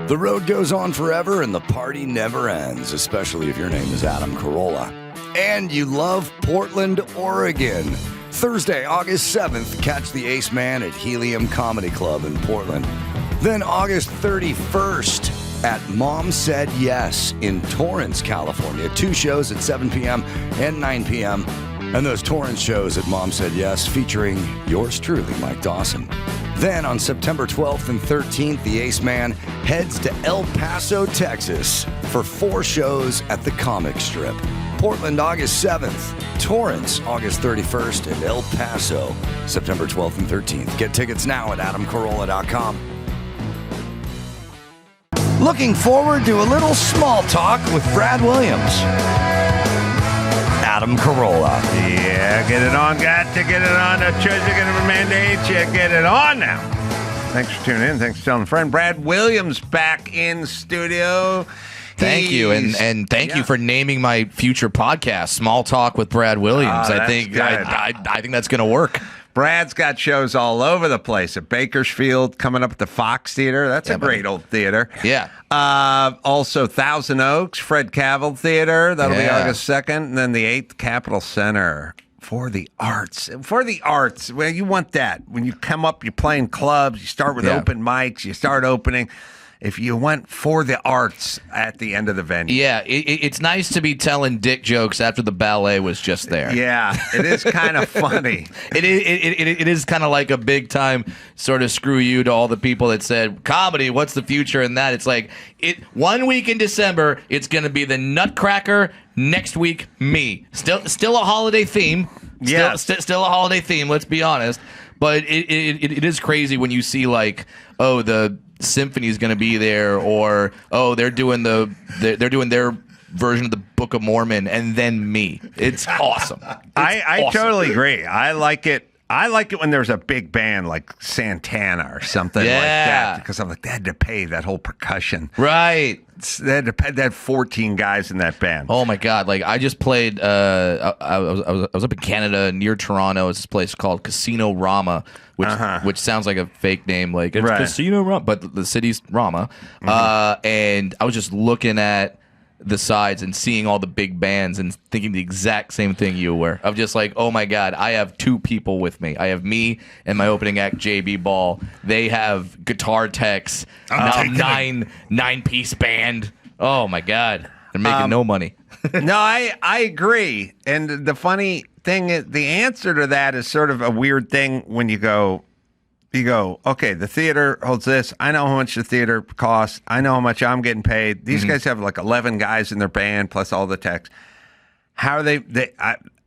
The road goes on forever and the party never ends, especially if your name is Adam Carolla. And you love Portland, Oregon. Thursday, August 7th, catch the Ace Man at Helium Comedy Club in Portland. Then August 31st at Mom Said Yes in Torrance, California. 2 shows at 7 p.m. and 9 p.m. And those Torrance shows at Mom Said Yes featuring yours truly, Mike Dawson. Then on September 12th and 13th, the Ace Man heads to El Paso, Texas for 4 shows at the Comic Strip. Portland, August 7th. Torrance, August 31st. And El Paso, September 12th and 13th. Get tickets now at adamcarolla.com. Looking forward to a little small talk with Brad Williams. Adam Carolla. Yeah, get it on. Got to get it on. The treasure gonna mandate you get it on now. Thanks for tuning in. Thanks for telling a friend. Brad Williams back in studio. Thank you, and thank you for naming my future podcast, Small Talk with Brad Williams. I think that's going to work. Brad's got shows all over the place at Bakersfield, coming up at the Fox Theater. That's a great old theater. Yeah. Also, Thousand Oaks, Fred Cavill Theater. That'll be August 2nd. And then the 8th Capitol Center for the arts. For the arts. Well, you want that. When you come up, you're playing clubs. You start with open mics. You start opening. If you went for the arts at the end of the venue. Yeah, it's nice to be telling dick jokes after the ballet was just there. Yeah, it is kind of funny. It is kind of like a big time sort of screw you to all the people that said, comedy, what's the future in that? It's like, 1 week in December, it's going to be the Nutcracker, next week, me. Still a holiday theme. Still a holiday theme, let's be honest. But it is crazy when you see like, oh, the symphony is going to be there, or oh, they're doing their version of the Book of Mormon, and then me. It's awesome. I awesome. totally agree. I like it. I like it when there's a big band like Santana or something like that, because I'm like, they had to pay that whole percussion. Right. They had 14 guys in that band. Oh my God! Like I just played. I was up in Canada near Toronto. It's this place called Casino Rama, which sounds like a fake name. Like it's Casino Rama, but the city's Rama. And I was just looking at the sides and seeing all the big bands and thinking the exact same thing you were. I'm just like, oh my God, I have 2 people with me. I have me and my opening act, JB Ball. They have guitar techs, 9-piece band. Oh my God, they're making no money. No, I agree. And the funny thing is, the answer to that is sort of a weird thing when you go, okay, the theater holds this. I know how much the theater costs. I know how much I'm getting paid. These guys have like 11 guys in their band plus all the techs. How are they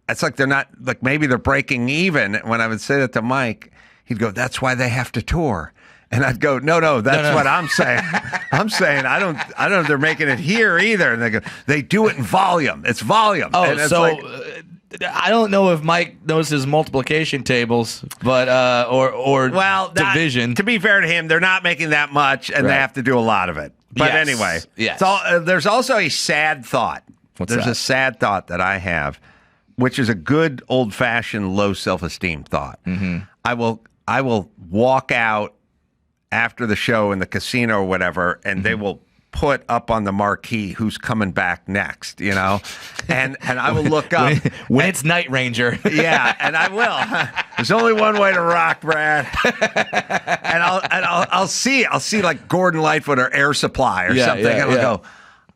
it's like they're not, like maybe they're breaking even. When I would say that to Mike, he'd go, that's why they have to tour. And I'd go, no, that's what I'm saying. I'm saying I don't know if they're making it here either. And they go, they do it in volume. It's volume. Oh, and it's so like, I don't know if Mike knows his multiplication tables, but or division. To be fair to him, they're not making that much, and they have to do a lot of it. But anyway, there's also a sad thought. There's a sad thought that I have, which is a good old-fashioned low self-esteem thought. I will walk out after the show in the casino or whatever, and they will put up on the marquee who's coming back next, and I will look up when it's Night Ranger. Yeah, and I will. There's only one way to rock, Brad. And I'll see like Gordon Lightfoot or Air Supply or something, and I'll go,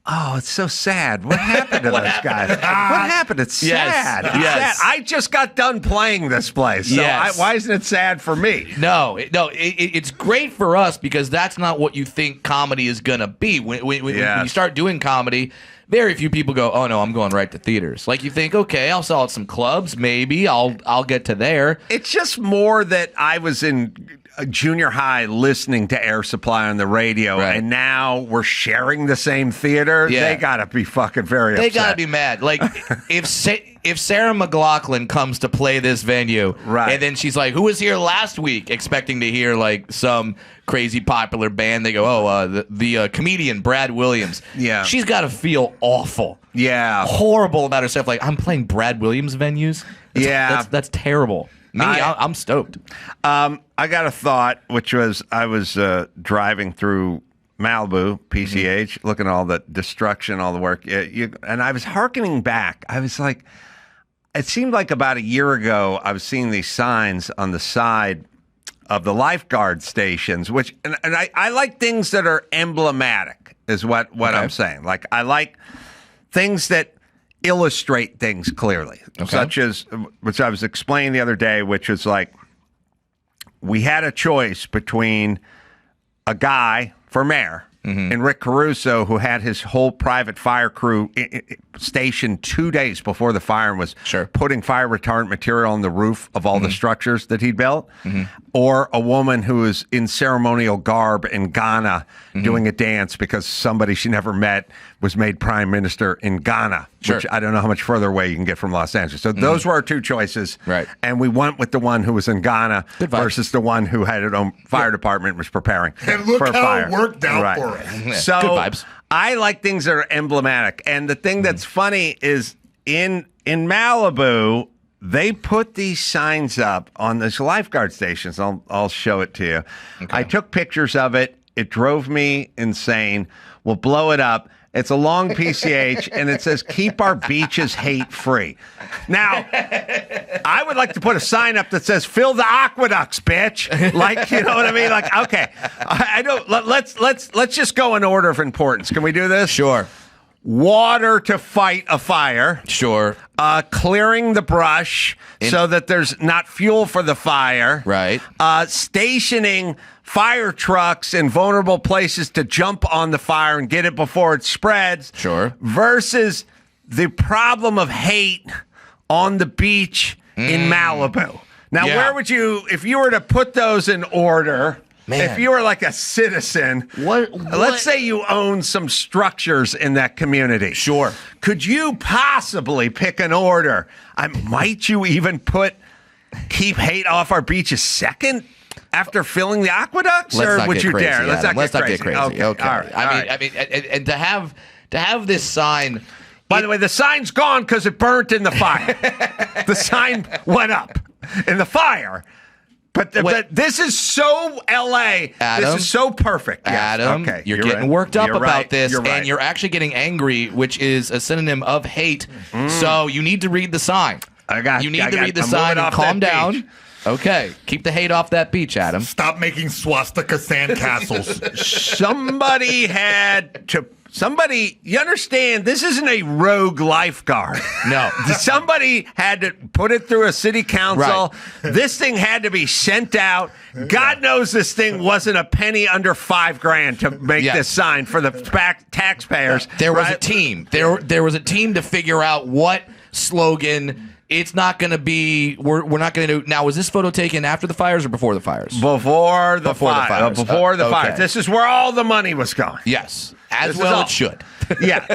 oh, it's so sad. What happened to those guys? What happened? It's sad. It's sad. I just got done playing this place. So why isn't it sad for me? No. It's great for us because that's not what you think comedy is going to be. When you start doing comedy, very few people go, oh, no, I'm going right to theaters. Like you think, okay, I'll sell at some clubs. Maybe I'll get to there. It's just more that I was in junior high listening to Air Supply on the radio, and now we're sharing the same theater. They gotta be fucking very upset. They gotta be mad. Like if Sarah McLachlan comes to play this venue, and then she's like, who was here last week, expecting to hear like some crazy popular band, they go, oh, the comedian Brad Williams. Yeah, she's got to feel awful. Yeah, horrible about herself. Like, I'm playing Brad Williams venues. That's terrible. Me, I'm stoked. I got a thought, which was I was driving through Malibu, PCH, looking at all the destruction, all the work. And I was hearkening back. I was like, it seemed like about a year ago, I was seeing these signs on the side of the lifeguard stations, which, and I like things that are emblematic, is what I'm saying. Like, I like things that illustrate things clearly, such as, which I was explaining the other day, which is like, we had a choice between a guy for mayor and Rick Caruso, who had his whole private fire crew stationed 2 days before the fire and was putting fire retardant material on the roof of all the structures that he'd built, or a woman who was in ceremonial garb in Ghana doing a dance because somebody she never met was made prime minister in Ghana, which I don't know how much further away you can get from Los Angeles. So those were our two choices, and we went with the one who was in Ghana versus the one who had his own fire department was preparing and look for a how fire. It worked out for us. So good vibes. I like things that are emblematic. And the thing that's funny is in Malibu, they put these signs up on these lifeguard stations. I'll show it to you. I took pictures of it. It drove me insane. We'll blow it up. It's a long PCH, and it says, "Keep our beaches hate-free." Now, I would like to put a sign up that says, "Fill the aqueducts, bitch." Like, you know what I mean? Like, okay, I don't. Let's just go in order of importance. Can we do this? Sure. Water to fight a fire. Sure. Clearing the brush so that there's not fuel for the fire. Right. Stationing fire trucks in vulnerable places to jump on the fire and get it before it spreads. Sure. Versus the problem of hate on the beach in Malibu. Now, where would you, if you were to put those in order, if you were like a citizen, let's say you own some structures in that community. Sure. Could you possibly pick an order? Might you even put keep hate off our beaches second? After filling the aqueducts, or would you dare? Let's not get crazy. Okay. All right. I mean, and to have this sign. By the way, the sign's gone because it burnt in the fire. The sign went up in the fire. But this is so LA. Adam, this is so perfect. Yes. Adam, okay, you're getting worked up about this, and you're actually getting angry, which is a synonym of hate. So you need to read the sign. You need to read the sign and calm down. Beach. Okay, keep the hate off that beach, Adam. Stop making swastika sandcastles. Somebody, you understand, this isn't a rogue lifeguard. No. Somebody had to put it through a city council. Right. This thing had to be sent out. God knows this thing wasn't a penny under $5,000 to make this sign for the taxpayers. There was a team. There was a team to figure out what slogan. It's not going to be. We're not going to do. Now, was this photo taken after the fires or before the fires? Before the fires. Before the fires. This is where all the money was going. Yes, as well it should. Yeah,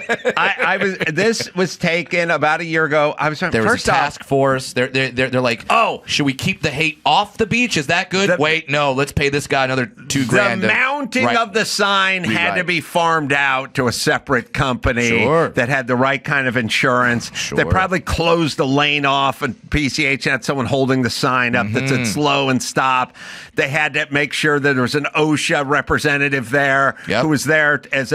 This was taken about a year ago. There was a task force. They're like, oh, should we keep the hate off the beach? Is that good? Wait, no. Let's pay this guy another $2,000. The mounting of the sign had to be farmed out to a separate company that had the right kind of insurance. They probably closed the lane off, and PCH had someone holding the sign up that said slow and stop. They had to make sure that there was an OSHA representative there who was there as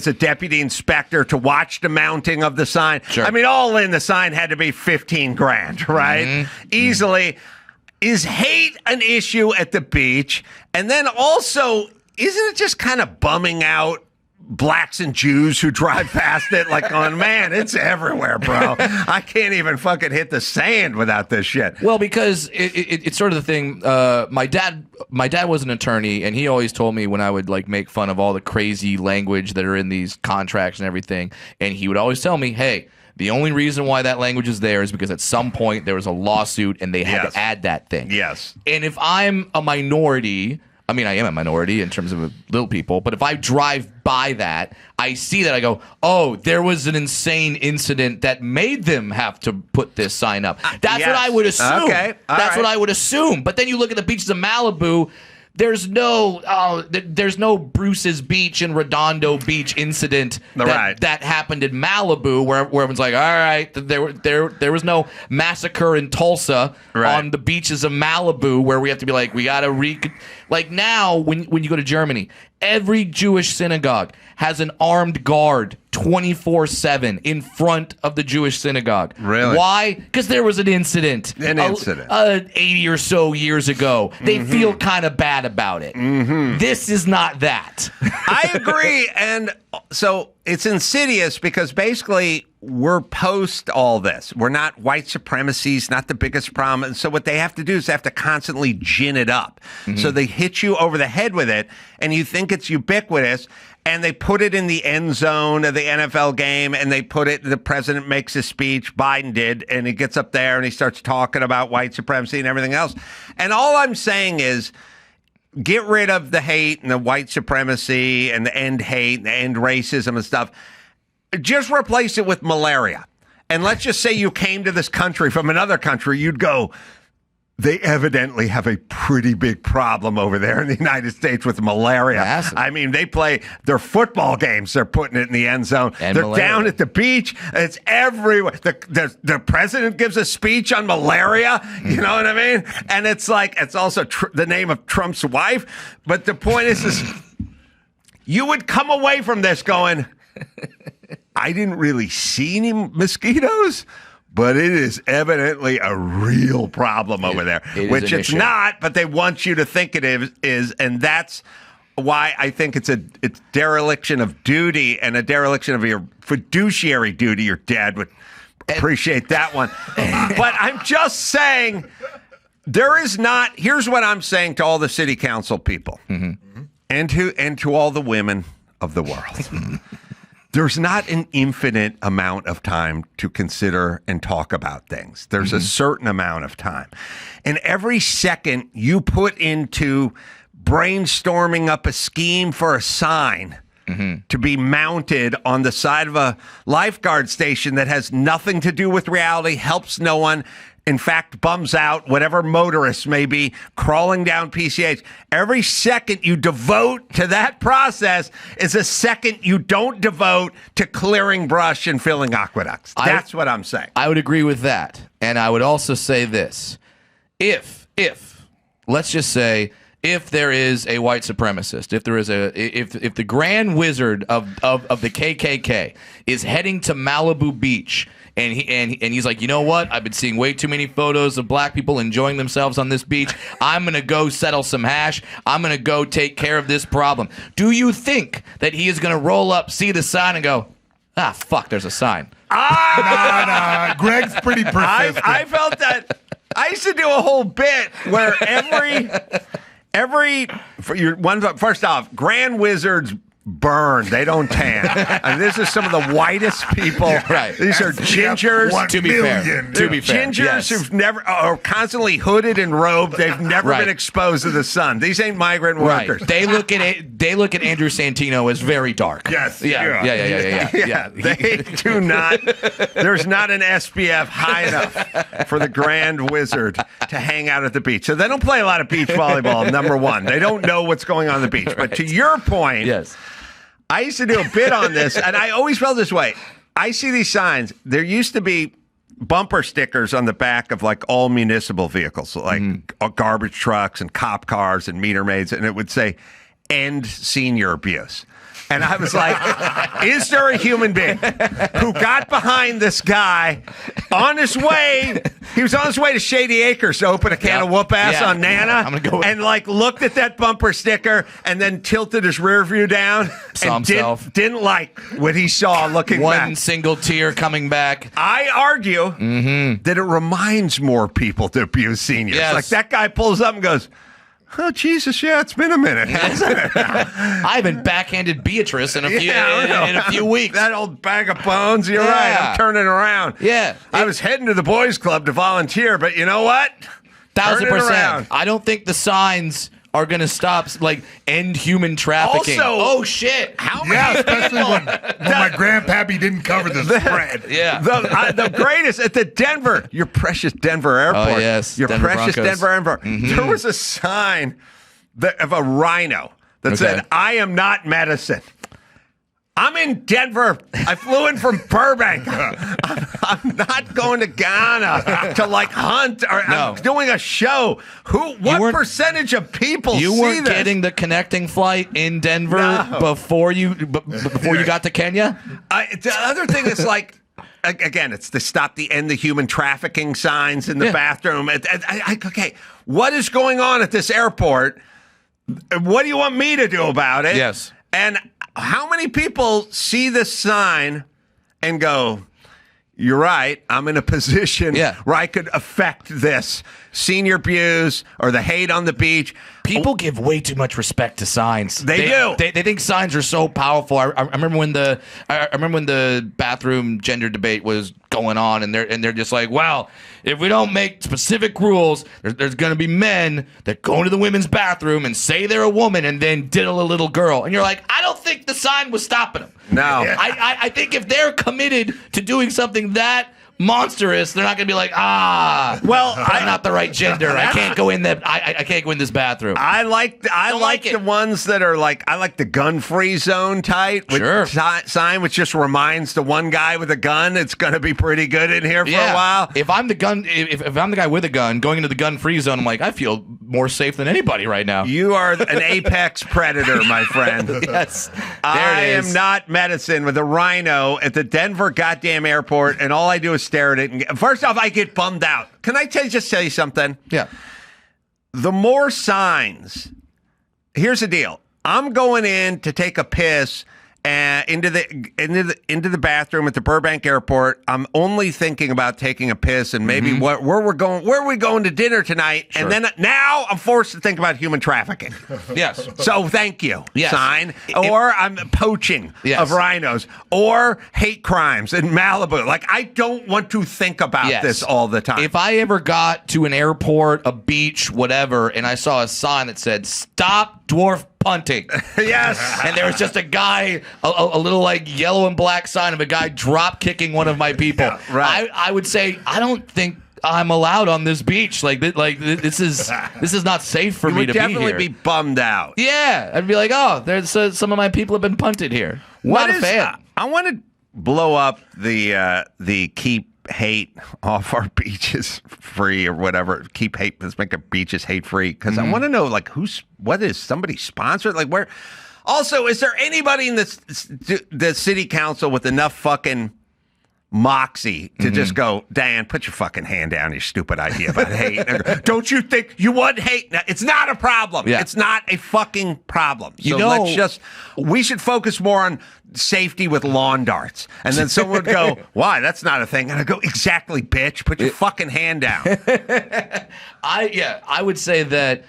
a deputy inspector to watch the mounting of the sign. Sure. I mean, all in, the sign had to be $15,000, right? Easily. Is hate an issue at the beach? And then also, isn't it just kind of bumming out blacks and Jews who drive past it like, oh, man, it's everywhere, bro. I can't even fucking hit the sand without this shit. Well, because it's sort of the thing. My dad was an attorney, and he always told me when I would like make fun of all the crazy language that are in these contracts and everything, and he would always tell me, hey, the only reason why that language is there is because at some point there was a lawsuit and they had to add that thing. Yes. And if I'm a minority, I mean, I am a minority in terms of little people, but if I drive by that, I see that, I go, oh, there was an insane incident that made them have to put this sign up. That's what I would assume. Okay. That's what I would assume. But then you look at the beaches of Malibu, there's no Bruce's Beach and Redondo Beach incident that happened in Malibu where everyone's like, all right, there was no massacre in Tulsa on the beaches of Malibu where we have to be like, we got to like now when you go to Germany, every Jewish synagogue has an armed guard 24/7 in front of the Jewish synagogue. Really? Why? Because there was an incident. 80 or so years ago. They feel kind of bad about it. This is not that. I agree. And so it's insidious because basically we're post all this. We're not white supremacy's not the biggest problem. And so what they have to do is they have to constantly gin it up. So they hit you over the head with it and you think it's ubiquitous. And they put it in the end zone of the NFL game, and they put it, the president makes a speech, Biden did, and he gets up there and he starts talking about white supremacy and everything else. And all I'm saying is get rid of the hate and the white supremacy and the end hate and the end racism and stuff. Just replace it with malaria. And let's just say you came to this country from another country, you'd go, they evidently have a pretty big problem over there in the United States with malaria. Massive. I mean, they play their football games. They're putting it in the end zone. And they're malaria. down at the beach. It's everywhere. The president gives a speech on malaria. You know what I mean? And it's like, it's also the name of Trump's wife. But the point is you would come away from this going, I didn't really see any mosquitoes. But it is evidently a real problem over there, which it's not, but they want you to think it is, and that's why I think it's dereliction of duty and a dereliction of your fiduciary duty. Your dad would appreciate that one. But I'm just saying, here's what I'm saying to all the city council people and to all the women of the world. There's not an infinite amount of time to consider and talk about things. There's a certain amount of time. And every second you put into brainstorming up a scheme for a sign to be mounted on the side of a lifeguard station that has nothing to do with reality, helps no one, in fact, bums out whatever motorists may be crawling down PCH. Every second you devote to that process is a second you don't devote to clearing brush and filling aqueducts. That's what I'm saying. I would agree with that. And I would also say this. If let's just say, if there is a white supremacist, if the grand wizard of the KKK is heading to Malibu Beach and he's like, you know what? I've been seeing way too many photos of black people enjoying themselves on this beach. I'm going to go settle some hash. I'm going to go take care of this problem. Do you think that he is going to roll up, see the sign, and go, ah, fuck, there's a sign? Nah. Greg's pretty persistent. I felt that. I used to do a whole bit where first off, grand wizards burn. They don't tan. I mean, this is some of the whitest people. Right. These are gingers. To be fair. Gingers yes. who've never are constantly hooded and robed. They've never been exposed to the sun. These ain't migrant workers. They look at Andrew Santino as very dark. Yes. Yeah, they do not. There's not an SPF high enough for the grand wizard to hang out at the beach. So they don't play a lot of beach volleyball, number one. They don't know what's going on the beach. But to your point, yes. I used to do a bit on this, and I always felt this way. I see these signs. There used to be bumper stickers on the back of like all municipal vehicles, like garbage trucks and cop cars and meter maids, and it would say, "End senior abuse." And I was like, is there a human being who got behind this guy on his way? He was on his way to Shady Acres to open a can of whoop ass on Nana, I'm gonna go and like looked at that bumper sticker and then tilted his rear view down and didn't like what he saw looking back. One single tear coming back. I argue that it reminds more people to abuse seniors. Yes. Like that guy pulls up and goes, oh, Jesus, yeah, it's been a minute, hasn't it? I haven't backhanded Beatrice in a few weeks. That old bag of bones, you're right. I'm turning around. Yeah. I was heading to the boys' club to volunteer, but you know what? 1,000%. I don't think the signs are going to stop, like, end human trafficking. Also, oh, shit. How many especially when my grandpappy didn't cover the spread. Yeah. The greatest at the Denver, your precious Denver airport. Oh, yes. Your Denver precious Broncos. Denver airport. There was a sign of a rhino that said, "I am not medicine. I'm in Denver. I flew in from Burbank. I'm not going to Ghana to like hunt or I'm doing a show." What percentage of people you see weren't this? getting the connecting flight in Denver before you got to Kenya? The other thing is like, again, it's to stop the end the human trafficking signs in the bathroom. Okay, what is going on at this airport? What do you want me to do about it? Yes. And how many people see this sign and go, "You're right, I'm in a position where I could affect this senior abuse or the hate on the beach." People give way too much respect to signs. They do. They think signs are so powerful. I remember when the bathroom gender debate was going on, and they're just like, "Well, if we don't make specific rules, there's going to be men that go into the women's bathroom and say they're a woman and then diddle a little girl." And you're like, I don't think the sign was stopping them. No. I think if they're committed to doing something that monstrous, they're not going to be like, well, I'm not the right gender. I can't go in that. I can't go in this bathroom. I like the ones that are like, I like the gun-free zone type with sign, which just reminds the one guy with a gun it's going to be pretty good in here for a while. If I'm the guy with a gun going into the gun-free zone, I'm like, I feel more safe than anybody right now. You are an apex predator, my friend. Yes, I am not medicine with a rhino at the Denver goddamn airport, and all I do is stare at it. And first off, I get bummed out. Can I just tell you something? Yeah. The more signs. Here's the deal. I'm going in to take a piss into the bathroom at the Burbank airport. I'm only thinking about taking a piss and maybe where are we going to dinner tonight? Sure. And then now I'm forced to think about human trafficking. Yes. So thank you, yes. sign. Or I'm poaching of rhinos or hate crimes in Malibu. Like, I don't want to think about this all the time. If I ever got to an airport, a beach, whatever, and I saw a sign that said, "Stop dwarf punting." Yes. And there was just a guy, a little like yellow and black sign of a guy drop kicking one of my people. Yeah, right. I would say, I don't think I'm allowed on this beach. This is not safe for me to be here. You would definitely be bummed out. Yeah. I'd be like, oh, there's some of my people have been punted here. Not a fan. I want to blow up the keep hate off our beaches free or whatever. Keep hate. Let's make our beaches hate free, because I want to know what is somebody sponsored? Like, where? Also, is there anybody in the city council with enough fucking moxie to just go, "Dan, put your fucking hand down, your stupid idea about hate"? Don't you think you want hate? Now, it's not a problem. Yeah. It's not a fucking problem. So we should focus more on safety with lawn darts. And then someone would go, "Why? That's not a thing." And I go, "Exactly, bitch. Put your fucking hand down." I would say that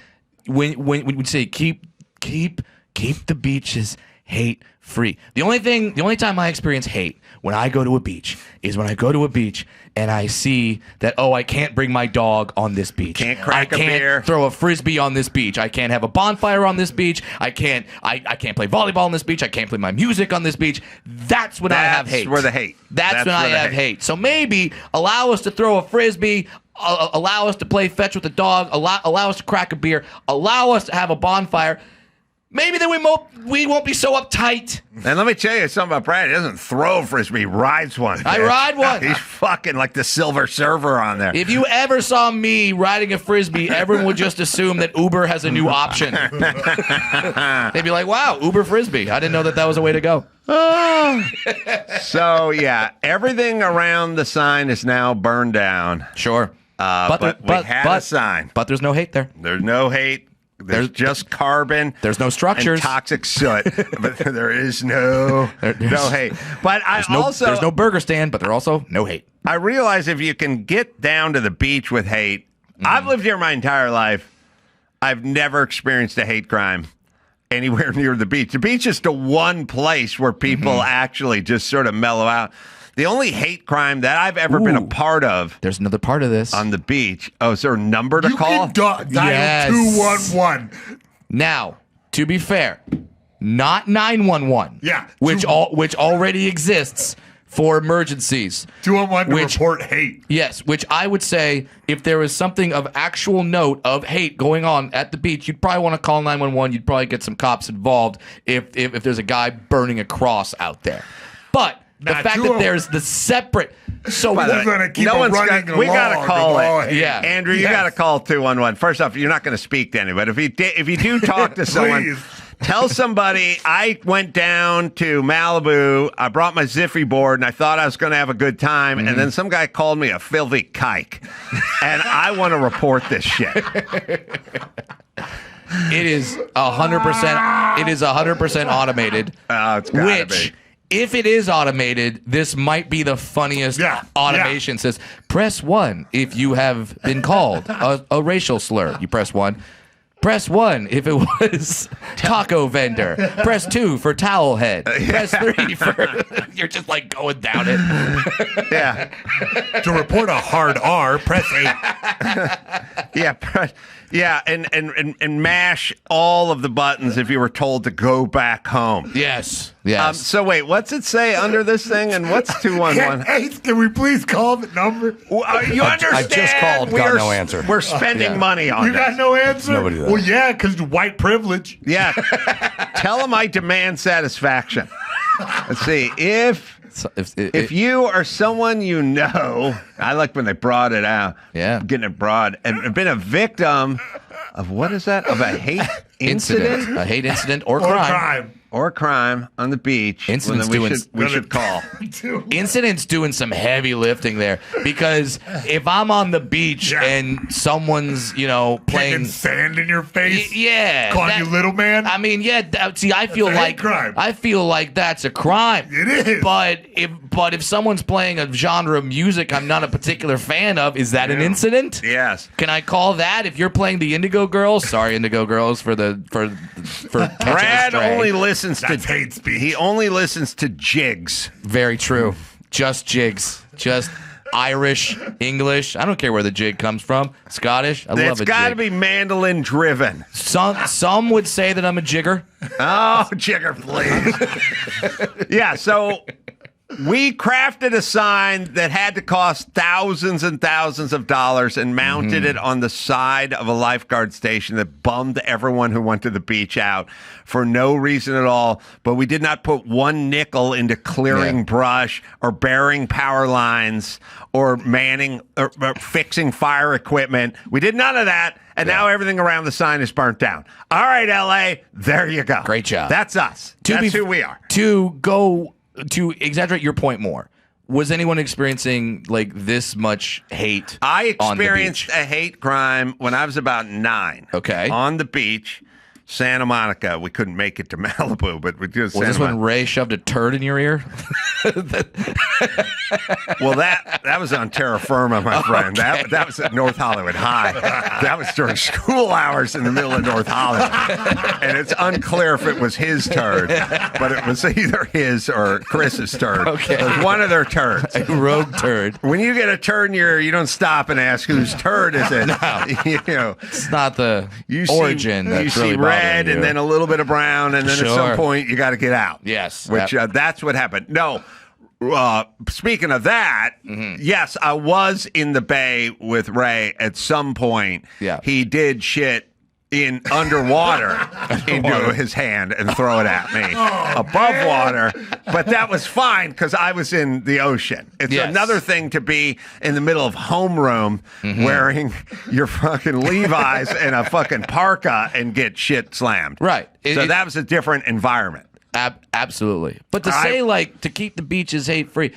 when we say keep the beaches hate free. The only time I experience hate when I go to a beach is when I go to a beach and I see that, I can't bring my dog on this beach. Can't crack a beer. I can't throw a frisbee on this beach. I can't have a bonfire on this beach. I can't play volleyball on this beach. I can't play my music on this beach. That's when I have hate. That's where the hate. That's when I have hate. So maybe allow us to throw a frisbee, allow us to play fetch with the dog, allow us to crack a beer, allow us to have a bonfire. Maybe then we won't be so uptight. And let me tell you something about Brad. He doesn't throw a frisbee, he rides one. I ride one. He's fucking like the silver server on there. If you ever saw me riding a frisbee, everyone would just assume that Uber has a new option. They'd be like, "Wow, Uber frisbee. I didn't know that was a way to go." So, yeah, everything around the sign is now burned down. Sure. But we had a sign. But there's no hate there. There's no hate. There's just carbon. There's no structures. And toxic soot. But there is no hate. But there's no burger stand, but there's also no hate. I realize if you can get down to the beach with hate, I've lived here my entire life. I've never experienced a hate crime anywhere near the beach. The beach is the one place where people actually just sort of mellow out. The only hate crime that I've ever been a part of. There's another part of this. On the beach. Oh, is there a number to call? You can dial 211. Now, to be fair, not 911. Yeah. Which already exists for emergencies. 211 to report hate. Yes, which I would say if there was something of actual note of hate going on at the beach, you'd probably want to call 911. You'd probably get some cops involved if there's a guy burning a cross out there. But the fact that there's the separate... So we gotta call it. Yeah, Andrew, you gotta call 211. First off, you're not going to speak to anybody. If you do talk to someone, tell somebody I went down to Malibu. I brought my Ziffy board, and I thought I was going to have a good time. And then some guy called me a filthy kike, and I want to report this shit. It is 100%. It is 100% automated. It's gotta be. If it is automated, this might be the funniest automation. Says, press 1 if you have been called a racial slur. You press 1. Press 1 if it was taco vendor. Press 2 for towel head. Press 3 for... You're just like going down it. Yeah. To report a hard R, press 8. Yeah, and mash all of the buttons if you were told to go back home. Yes. So wait, what's it say under this thing, and what's 211? Hey, can we please call the number? You understand? I just called, got no answer. We're spending money on You got no answer? Nobody does. Well, yeah, because white privilege. Yeah. Tell them I demand satisfaction. Let's see. If you or someone you know, I like when they brought it out. Yeah. Getting it broad. And been a victim of what is that? Of a hate incident? A hate incident or crime. Or crime on the beach. Incidents we should call. Incidents doing some heavy lifting there, because if I'm on the beach and someone's, playing Kicking sand in your face. Calling you little man. I mean, see, I feel like crime. I feel like that's a crime. It is. But if someone's playing a genre of music I'm not a particular fan of, is that an incident? Yes. Can I call that if you're playing the Indigo Girls? Sorry, Indigo Girls, for Brad only listens That's to hate speech. He only listens to jigs. Very true. Just jigs. Just Irish, English. I don't care where the jig comes from. Scottish. I love a jig. It's got to be mandolin driven. Some would say that I'm a jigger. Oh, jigger, please. Yeah, so we crafted a sign that had to cost thousands and thousands of dollars and mounted it on the side of a lifeguard station that bummed everyone who went to the beach out for no reason at all. But we did not put one nickel into clearing brush or burying power lines or manning or fixing fire equipment. We did none of that. And now everything around the sign is burnt down. All right, LA, there you go. Great job. That's us. That's who we are. To exaggerate your point more, was anyone experiencing like this much hate? I experienced a hate crime when I was about 9. Okay. On the beach, Santa Monica. We couldn't make it to Malibu, but we did. Was this when Ray shoved a turd in your ear? Well, that was on terra firma, my friend. Okay. That was at North Hollywood High. That was during school hours in the middle of North Hollywood. And it's unclear if it was his turd, but it was either his or Chris's turd. Okay. It was one of their turds. A rogue turd. When you get a turd in your ear, you don't stop and ask whose turd is it. No. It's not the origin. You see red and then a little bit of brown, and then at some point you got to get out. Yes. Which that's what happened. No. Speaking of that, yes, I was in the bay with Ray at some point. Yeah. He did shit in underwater into his hand and throw it at me above water. But that was fine because I was in the ocean. It's another thing to be in the middle of homeroom wearing your fucking Levi's and a fucking parka and get shit slammed. Right. So that was a different environment. Absolutely. But to say to keep the beaches hate free,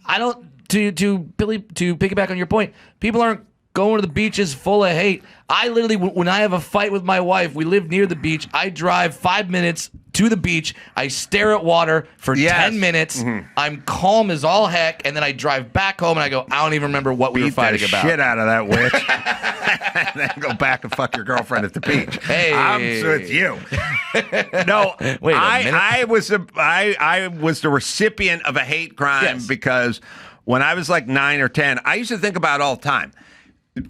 I don't to Billy, to piggyback on your point, people aren't going to the beaches full of hate. I literally, when I have a fight with my wife, we live near the beach. I drive 5 minutes to the beach. I stare at water for 10 minutes. I'm calm as all heck, and then I drive back home and I go, I don't even remember what we were fighting about. Shit out of that witch, and then go back and fuck your girlfriend at the beach. Hey, I'm with you. No, wait a minute. I was the recipient of a hate crime because when I was like 9 or 10, I used to think about it all the time.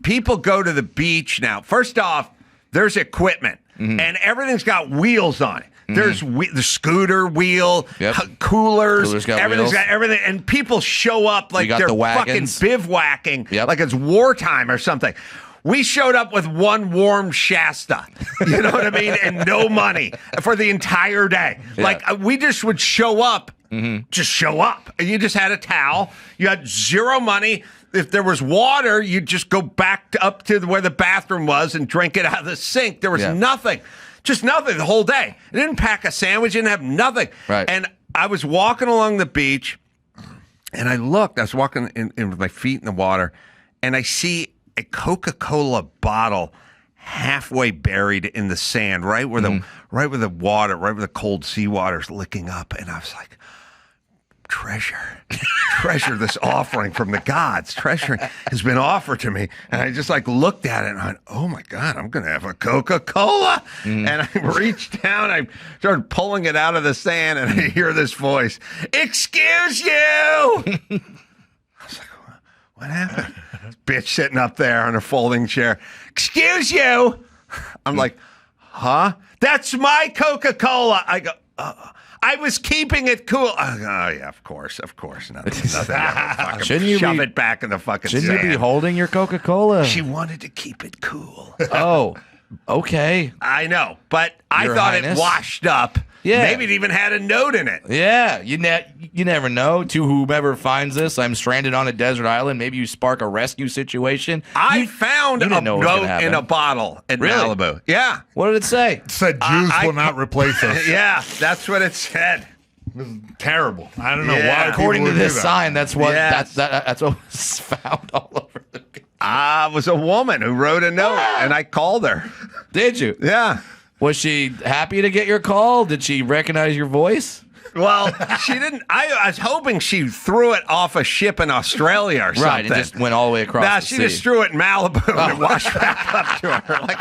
People go to the beach now. First off, there's equipment, and everything's got wheels on it. There's the scooter wheel, Yep. coolers, Coolers got everything's wheels. got everything, and people show up like got they're the fucking wagons. bivouacking, Yep. like it's wartime or something. We showed up with one warm Shasta, you know what I mean, and no money for the entire day. Yeah. Like we just would show up, just show up. And you just had a towel. You had zero money. If there was water, you'd just go back up to where the bathroom was and drink it out of the sink. There was nothing. Just nothing the whole day. I didn't pack a sandwich, didn't have nothing. Right. And I was walking along the beach, and I looked. I was walking in with my feet in the water, and I see a Coca-Cola bottle halfway buried in the sand, right where the water, right where the cold seawater's licking up. And I was like, treasure this offering from the gods. Treasure has been offered to me. And I just like looked at it and I went, oh my God, I'm going to have a Coca-Cola. And I reached down, I started pulling it out of the sand, and I hear this voice, excuse you. I was like, what happened? Bitch sitting up there on a folding chair. Excuse you. I'm like, huh? That's my Coca-Cola. I go, I was keeping it cool. Oh, yeah, of course. Nothing. Shouldn't you shove be- it back in the fucking Shouldn't sand. you be holding your Coca-Cola? She wanted to keep it cool. Oh, okay. I know, but I Your thought Highness? it washed up. Yeah. Maybe it even had a note in it. Yeah, you never know. To whomever finds this, I'm stranded on a desert island. Maybe you spark a rescue situation. I found you a didn't know what was gonna note happen. in a bottle in Really? Malibu. Yeah. What did it say? It said Jews I- will not replace us. Yeah, that's what it said. This is terrible. I don't know Yeah. why. According people to would this do that. sign, that's what Yes. that's what was found all over the beach. It was a woman who wrote a note, and I called her. Did you? Yeah. Was she happy to get your call? Did she recognize your voice? Well, she didn't. I was hoping she threw it off a ship in Australia or something. Right, it just went all the way across Nah, the she sea. just threw it in Malibu and it washed back up to her. Like,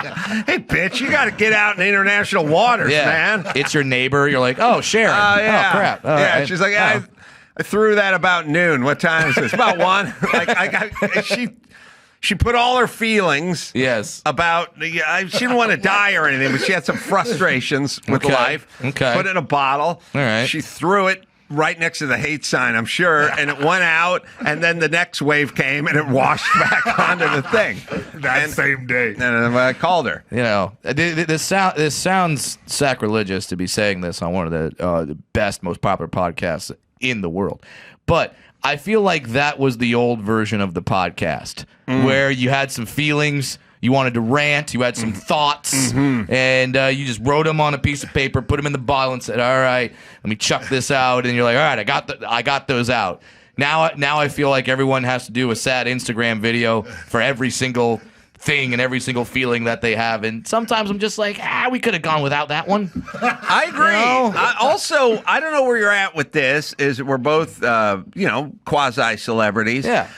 hey, bitch, you got to get out in international waters, man. It's your neighbor. You're like, oh, Sharon. Yeah. Oh, crap. All yeah, right. she's like, Oh. I threw that about noon. What time is this? About 1. She put all her feelings Yes. about, she didn't want to die or anything, but she had some frustrations with Okay. life. Okay. Put it in a bottle. All right. She threw it right next to the hate sign, I'm sure, and it went out, and then the next wave came, and it washed back onto the thing. That same day. And I called her. You know, this sounds sacrilegious to be saying this on one of the best, most popular podcasts in the world, but I feel like that was the old version of the podcast where you had some feelings, you wanted to rant, you had some thoughts, and you just wrote them on a piece of paper, put them in the bottle, and said, "All right, let me chuck this out." And you're like, "All right, I got those out." Now I feel like everyone has to do a sad Instagram video for every single thing and every single feeling that they have, and sometimes I'm just like, we could have gone without that one. I agree. No. I don't know where you're at with this. Is we're both, quasi celebrities. Yeah.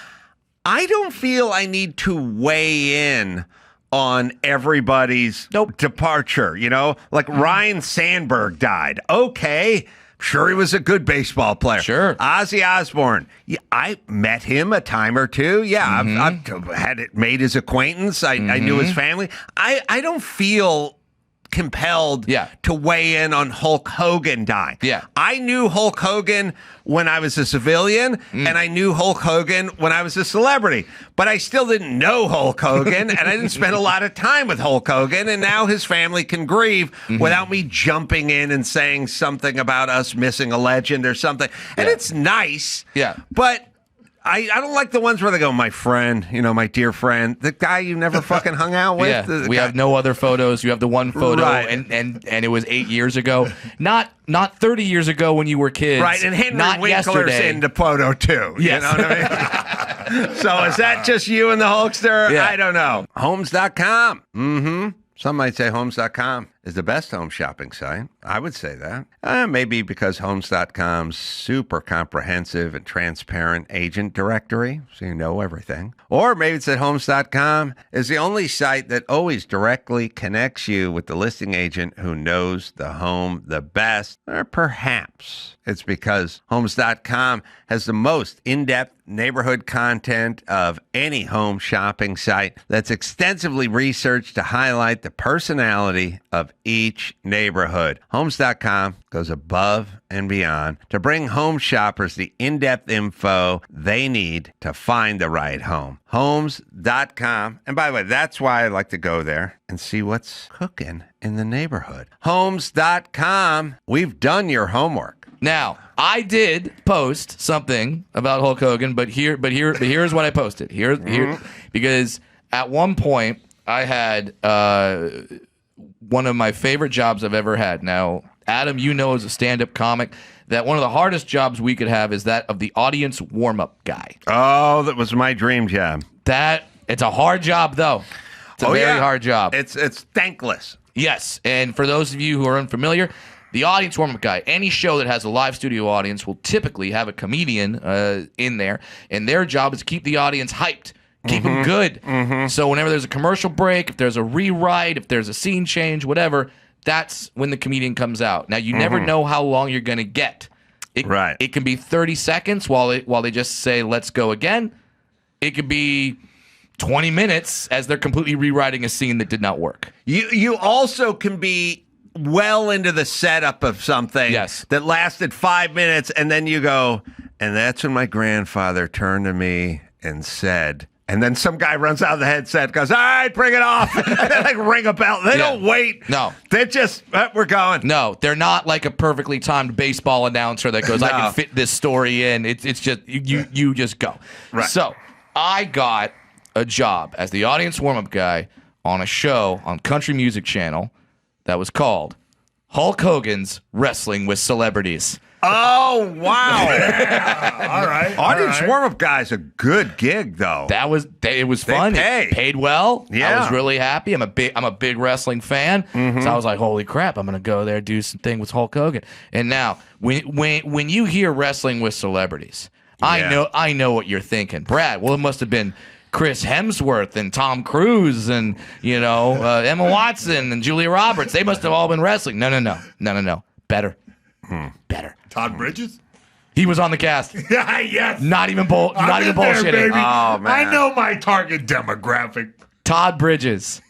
I don't feel I need to weigh in on everybody's departure. You know, like Ryan Sandberg died. Okay. Sure, he was a good baseball player. Sure. Ozzy Osbourne. Yeah, I met him a time or two. Yeah, I've had it made his acquaintance. I knew his family. I don't feel compelled to weigh in on Hulk Hogan dying. Yeah. I knew Hulk Hogan when I was a civilian, and I knew Hulk Hogan when I was a celebrity. But I still didn't know Hulk Hogan, and I didn't spend a lot of time with Hulk Hogan, and now his family can grieve without me jumping in and saying something about us missing a legend or something. And it's nice. Yeah. But I don't like the ones where they go, my friend, my dear friend, the guy you never fucking hung out with. Yeah, we have no other photos. You have the one photo, Right. and it was 8 years ago, not 30 years ago when you were kids. Right, and Henry not Winkler's yesterday. in the photo too. Yes. You know what I mean? So is that just you and the Hulkster? Yeah. I don't know. Homes.com. Some might say Homes.com is the best home shopping site. I would say that. Maybe because Homes.com's super comprehensive and transparent agent directory, so you know everything. Or maybe it's that Homes.com is the only site that always directly connects you with the listing agent who knows the home the best. Or perhaps it's because Homes.com has the most in-depth neighborhood content of any home shopping site that's extensively researched to highlight the personality of each neighborhood. Homes.com goes above and beyond to bring home shoppers the in-depth info they need to find the right home. Homes.com. And by the way, that's why I like to go there and see what's cooking in the neighborhood. Homes.com. We've done your homework. Now, I did post something about Hulk Hogan, but here's what I posted. Here, because at one point I had one of my favorite jobs I've ever had. Now, Adam, you know, as a stand-up comic, that one of the hardest jobs we could have is that of the audience warm-up guy. Oh, that was my dream job. It's a hard job, though. It's a very hard job. It's thankless. Yes, and for those of you who are unfamiliar, the audience warm-up guy, any show that has a live studio audience will typically have a comedian in there, and their job is to keep the audience hyped, keep them good. So whenever there's a commercial break, if there's a rewrite, if there's a scene change, whatever, that's when the comedian comes out. Now, you never know how long you're going to get. It can be 30 seconds while they just say, let's go again. It could be 20 minutes as they're completely rewriting a scene that did not work. You also can be well into the setup of something that lasted 5 minutes, and then you go, and that's when my grandfather turned to me and said, and then some guy runs out of the headset, goes, all right, bring it off. And they like ring a bell. They don't wait. No. They just, we're going. No, they're not like a perfectly timed baseball announcer that goes, I can fit this story in. It's just, you just go. Right. So I got a job as the audience warm-up guy on a show on Country Music Channel that was called Hulk Hogan's Wrestling with Celebrities. Oh, wow. All right. Audience warm-up guy's a good gig, though. It was fun. It It paid well. Yeah. I was really happy. I'm a big wrestling fan. So I was like, holy crap, I'm gonna go there, do something with Hulk Hogan. And now when you hear wrestling with celebrities, I know what you're thinking. Brad, well, it must have been Chris Hemsworth and Tom Cruise and, Emma Watson and Julia Roberts. They must have all been wrestling. No. Better. Better. Todd Bridges? He was on the cast. Yes. Not even bullshitting. Baby. Oh, man. I know my target demographic. Todd Bridges.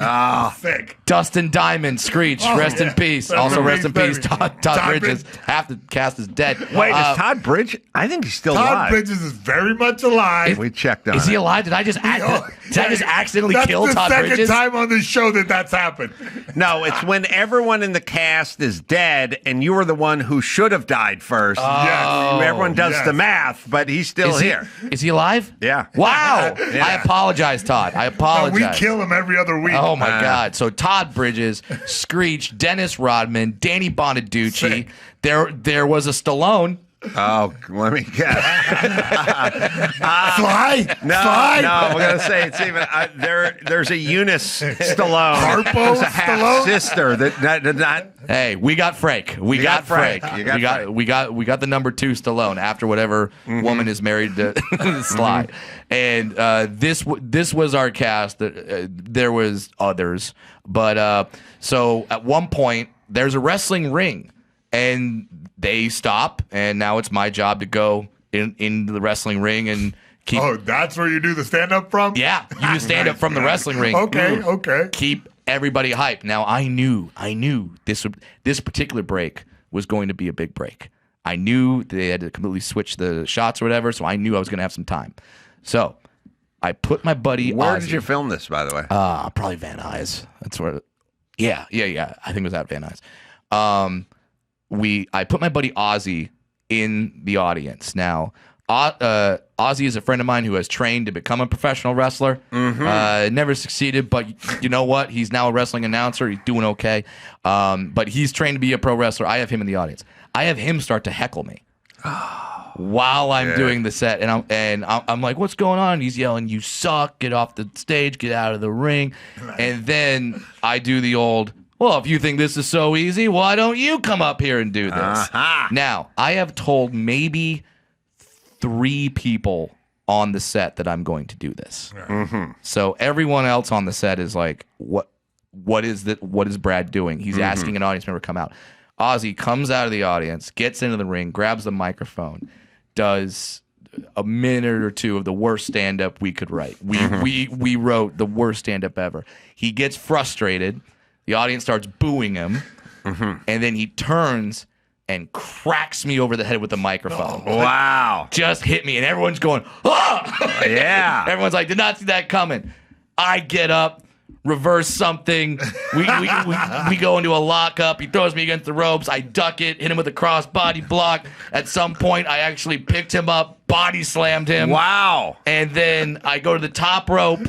Sick. Dustin Diamond, Screech, rest in peace. Also, rest in peace, Baby. Todd Bridges. Half the cast is dead. Wait, is Todd Bridges? I think he's still Todd alive. Bridges is very much alive. We checked on Is he it. alive? Did I just accidentally kill Todd That's the Bridges? second time on this show that's happened. No, it's when everyone in the cast is dead and you were the one who should have died first. Yes. Everyone does Yes. the math, but he's still here. Is he alive? Yeah. Wow. Yeah. I apologize, Todd. I No, apologize. we kill him every other week. Oh, my God. So Todd Bridges, Screech, Dennis Rodman, Danny Bonaducci. Sick. There was a Stallone. Oh, let me guess. Fly? No, Fly? no, we're gonna say it's even. There's a Eunice Stallone. Harpo There's a half Stallone? sister that not. Hey, we got Frank. We got Frank. Frank. You got Frank. We got the number 2 Stallone after whatever woman is married to Sly. And this was our cast. There was others, but so at one point there's a wrestling ring, and they stop, and now it's my job to go into the wrestling ring and keep. Oh, that's where you do the stand-up from? Yeah, you can stand up from the wrestling ring. Okay. Keep everybody hyped. Now I knew this particular break was going to be a big break. I knew they had to completely switch the shots or whatever, so I knew I was going to have some time. So I put my buddy. Where Ozzy, did you film this, by the way? probably Van Nuys. That's where. Yeah. I think it was at Van Nuys. I put my buddy Ozzy in the audience. Now, Ozzy is a friend of mine who has trained to become a professional wrestler. Never succeeded, but you know what? He's now a wrestling announcer. He's doing okay. But he's trained to be a pro wrestler. I have him in the audience. I have him start to heckle me while I'm doing the set, and I'm like, "What's going on?" And he's yelling, "You suck! Get off the stage! Get out of the ring!" And then I do the old, well, if you think this is so easy, why don't you come up here and do this? Now, I have told maybe 3 people on the set that I'm going to do this. So everyone else on the set is like, what is Brad doing? He's asking an audience member to come out. Ozzy comes out of the audience, gets into the ring, grabs the microphone, does a minute or 2 of the worst stand-up we could write. We wrote the worst stand-up ever. He gets frustrated. The audience starts booing him, and then he turns and cracks me over the head with the microphone. Wow. Just hit me, and everyone's going, ah! Yeah. Everyone's like, did not see that coming. I get up, reverse something. We go into a lockup. He throws me against the ropes. I duck it, hit him with a cross body block. At some point, I actually picked him up, body slammed him. Wow. And then I go to the top rope.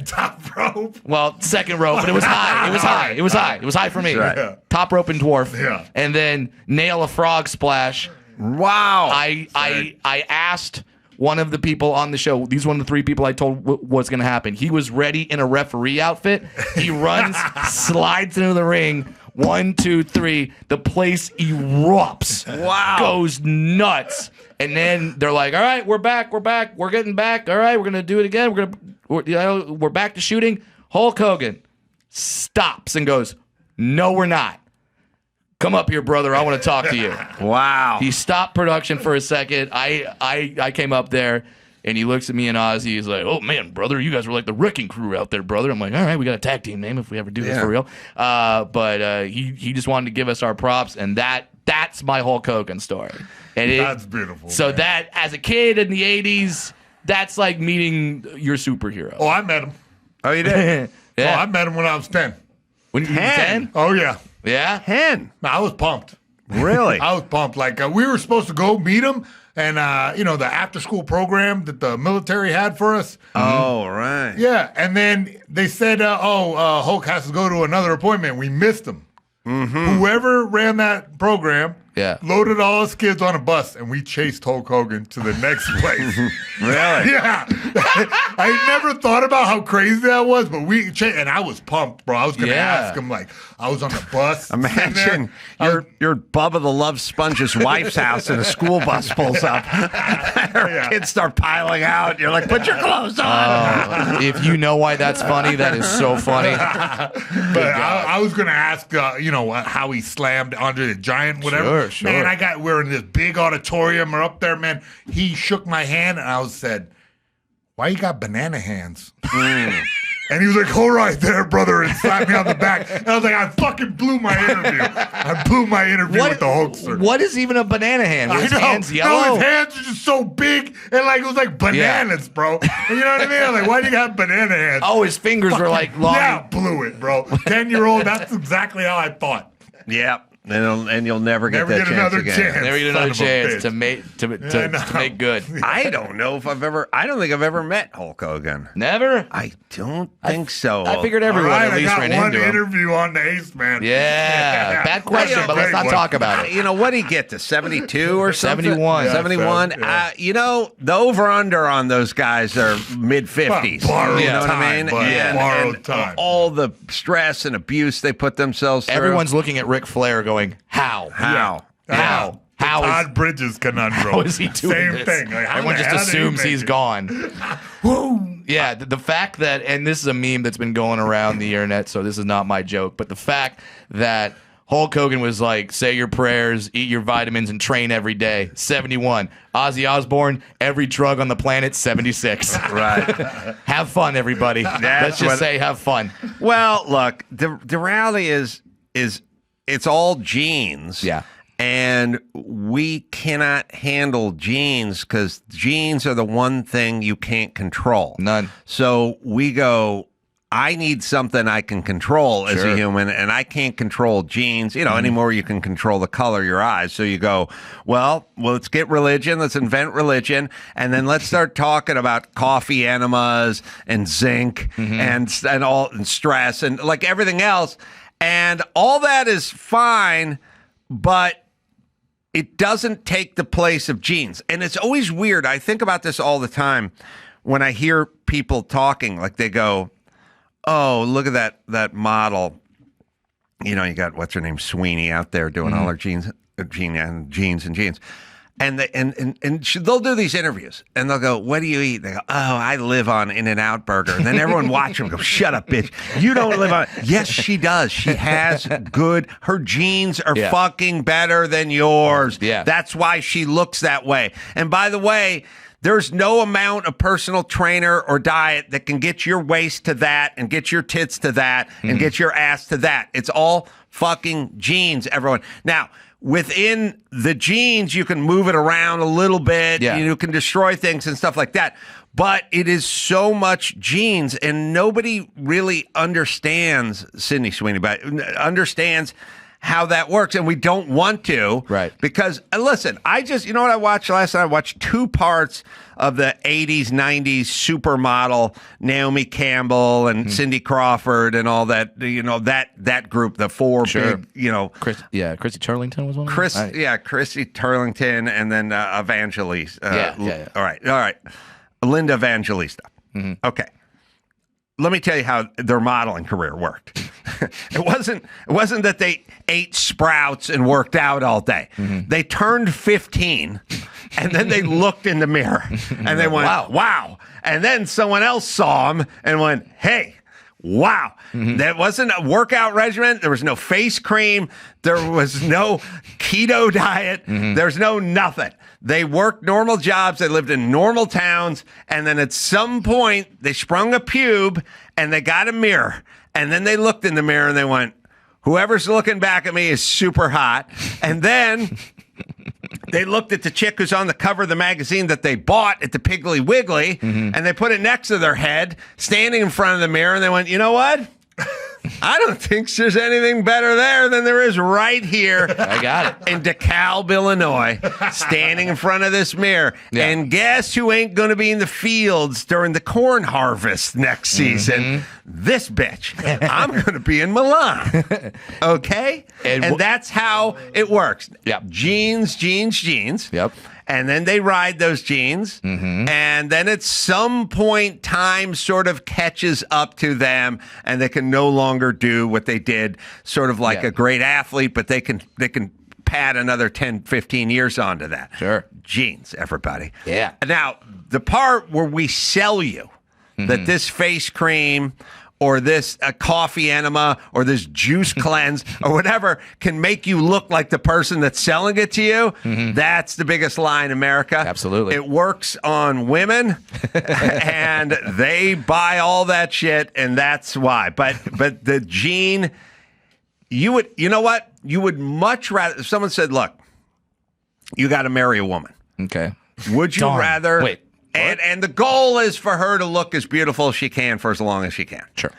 Top rope. Well, second rope, but it was high. It was high. It was high. It was high for me. Right. Yeah. Top rope and dwarf. Yeah. And then nail a frog splash. Wow. I asked one of the people on the show, these one of the three people I told what's going to happen. He was ready in a referee outfit. He runs, slides into the ring. 1, 2, 3. The place erupts. Wow. Goes nuts. And then they're like, all right, we're back. We're getting back. All right, we're going to do it again. We're back to shooting. Hulk Hogan stops and goes, no, we're not. Come up here, brother. I want to talk to you. Wow. He stopped production for a second. I came up there, and he looks at me and Ozzy. He's like, oh, man, brother, you guys were like the wrecking crew out there, brother. I'm like, all right, we got a tag team name if we ever do this for real. But he just wanted to give us our props, and that's my Hulk Hogan story. And That's beautiful. So man. that, as a kid in the 80s, that's like meeting your superhero. Oh, I met him. Oh, you did? Yeah. Oh, I met him when I was 10. When you were 10? Oh, yeah. Yeah? 10. I was pumped. Really? I was pumped. Like, we were supposed to go meet him, and, the after-school program that the military had for us. Oh, right. Yeah, and then they said, Hulk has to go to another appointment. We missed him. Whoever ran that program loaded all his kids on a bus, and we chased Hulk Hogan to the next place. Really? Yeah. I never thought about how crazy that was, but and I was pumped, bro. I was going to ask him, like, I was on the bus. Imagine you're Bubba the Love Sponge's wife's house and a school bus pulls up. Her kids start piling out. You're like, put your clothes on. If you know why that's funny, that is so funny. But I was going to ask, how he slammed Andre the Giant, whatever. Sure. Man, we're in this big auditorium. We're up there, man. He shook my hand, and I said, why you got banana hands? And he was like, all right there, brother, and slapped me on the back. And I was like, I fucking blew my interview. I blew my interview with the Hulkster. What is even a banana hand? Were his hands No, yellow? his hands are just so big, and like it was like bananas, bro. You know what I mean? I'm like, why do you got banana hands? Oh, his fingers were like long. Yeah, blew it, bro. 10-year-old, that's exactly how I thought. Yep. And you'll never get Never that get chance another again. chance. Never get Son another of a chance bitch. to make good. I don't know if I don't think I've ever met Hulk Hogan. Never? I don't think so. I figured All everyone right, at I least got ran one into him. interview on the Ace Man. Yeah. Bad question, but let's not talk about it. You know, what did he get to 72 or something? 71. Yeah, 71. yeah. The over-under on those guys are mid-50s. Borrowed you know what I time, mean? bud. And Borrowed time. all the stress and abuse they put themselves through. Everyone's looking at Ric Flair going, how? How? How? How is, Todd Bridges conundrum. how is he doing Same this? thing. Like, how Everyone the just hell did he assumes make he's it? gone. Woo. Yeah, the fact that, and this is a meme that's been going around the internet, so this is not my joke, but the fact that Hulk Hogan was like, say your prayers, eat your vitamins, and train every day, 71. Ozzy Osbourne, every drug on the planet, 76. Right. Have fun, everybody. Let's just say have fun. Well, look, the reality is it's all genes. Yeah. And we cannot handle genes because genes are the one thing you can't control. None. So we go, I need something I can control as a human, and I can't control genes, anymore. You can control the color of your eyes. So you go, well, let's get religion. Let's invent religion. And then let's start talking about coffee enemas and zinc and stress and like everything else. And all that is fine, but it doesn't take the place of genes. And it's always weird. I think about this all the time when I hear people talking, like they go, oh, look at that model. You got, what's her name, Sweeney out there doing all her genes. And they'll do these interviews, and they'll go, "What do you eat?" They go, "Oh, I live on In-N-Out Burger." And then everyone watch them go, "Shut up, bitch! You don't live on." Yes, she does. She has good. Her genes are fucking better than yours. Yeah, that's why she looks that way. And by the way, there's no amount of personal trainer or diet that can get your waist to that, and get your tits to that, and get your ass to that. It's all fucking genes, everyone. Now, within the genes, you can move it around a little bit. Yeah. You can destroy things and stuff like that. But it is so much genes, and nobody really understands, Sydney Sweeney, but understands how that works, and we don't want to. Right. Because, listen, you know what I watched last night? I watched 2 parts of the 80s, 90s supermodel, Naomi Campbell and Cindy Crawford and all that, that group, the 4 big, Chrissy Turlington was one of them? Chrissy Turlington, and then Evangelista. All right. Linda Evangelista. Mm-hmm. Okay. Let me tell you how their modeling career worked. It wasn't that they ate Sprouts and worked out all day. Mm-hmm. They turned 15, and then they looked in the mirror, and they went, wow. And then someone else saw them and went, hey, wow. Mm-hmm. That wasn't a workout regimen. There was no face cream. There was no keto diet. Mm-hmm. There's no nothing. They worked normal jobs. They lived in normal towns. And then at some point, they sprung a pube and they got a mirror. And then they looked in the mirror and they went, whoever's looking back at me is super hot. And then they looked at the chick who's on the cover of the magazine that they bought at the Piggly Wiggly, and they put it next to their head, standing in front of the mirror, and they went, you know what? I don't think there's anything better there than there is right here. I got it. In DeKalb, Illinois, standing in front of this mirror. Yeah. And guess who ain't going to be in the fields during the corn harvest next season? This bitch. I'm going to be in Milan. Okay? And that's how it works. Yep. Genes. Yep. And then they ride those genes, and then at some point, time sort of catches up to them, and they can no longer do what they did, sort of like a great athlete, but they can pad another 10, 15 years onto that. Sure. Genes, everybody. Yeah. Now, the part where we sell you that this face cream or this coffee enema or this juice cleanse or whatever can make you look like the person that's selling it to you, that's the biggest lie in America. Absolutely. It works on women, and they buy all that shit, and that's why. But the gene, you know what? You would much rather, if someone said, look, you got to marry a woman. Okay. Would you rather... Wait. And the goal is for her to look as beautiful as she can for as long as she can. Sure.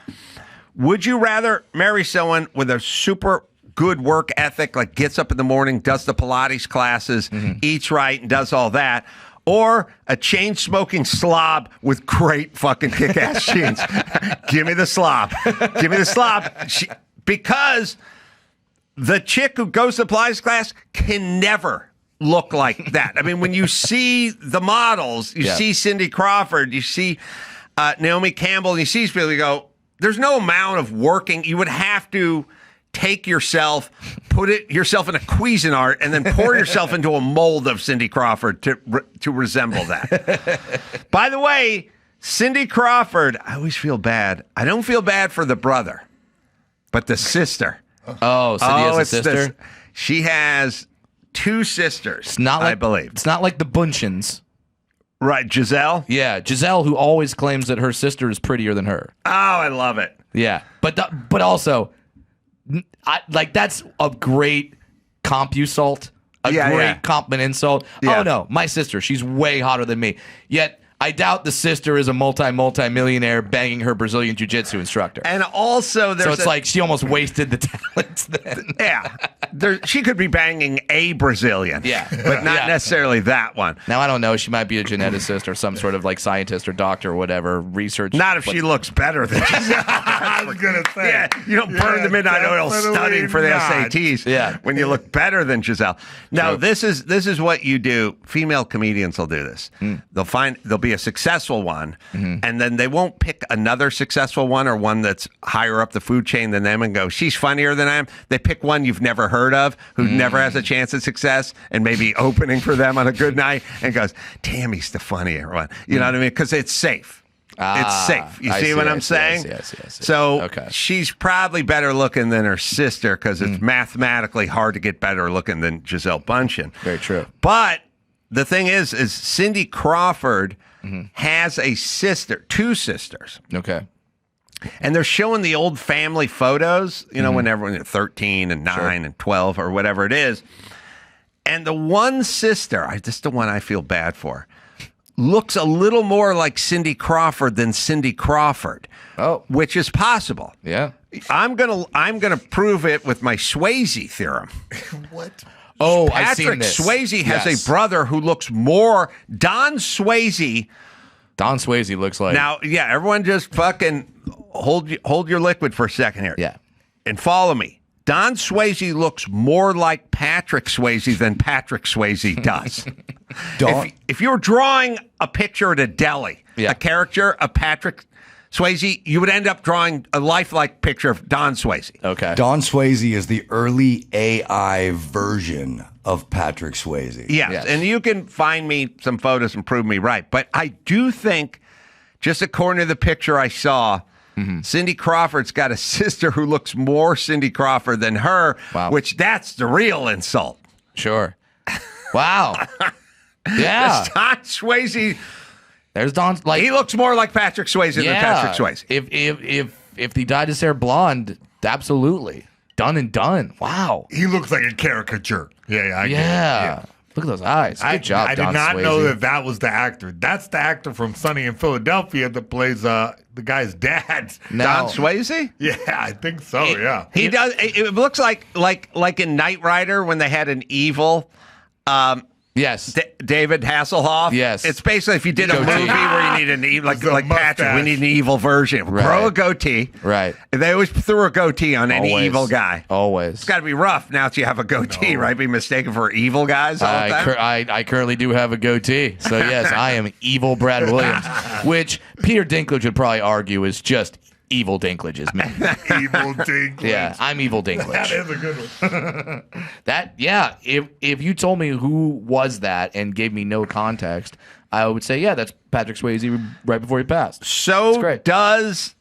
Would you rather marry someone with a super good work ethic, like gets up in the morning, does the Pilates classes, eats right, and does all that, or a chain-smoking slob with great fucking kick-ass jeans? Give me the slob. Give me the slob. Because the chick who goes to the Pilates class can never look like that. I mean, when you see the models, you see Cindy Crawford, you see Naomi Campbell, and you see these people, you go, there's no amount of working. You would have to take yourself, put yourself in a Cuisinart, and then pour yourself into a mold of Cindy Crawford to resemble that. By the way, Cindy Crawford, I always feel bad. I don't feel bad for the brother, but the sister. Oh, Cindy has a sister? She has 2 sisters, I believe. It's not like the Bunchins. Right, Giselle? Yeah, Giselle, who always claims that her sister is prettier than her. Oh, I love it. Yeah, but also, that's a great compusult, a great compliment insult. Yeah. Oh, no, my sister, she's way hotter than me. Yet, I doubt the sister is a multi-millionaire banging her Brazilian jiu-jitsu instructor. And also, so it's like she almost wasted the talents then. Yeah. She could be banging a Brazilian. Yeah. But not necessarily that one. Now, I don't know. She might be a geneticist or some sort of like scientist or doctor or whatever, research. Not if she looks better than Giselle. I was going to say. Yeah, you don't burn the midnight oil studying for the SATs when you look better than Giselle. No, this is what you do. Female comedians will do this. There'll be be a successful one, and then they won't pick another successful one or one that's higher up the food chain than them and go, she's funnier than I am. They pick one you've never heard of, who never has a chance at success, and maybe opening for them on a good night, and goes, Tammy's the funnier one. You know what I mean? Because it's safe. It's safe. You see what I'm saying? Yes. So she's probably better looking than her sister because it's mathematically hard to get better looking than Gisele Bündchen. Very true. But the thing is Cindy Crawford has a sister, two sisters. Okay. And they're showing the old family photos, you know, when everyone 13 and 9 and 12 or whatever it is. And the one sister, this is the one I feel bad for, looks a little more like Cindy Crawford than Cindy Crawford. Oh. Which is possible. Yeah. I'm gonna prove it with my Swayze theorem. What? Oh, I've seen Patrick this. Swayze has Yes. a brother who looks more Don Swayze. Don Swayze looks like. Now, yeah, everyone just fucking hold your liquid for a second here. Yeah. And follow me. Don Swayze looks more like Patrick Swayze than Patrick Swayze does. If you were drawing a picture at a deli, a character of Patrick Swayze, you would end up drawing a lifelike picture of Don Swayze. Okay. Don Swayze is the early AI version of Patrick Swayze. Yes, and you can find me some photos and prove me right. But I do think, just according to the picture I saw, Cindy Crawford's got a sister who looks more Cindy Crawford than her, which that's the real insult. Sure. Wow. Yeah. Don Swayze. There's Don. Like, he looks more like Patrick Swayze than Patrick Swayze. If he dyed his hair blonde, absolutely. Done and done. Wow. He looks like a caricature. Yeah, I get it. Yeah. Look at those eyes. Good job, I did Don not Swayze. know that was the actor. That's the actor from Sunny in Philadelphia that plays the guy's dad. Now- Don Swayze? Yeah, I think so. Yeah, He does. It looks like in Knight Rider when they had an evil. Yes. David Hasselhoff. Yes. It's basically if you did a Goatee. movie where you need an evil, like Patrick, we need an evil version. Right. Grow a goatee. Right. They always threw a goatee on any Always. evil guy. Always. It's got to be rough now that you have a goatee, right? Be mistaken for evil guys all the time. I currently do have a goatee. So, yes, I am evil Brad Williams, which Peter Dinklage would probably argue is just evil Dinklage is me. evil Dinklage. Yeah, I'm evil Dinklage. That is a good one. If you told me who was that and gave me no context, I would say, yeah, that's Patrick Swayze right before he passed. So great. does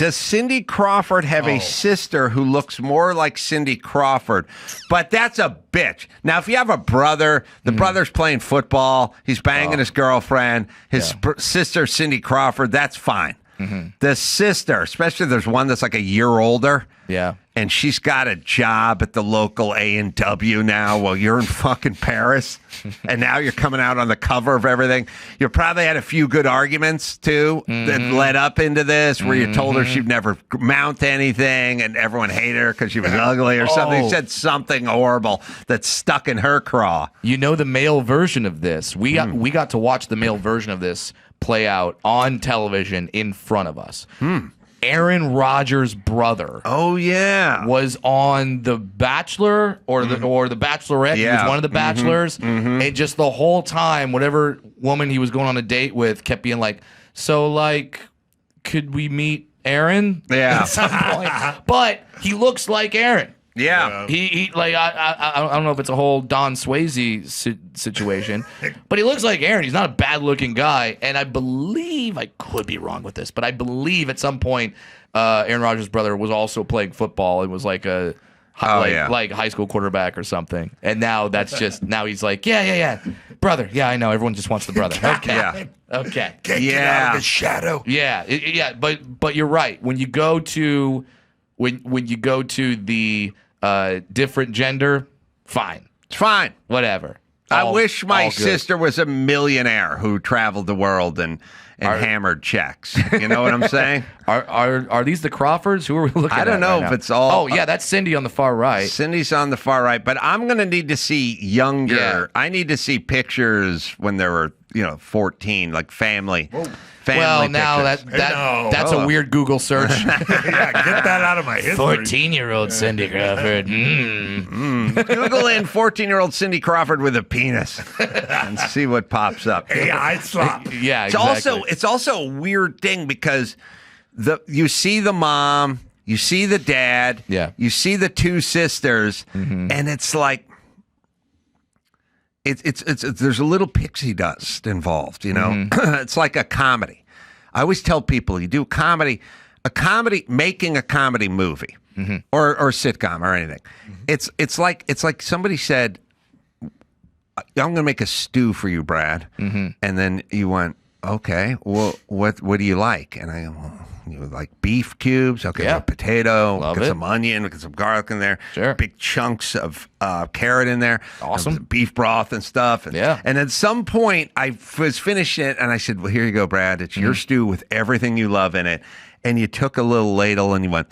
Cindy Crawford have a sister who looks more like Cindy Crawford? But that's a bitch. Now, if you have a brother, the brother's playing football, he's banging his girlfriend, his sister, Cindy Crawford, that's fine. The sister, especially if there's one that's like a year older. Yeah. And she's got a job at the local A&W now while you're in fucking Paris. And now you're coming out on the cover of everything. You probably had a few good arguments, too, that led up into this, where you told her she'd never mount anything and everyone hated her because she was ugly or something. You said something horrible that stuck in her craw. You know the male version of this. We got to watch the male version of this play out on television in front of us. Aaron Rodgers' brother. Oh, yeah. Was on The Bachelor or the Bachelorette. He was one of the bachelors. And just the whole time, whatever woman he was going on a date with kept being like, so, like, could we meet Aaron? Yeah. At some point? But he looks like Aaron. Yeah. He like I don't know if it's a whole Don Swayze situation, but he looks like Aaron. He's not a bad looking guy, and I believe, I could be wrong with this, but I believe at some point Aaron Rodgers' brother was also playing football and was like a like high school quarterback or something. And now now he's like, yeah, brother. Yeah, I know. Everyone just wants the brother. Okay. Yeah. Okay. Can't get out of the shadow. Yeah, but you're right. When you go to the different gender, fine. It's fine. Whatever. I wish my sister was a millionaire who traveled the world and and hammered checks. You know what I'm saying? Are these the Crawfords? Who are we looking at? I don't know if it's all. Oh, yeah, that's Cindy on the far right. Cindy's on the far right, but I'm going to need to see younger. Yeah. I need to see pictures when they were, 14, like family. Well, Family now pictures. that's a weird Google search. Yeah, get that out of my history. 14-year-old Cindy Crawford. Google in 14-year-old Cindy Crawford with a penis and see what pops up. AI slop. Yeah, It's also a weird thing because you see the mom, you see the dad, you see the two sisters, and it's like it's there's a little pixie dust involved, It's like a comedy. I always tell people you do making a comedy movie or sitcom or anything. It's like somebody said, I'm going to make a stew for you, Brad, and then you went, okay, well, what do you like? And I go, well, you like beef cubes? Okay, Yeah. potato, Love get it. some onion, get some garlic in there, Sure. big chunks of carrot in there, Awesome. some beef broth and stuff. And, Yeah. and at some point, I was finishing it, and I said, well, here you go, Brad. It's your stew with everything you love in it. And you took a little ladle, and you went,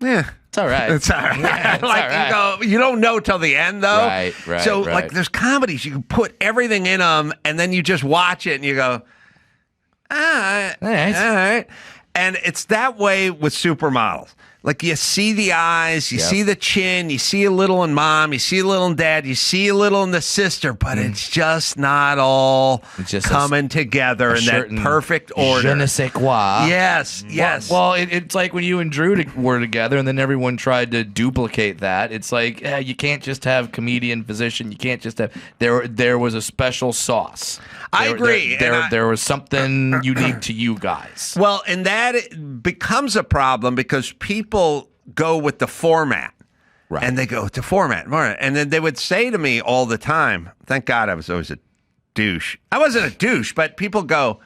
yeah. It's all right. It's all right. Yeah, it's like all right. you go, you don't know till the end though. Right. So right. like, there's comedies you can put everything in them, and then you just watch it and you go, all right, All right. all right. And it's that way with supermodels. Like you see the eyes, you see the chin, you see a little in mom, you see a little in dad, you see a little in the sister, but it's just not all coming together in that perfect order. Je ne sais quoi. Yes. Well, it's like when you and Drew were together, and then everyone tried to duplicate that. It's like you can't just have comedian physician. You can't just have there was a special sauce. I agree. There was something unique to you guys. Well, and that becomes a problem because people go with the format. Right. And they go, it's a format. And then they would say to me all the time, thank God I was always a douche. I wasn't a douche, but people go,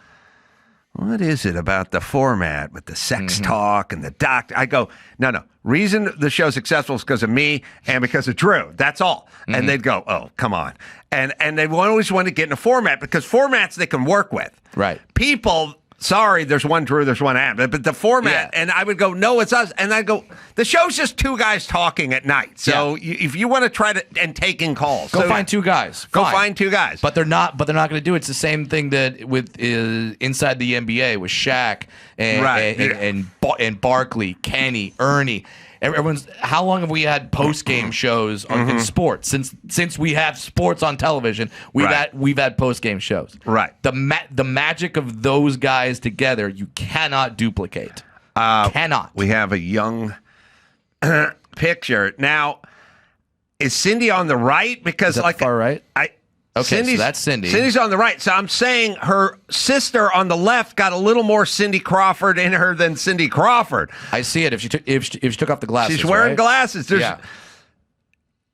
what is it about the format with the sex talk and the doctor? I go, no. Reason the show's successful is because of me and because of Drew. That's all. And they'd go, oh, come on. And they always want to get in a format because formats they can work with. Right. People, sorry, there's one Drew, there's one Adam. But the format, and I would go, no, it's us. And I'd go, the show's just two guys talking at night. So if you want to try to, and taking calls. Go find two guys. Go Fine. find two guys. But they're not going to do it. It's the same thing that with inside the NBA with Shaq and Barkley, Kenny, Ernie. Everyone's. How long have we had post game shows in sports? Since we have sports on television, we've had post game shows. Right. The magic of those guys together, you cannot duplicate. Cannot. We have a young picture now. Is Cindy on the right? Because Is that far right? Okay, so that's Cindy. Cindy's on the right. So I'm saying her sister on the left got a little more Cindy Crawford in her than Cindy Crawford. I see it. If she took off the glasses, she's wearing right? glasses.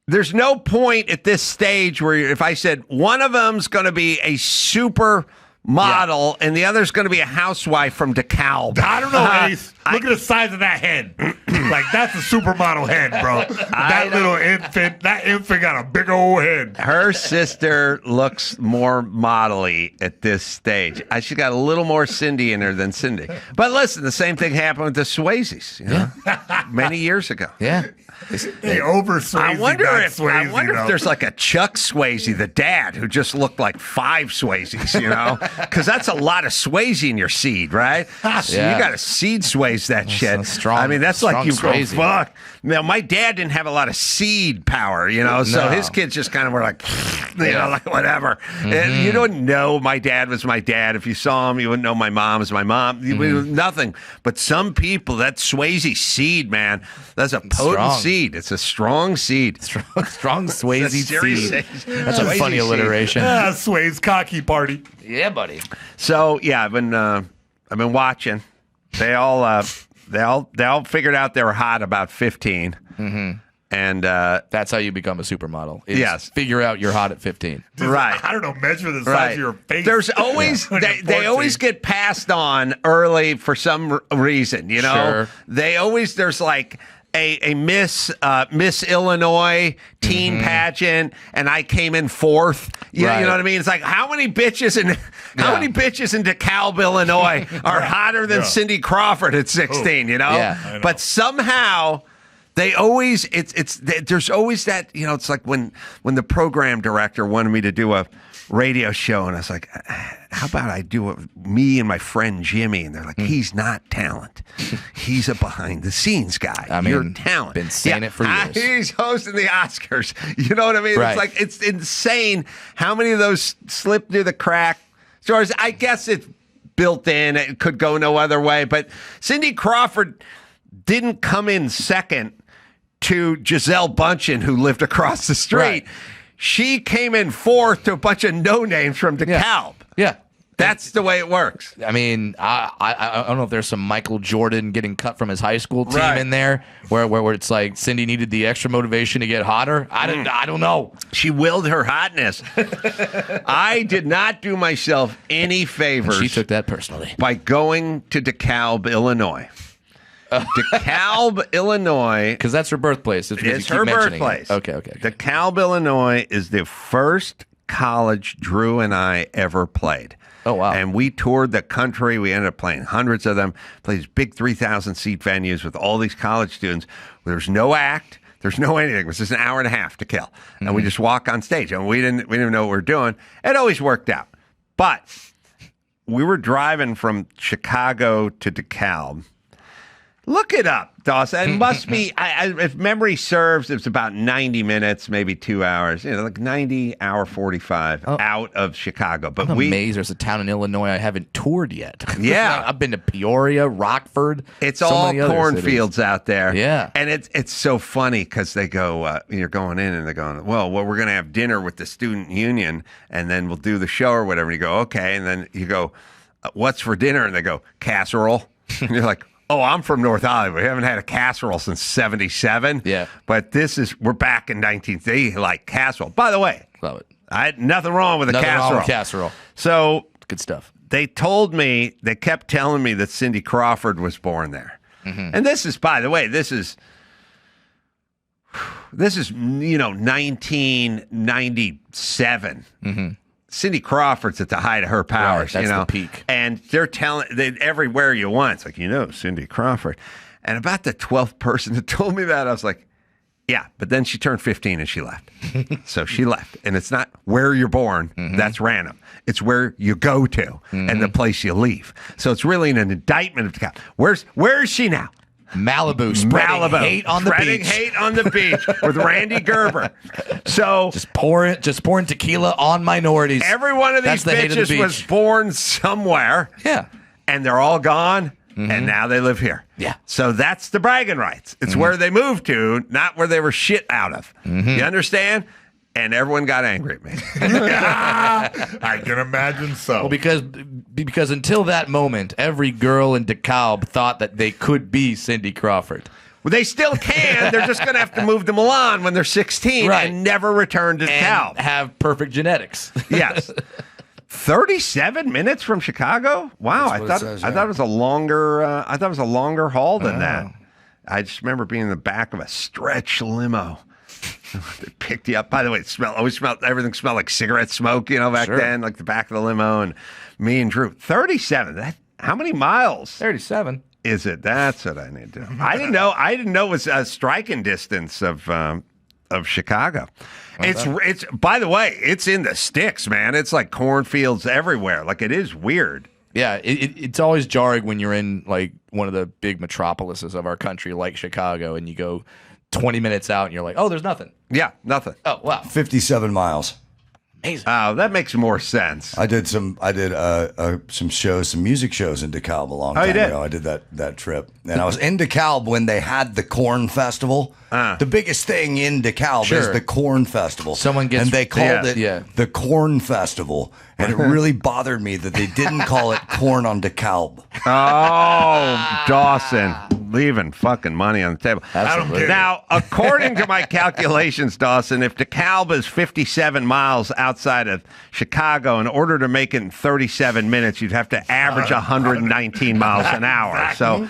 There's no point at this stage where if I said one of them's going to be a super model and the other's going to be a housewife from DeKalb. I don't know, Ace. Look at the size of that head. Like, that's a supermodel head, bro. That infant got a big old head. Her sister looks more modelly at this stage. She got a little more Cindy in her than Cindy. But listen, the same thing happened with the Swayzes, many years ago. Yeah. They over Swayze. I wonder if Swayze, there's like a Chuck Swayze, the dad, who just looked like 5 Swayzes, because that's a lot of Swayze in your seed, right? So you got to seed Swayze that shit. Strong, I mean, that's like you Swayze. go, fuck. Now, my dad didn't have a lot of seed power, so his kids just kind of were like, like whatever. And you don't know my dad was my dad. If you saw him, you wouldn't know my mom was my mom. You would nothing. But some people, that Swayze seed, man, that's a potent seed. It's a strong seed. Strong Swayze seed. That's a Swayze funny seed. alliteration. Swayze cocky party. Yeah, buddy. So I've been watching. They all figured out they were hot about 15. And that's how you become a supermodel. Yes. Figure out you're hot at 15. Right. I don't know, measure the size of your face. There's always they always get passed on early for some reason, Sure. There's like a Miss Illinois teen pageant, and I came in fourth. You know what I mean? It's like how many bitches in DeKalb, Illinois, are hotter than Cindy Crawford at 16? You know, Yeah. But somehow. They always there's always that, you know, it's like when the program director wanted me to do a radio show and I was like, how about I do it me and my friend Jimmy, and they're like, he's not talent. He's a behind the scenes guy. I mean, you're talent. Been saying it for years. He's hosting the Oscars. You know what I mean? Right. It's like it's insane how many of those slip through the crack. So I guess it's built in. It could go no other way, but Cindy Crawford didn't come in second to Giselle Bundchen, who lived across the street. Right. She came in fourth to a bunch of no-names from DeKalb. Yeah. That's the way it works. I mean, I don't know if there's some Michael Jordan getting cut from his high school team in there, where it's like Cindy needed the extra motivation to get hotter. I don't know. She willed her hotness. I did not do myself any favors. She took that personally by going to DeKalb, Illinois. DeKalb, Illinois. Because that's her birthplace. It's her birthplace. Okay. DeKalb, Illinois is the first college Drew and I ever played. Oh, wow. And we toured the country. We ended up playing hundreds of them, played these big 3,000-seat venues with all these college students. There's no act. There's no anything. It was just an hour and a half to kill. And we just walk on stage. And we didn't know what we were doing. It always worked out. But we were driving from Chicago to DeKalb. Look it up, Dawson. It must be, if memory serves, it's about 90 minutes, maybe 2 hours. You know, like 90, hour 45 out of Chicago. But I'm amazed there's a town in Illinois I haven't toured yet. Yeah. I've been to Peoria, Rockford. It's so all many other cornfields cities. out there. Yeah. And it's so funny because they go, you're going in and they're going, well, we're going to have dinner with the student union and then we'll do the show or whatever. And you go, okay. And then you go, what's for dinner? And they go, casserole. And you're like, oh, I'm from North Hollywood. We haven't had a casserole since 77. Yeah. But we're back in 19th. They like casserole. By the way, Love it. I had nothing wrong with a Nothing casserole. wrong with casserole. So Good stuff. they kept telling me that Cindy Crawford was born there. And this is, by the way, this is 1997. Cindy Crawford's at the height of her powers, Right, that's the peak. And they're telling everywhere you want. It's like, Cindy Crawford. And about the 12th person that told me that, I was like, yeah, but then she turned 15 and she left. So she left. And it's not where you're born. That's random. It's where you go to and the place you leave. So it's really an indictment of the cow. Where is she now? Malibu, spreading hate on the Spreading beach. hate on the beach with Randy Gerber. So Just pouring tequila on minorities. every one of That's these the hate of the bitches was beach. born somewhere. Yeah. And they're all gone. And now they live here. Yeah. So that's the bragging rights. It's where they moved to, not where they were shit out of. You understand? And everyone got angry at me. I can imagine so. Well, because until that moment, every girl in DeKalb thought that they could be Cindy Crawford. Well, they still can. They're just going to have to move to Milan when they're 16 Right. and never return to DeKalb. And have perfect genetics. Yes. 37 minutes from Chicago? Wow, I thought it was a longer haul than that. I just remember being in the back of a stretch limo. They picked you up. By the way, everything smelled like cigarette smoke, back then, like the back of the limo. And me and Drew, 37. How many miles 37. is it? That's what I need to know. I didn't know it was a striking distance of Chicago. It's by the way, it's in the sticks, man. It's like cornfields everywhere. Like it is weird. Yeah, it's always jarring when you're in like one of the big metropolises of our country, like Chicago, and you go 20 minutes out and you're like, oh, there's nothing. Yeah, nothing. Oh, wow. 57 miles. Amazing. Oh, that makes more sense. I did some shows, some music shows in DeKalb a long time ago. I did that trip, and I was in DeKalb when they had the Corn Festival. The biggest thing in DeKalb is the Corn Festival. And they called it the Corn Festival, and it really bothered me that they didn't call it Corn on DeKalb. Oh, Dawson, leaving fucking money on the table. Absolutely. Now, according to my calculations, Dawson, if DeKalb is 57 miles outside of Chicago, in order to make it in 37 minutes, you'd have to average 119 miles an hour. So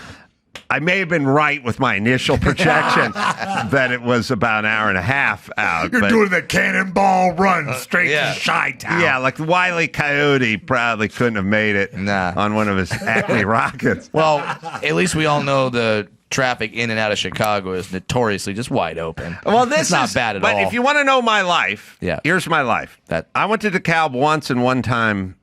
I may have been right with my initial projection that it was about an hour and a half out. You're doing the cannonball run straight yeah. to Chi-Town. Yeah, like Wile E. Coyote probably couldn't have made it on one of his Acme rockets. Well, at least we all know the traffic in and out of Chicago is notoriously just wide open. Well, this is not bad at all. But if you want to know my life, here's my life. I went to DeKalb once and one time.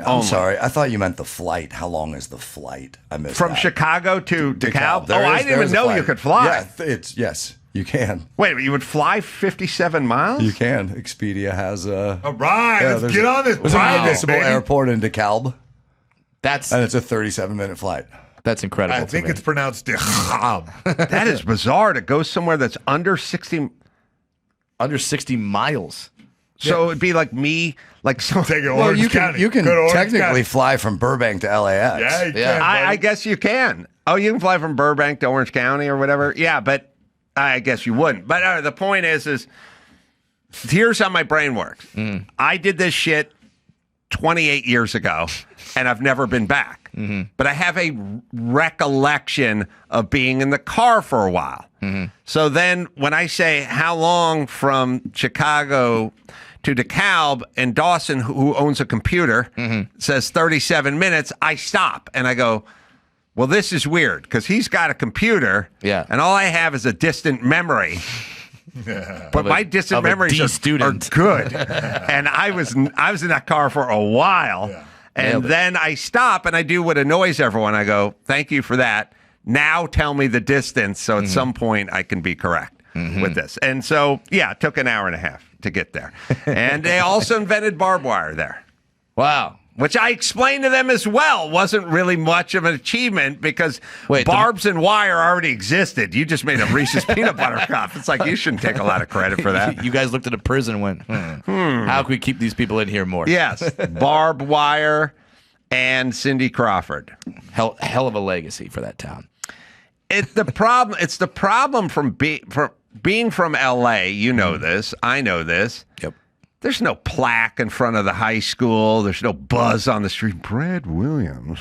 I'm sorry. I thought you meant the flight. How long is the flight? I missed From that. Chicago to DeKalb? I didn't even know you could fly. Yeah, yes, you can. Wait, you would fly 57 miles? You can. Expedia has a... All right, let's get on this. There's a municipal airport in DeKalb. And it's a 37-minute flight. That's incredible. I think it's pronounced DeKalb. That is bizarre to go somewhere that's under 60 miles. So it'd be like me, like so. Take it Orange County. You can Go to Orange technically County. fly from Burbank to LAX. Yeah, you can, I guess you can. Oh, you can fly from Burbank to Orange County or whatever. Yeah, but I guess you wouldn't. But the point is here's how my brain works. I did this shit 28 years ago, and I've never been back. But I have a recollection of being in the car for a while. So then when I say how long from Chicago to DeKalb, and Dawson, who owns a computer, says 37 minutes, I stop and I go, well, this is weird because he's got a computer and all I have is a distant memory. But my distant memories are good. And I was in that car for a while. And then I stop and I do what annoys everyone. I go, thank you for that. Now tell me the distance so at some point I can be correct with this. And so, it took an hour and a half to get there. And they also invented barbed wire there. Wow. Which I explained to them as well wasn't really much of an achievement because barbs and wire already existed. You just made a Reese's peanut butter cup. It's like you shouldn't take a lot of credit for that. You guys looked at a prison and went, how can we keep these people in here more? Yes, barbed wire and Cindy Crawford. Hell of a legacy for that town. It's the problem from being from L.A. You know this. I know this. Yep. There's no plaque in front of the high school. There's no buzz on the street. Brad Williams.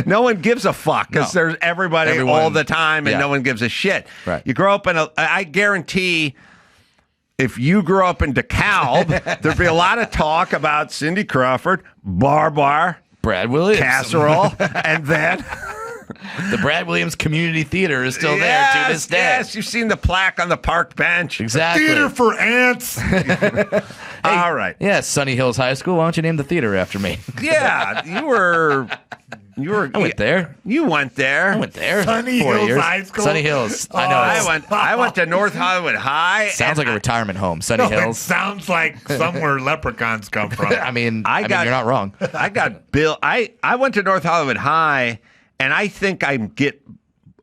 No one gives a fuck because there's everybody all the time and no one gives a shit. Right. You grow up I guarantee if you grew up in DeKalb, there'd be a lot of talk about Cindy Crawford, barbed wire, Brad Williams, casserole, and then... The Brad Williams Community Theater is still there to this day. Yes, you've seen the plaque on the park bench. Exactly. Theater for ants. All right. Yeah, Sunny Hills High School. Why don't you name the theater after me? Yeah, you were. I went there. You went there. I went there. Sunny Hills High School. Sunny Hills. I know. I went to North Hollywood High. Sounds like a retirement home. Sunny It Hills. sounds like somewhere leprechauns come from. I mean, you're not wrong. I got Bill. I went to North Hollywood High, and I think I get.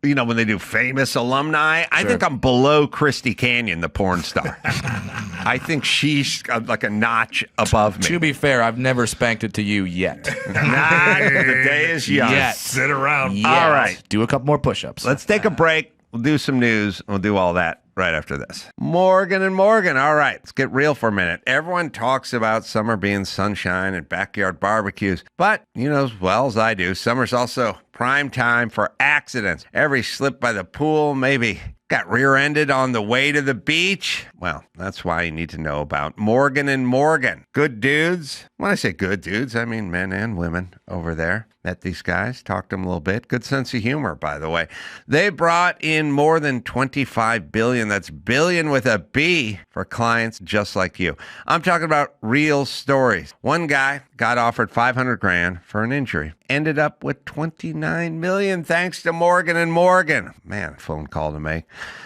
When they do famous alumni, I think I'm below Christy Canyon, the porn star. I think she's like a notch above me. To be fair, I've never spanked it to you yet. The day is young. Yet. Sit around. Yet. All right. Do a couple more push-ups. Let's take a break. We'll do some news. We'll do all that right after this. Morgan and Morgan. All right, let's get real for a minute. Everyone talks about summer being sunshine and backyard barbecues, but you know as well as I do, summer's also prime time for accidents. Every slip by the pool, maybe got rear-ended on the way to the beach. Well, that's why you need to know about Morgan and Morgan. Good dudes. When I say good dudes, I mean men and women over there. Met these guys, talked to them a little bit. Good sense of humor, by the way. They brought in more than $25 billion. That's billion with a B for clients just like you. I'm talking about real stories. One guy got offered $500,000 for an injury. Ended up with $29 million thanks to Morgan and Morgan. Man, phone call to make.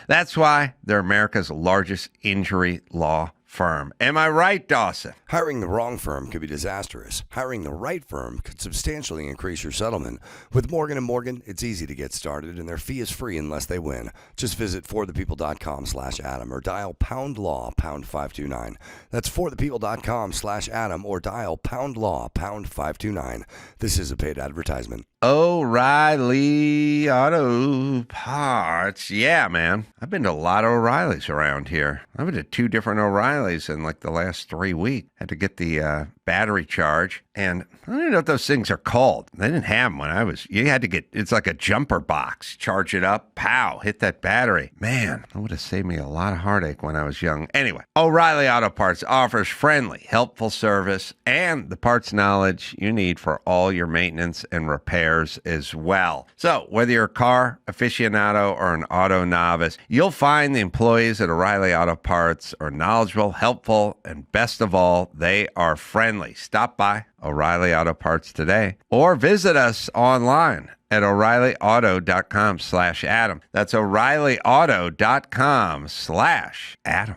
That's why they're America's largest injury law firm. Am I right, Dawson? Hiring the wrong firm could be disastrous. Hiring the right firm could substantially increase your settlement. With Morgan & Morgan, it's easy to get started, and their fee is free unless they win. Just visit forthepeople.com/Adam or dial #law #529. That's forthepeople.com/Adam or dial #law #529. This is a paid advertisement. O'Reilly Auto Parts. Yeah, man. I've been to a lot of O'Reillys around here. I've been to 2 different O'Reillys in like the last 3 weeks. Had to get the battery charge. And I don't even know what those things are called. They didn't have them when I was. You had to get. It's like a jumper box. Charge it up. Pow! Hit that battery. Man, that would have saved me a lot of heartache when I was young. Anyway, O'Reilly Auto Parts offers friendly, helpful service and the parts knowledge you need for all your maintenance and repairs as well. So whether you're a car aficionado or an auto novice, you'll find the employees at O'Reilly Auto Parts are knowledgeable, helpful, and best of all, they are friendly. Stop by O'Reilly Auto Parts today or visit us online at O'ReillyAuto.com/Adam. That's O'ReillyAuto.com/Adam.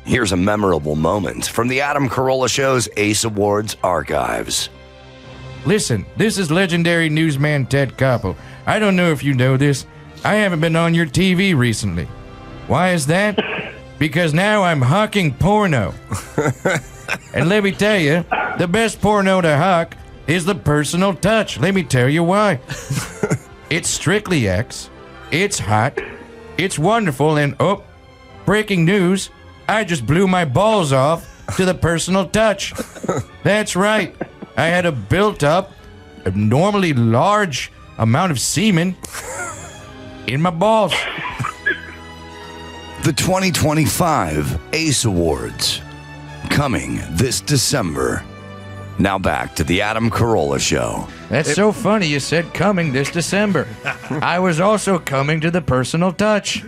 Here's a memorable moment from the Adam Carolla Show's Ace Awards archives. Listen, this is legendary newsman Ted Koppel. I don't know if you know this. I haven't been on your TV recently. Why is that? Because now I'm hawking porno. And let me tell you, the best porno to hawk is the personal touch. Let me tell you why. It's strictly X. It's hot. It's wonderful. And, oh, breaking news, I just blew my balls off to the personal touch. That's right. I had a built-up, abnormally large amount of semen in my balls. The 2025 Ace Awards, coming this December. Now back to the Adam Carolla Show. That's so funny you said coming this December. I was also coming to the personal touch.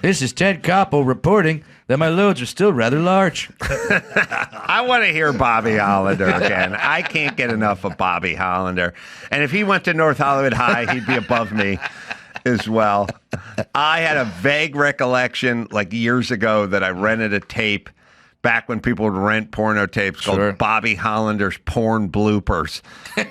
This is Ted Koppel reporting that my loads are still rather large. I want to hear Bobby Hollander again. I can't get enough of Bobby Hollander. And if he went to North Hollywood High, he'd be above me as well. I had a vague recollection like years ago that I rented a tape back when people would rent porno tapes called Bobby Hollander's Porn Bloopers.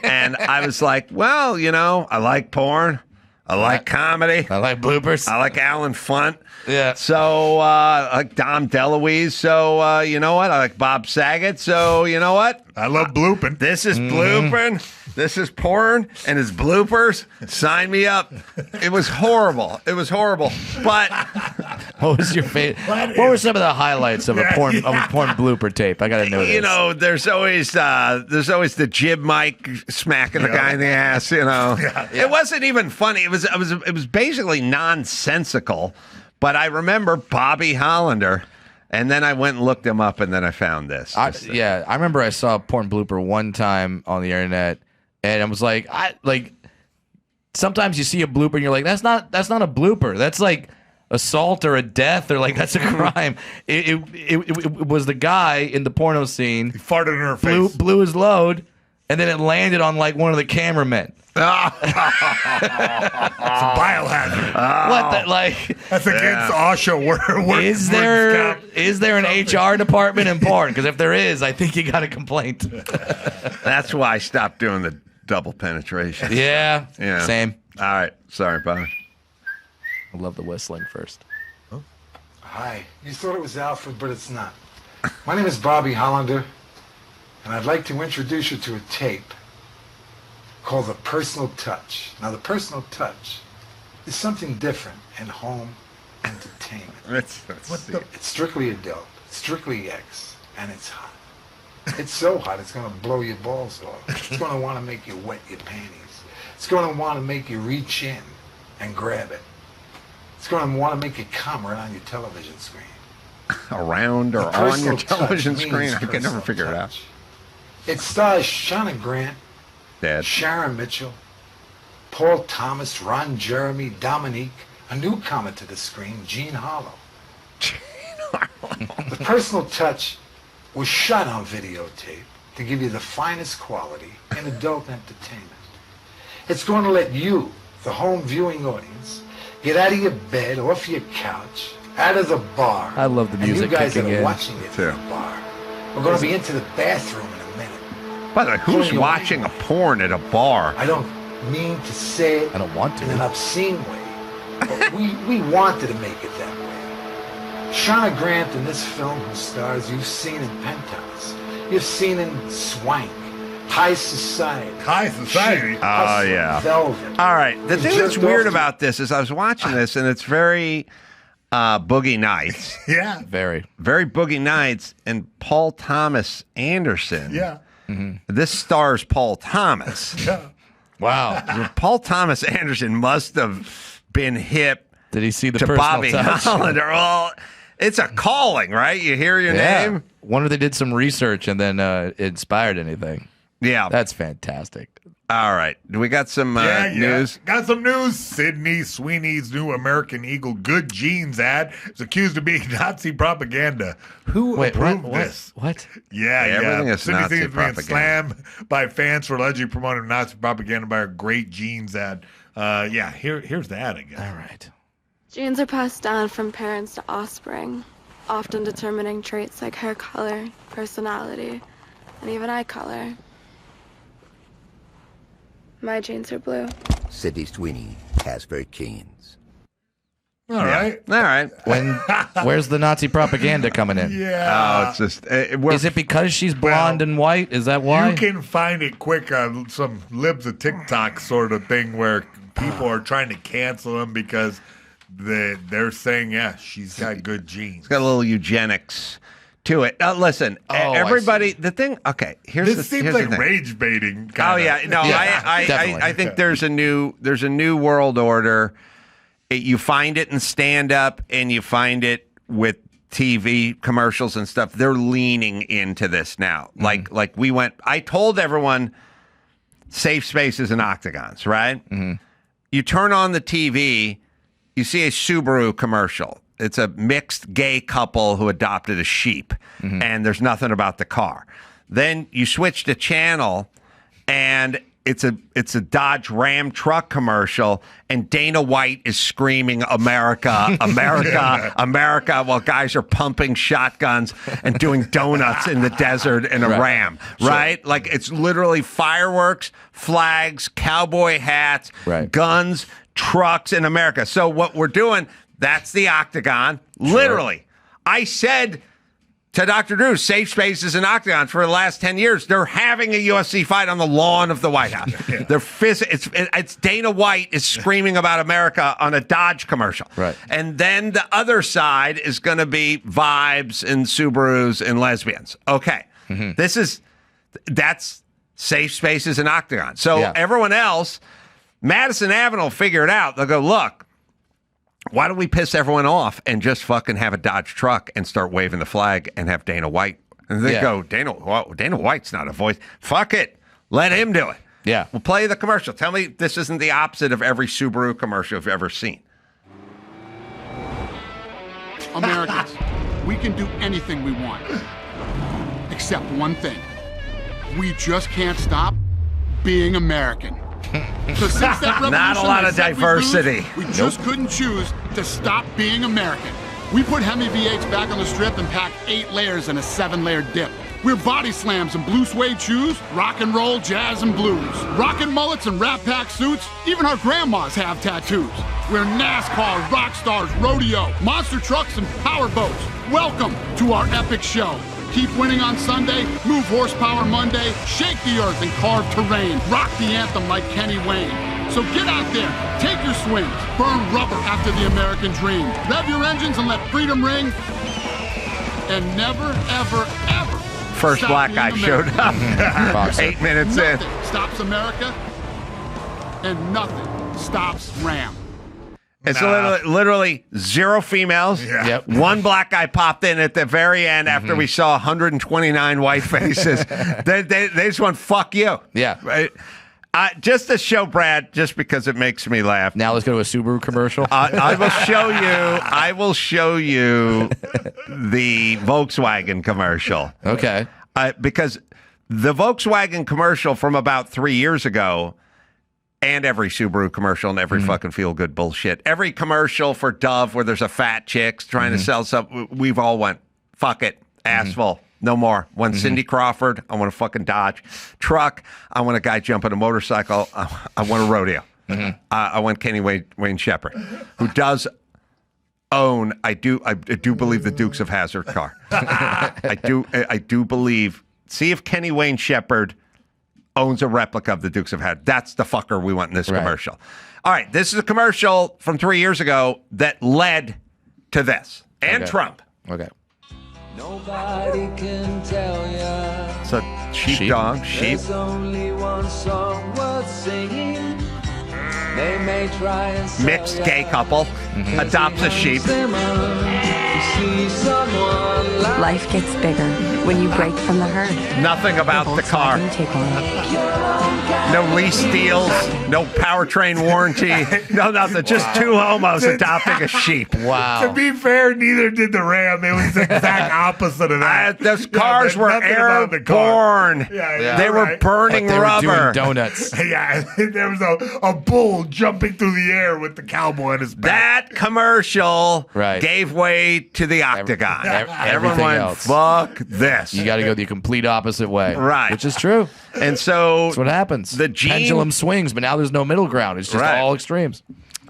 And I was like, well, you know, I like porn. I like comedy. I like bloopers. I like Alan Funt. Yeah. So I like Dom DeLuise. So you know what? I like Bob Saget. So you know what? I love blooping. This is blooping. This is porn and it's bloopers. Sign me up. It was horrible. It was horrible. But What was your favorite? What were some of the highlights of a porn blooper tape? I got to know this. you know, there's always the jib mic smacking the guy in the ass. You know, it wasn't even funny. It was basically nonsensical. But I remember Bobby Hollander. And then I went and looked him up, and then I found this. I remember I saw a porn blooper one time on the internet, and I was like, sometimes you see a blooper, and you're like, that's not a blooper. That's like assault or a death, or like that's a crime. It was the guy in the porno scene. He farted in her face. Blew his load, and then it landed on like one of the cameramen. It's a biohazard. What the, like? That's against OSHA. Is there an HR department in porn? Because if there is, I think you got a complaint. That's why I stopped doing the double penetration. Yeah. Same. All right. Sorry, Bobby. I love the whistling first. Hi. You thought it was Alfred, but it's not. My name is Bobby Hollander, and I'd like to introduce you to a tape called The Personal Touch. Now, the personal touch is something different in home entertainment. It's strictly adult, strictly X, and it's hot. It's so hot, it's going to blow your balls off. It's going to want to make you wet your panties. It's going to want to make you reach in and grab it. It's going to want to make you come right on your television screen. Around or on your television screen? I can never figure it out. It stars Shauna Grant, Dad. Sharon Mitchell, Paul Thomas, Ron Jeremy, Dominique, a newcomer to the screen, Gene Harlow. The Personal Touch was shot on videotape to give you the finest quality in adult entertainment. It's going to let you, the home viewing audience, get out of your bed, off your couch, out of the bar. I love the music and you guys that kicking are in. watching it in the bar, we're going to be into the bathroom in a minute. By the way, who's watching a porn at a bar? I don't mean to say it I don't want to. in an obscene way, but we wanted to make it that way. Shauna Grant in this film, whose stars you've seen in Penthouse, you've seen in Swank, High Society. High Society? Chic, Oh, Hustler, yeah. Velvet. All right. The thing that's Jerked weird off to- about this is I was watching this, and it's very Boogie Nights. Yeah. Very. Very Boogie Nights, and Paul Thomas Anderson. Yeah. This stars Paul Thomas. Wow. Paul Thomas Anderson must have been hip Did he see the to personal Bobby touch? Hollander. Well, it's a calling, right? You hear your name? Wonder if they did some research and then it inspired anything. Yeah. That's fantastic. All right. Do we got some news? Got some news. Sydney Sweeney's new American Eagle Good Genes ad is accused of being Nazi propaganda. Who approved this? What? Yeah. Everything is Sydney Nazi seems to be propaganda. slammed by fans for allegedly promoting Nazi propaganda by her Great Genes ad. Here's the ad again. All right. Genes are passed down from parents to offspring, often determining traits like hair color, personality, and even eye color. My genes are blue. Sydney Sweeney has very genes. All right. All right. Where's the Nazi propaganda coming in? Yeah. Oh, it's just Is it because she's blonde and white? Is that why? You can find it quick on some libs of TikTok sort of thing where people are trying to cancel them because they're saying, she's got good genes. got a little eugenics to it. Listen, everybody. The thing. Okay, here's This seems like rage baiting. Oh yeah, no, definitely. I think there's a new world order. You find it in stand up, and you find it with TV commercials and stuff. They're leaning into this now. Like we went. I told everyone, safe spaces and octagons. Right. You turn on the TV, you see a Subaru commercial. It's a mixed gay couple who adopted a sheep, and there's nothing about the car. Then you switch the channel, and it's a Dodge Ram truck commercial, and Dana White is screaming "America, America, America," while guys are pumping shotguns and doing donuts in the desert in a Ram. Right? Like it's literally fireworks, flags, cowboy hats, guns, trucks in America. So what we're doing. That's the octagon. Literally. I said to Dr. Drew, safe spaces and octagons for the last 10 years. They're having a UFC fight on the lawn of the White House. It's Dana White is screaming about America on a Dodge commercial. Right. And then the other side is going to be vibes and Subarus and lesbians. Okay. That's safe spaces and octagons. So everyone else, Madison Avenue will figure it out. They'll go, look, why don't we piss everyone off and just fucking have a Dodge truck and start waving the flag and have Dana White? And they go, Dana White's not a voice. Fuck it. Let him do it. Yeah. We'll play the commercial. Tell me this isn't the opposite of every Subaru commercial you've ever seen. Americans, we can do anything we want. Except one thing. We just can't stop being American. So since that revolution, Not a lot of diversity. We just couldn't choose to stop being American. We put Hemi V8s back on the strip and packed 8 layers in a 7-layer dip. We're body slams and blue suede shoes, rock and roll, jazz and blues. Rockin' mullets and Rat Pack suits, even our grandmas have tattoos. We're NASCAR, rock stars, rodeo, monster trucks and power boats. Welcome to our epic show. Keep winning on Sunday, move horsepower Monday, shake the earth and carve terrain, rock the anthem like Kenny Wayne. So get out there, take your swings, burn rubber after the American dream, rev your engines and let freedom ring, and never, ever, ever First stop black being guy showed American. up 8 minutes in. Nothing stops America, and nothing stops Ram. It's literally 0 females. Yeah. Yep. 1 black guy popped in at the very end after we saw 129 white faces. they just went, fuck you. Yeah. Right? Just to show Brad, just because it makes me laugh. Now let's go to a Subaru commercial. I will show you the Volkswagen commercial. Okay. Because the Volkswagen commercial from about 3 years ago, and every Subaru commercial and every fucking feel-good bullshit. Every commercial for Dove where there's a fat chick trying to sell something, we've all went, fuck it, asphalt, no more. When Cindy Crawford, I want a fucking Dodge truck. I want a guy jumping a motorcycle. I want a rodeo. I want Kenny Wayne Shepherd, who does own, I do believe the Dukes of Hazzard car. I do believe, see if Kenny Wayne Shepherd owns a replica of the Dukes of Hazzard. That's the fucker we want in this commercial. All right, this is a commercial from 3 years ago that led to this. And Trump. Okay. Nobody can tell ya So sheepdog, sheep. There's only one song worth singing. They may try and sell Mixed gay couple adopts a sheep. Life gets bigger when you break from the herd. Nothing about the car. No lease deals, no powertrain warranty, no nothing. Just two homos adopting a sheep. To be fair, neither did the Ram. It was the exact opposite of that. Those cars were airborne. They were burning But they were doing rubber. donuts. Yeah, there was a bull jumping through the air with the cowboy in his back. That commercial Right. gave way to the octagon. Everyone everything went, else. fuck this. You got to go the complete opposite way. Right. Which is true. And so That's what happens. the pendulum swings, but now there's no middle ground. It's just Right. all extremes.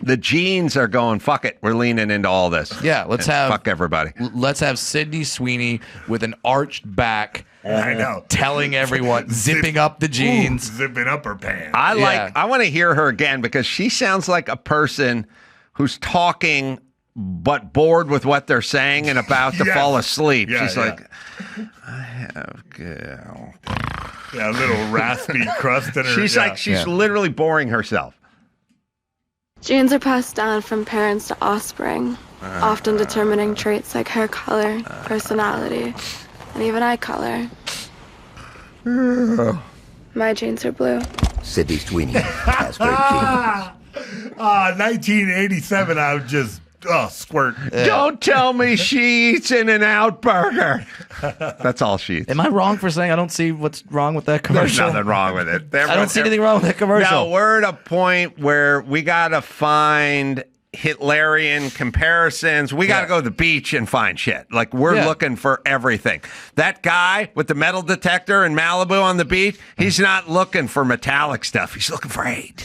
the genes are going, fuck it. We're leaning into all this. Yeah, let's have fuck everybody. Let's have Sydney Sweeney with an arched back. I know. Telling everyone, zipping up the jeans. Zipping up her pants. I want to hear her again because she sounds like a person who's talking but bored with what they're saying and about to fall asleep. Yeah, She's yeah. like, I have girl. Yeah, a little raspy crust in her. She's like, she's literally boring herself. Genes are passed down from parents to offspring, often determining traits like hair color, personality, and even eye color. My genes are blue. Sydney Sweeney has very genes. 1987, I was just, squirt. Don't tell me she eats In-N-Out burger. That's all she eats. Am I wrong for saying I don't see what's wrong with that There's commercial? nothing wrong with it. I don't see anything wrong with that commercial. No, we're at a point where we got to find Hitlerian comparisons. We got to go to the beach and find shit. Like, we're looking for everything. That guy with the metal detector in Malibu on the beach, he's not looking for metallic stuff. He's looking for hate.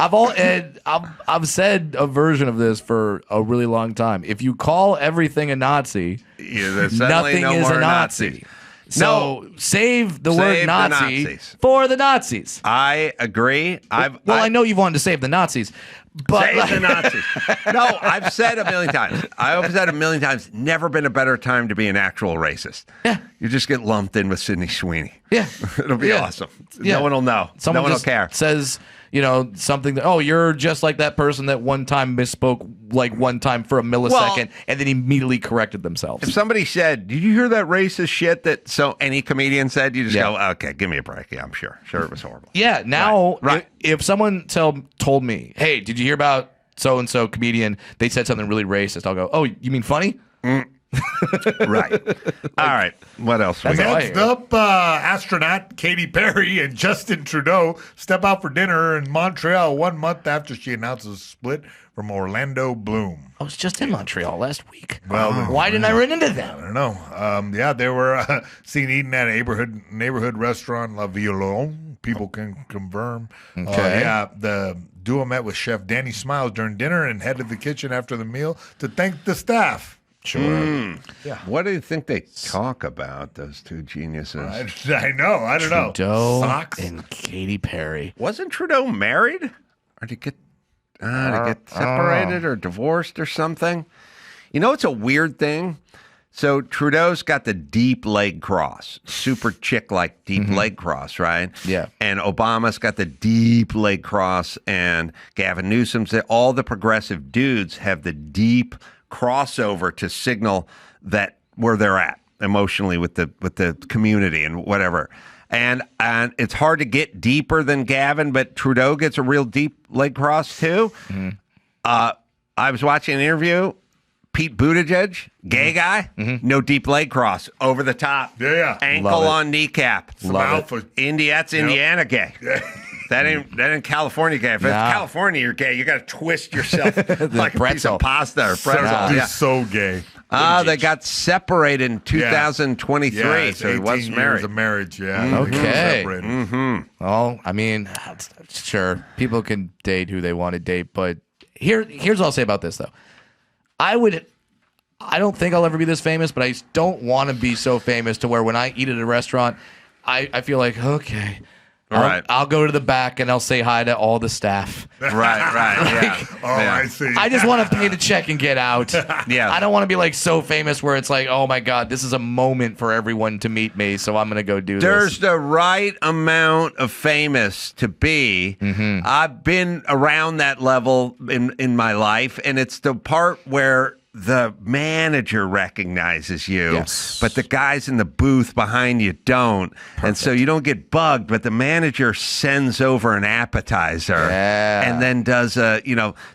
I've said a version of this for a really long time. If you call everything a Nazi, nothing no is more a Nazi. Nazis. So save the word Save the Nazi Nazis. for the Nazis. I agree. I know you've wanted to save the Nazis, but Save the Nazis. No, I've said a million times. I've said a million times, never been a better time to be an actual racist. Yeah. You just get lumped in with Sydney Sweeney. Yeah. It'll be awesome. Yeah. No one will know. Someone no one will just care. says, something that, you're just like that person that one time misspoke like one time for a millisecond and then immediately corrected themselves. If somebody said, did you hear that racist shit that so any comedian said, you just go, okay, give me a break. Yeah, I'm sure. Sure, it was horrible. Yeah, now Right. If someone told me, hey, did you hear about so-and-so comedian? They said something really racist. I'll go, oh, you mean funny? Right. All right. What else? We got? Next up, astronaut Katy Perry and Justin Trudeau step out for dinner in Montreal 1 month after she announces a split from Orlando Bloom. I was just in Montreal last week. Well, why didn't I run into I them? don't know. They were seen eating at a neighborhood restaurant, La Violon. People can confirm. Okay. The duo met with Chef Danny Smiles during dinner and headed to the kitchen after the meal to thank the staff. Sure. Yeah. What do you think they talk about, those two geniuses? I know. I don't know. Trudeau Socks? and Katy Perry. Wasn't Trudeau married? Or did he get separated or divorced or something? It's a weird thing. So Trudeau's got the deep leg cross, super chick-like deep leg cross, right? Yeah. And Obama's got the deep leg cross, and Gavin Newsom's, all the progressive dudes have the deep crossover to signal that where they're at emotionally with the community and whatever. And it's hard to get deeper than Gavin, but Trudeau gets a real deep leg cross too. I was watching an interview. Pete Buttigieg, gay guy, no deep leg cross, over the top, ankle on kneecap. Love it. That's Indiana gay. That ain't California gay. If it's California, you're gay. You got to twist yourself like a piece of pasta or pretzel. He's so gay. They got separated in 2023, Yeah, so he 18 was years married. of marriage, yeah. Okay. Separated. Well, I mean, sure, people can date who they want to date, but here's what I'll say about this though. I don't think I'll ever be this famous, but I don't want to be so famous to where when I eat at a restaurant, I feel like, okay, I'll go to the back and I'll say hi to all the staff. Right. Yeah. I see. I just want to pay the check and get out. Yeah. I don't want to be like so famous where it's like, oh my God, this is a moment for everyone to meet me, so I'm going to go do There's this. the right amount of famous to be. I've been around that level in my life, and it's the part where the manager recognizes you, but the guys in the booth behind you don't. And so you don't get bugged, but the manager sends over an appetizer and then does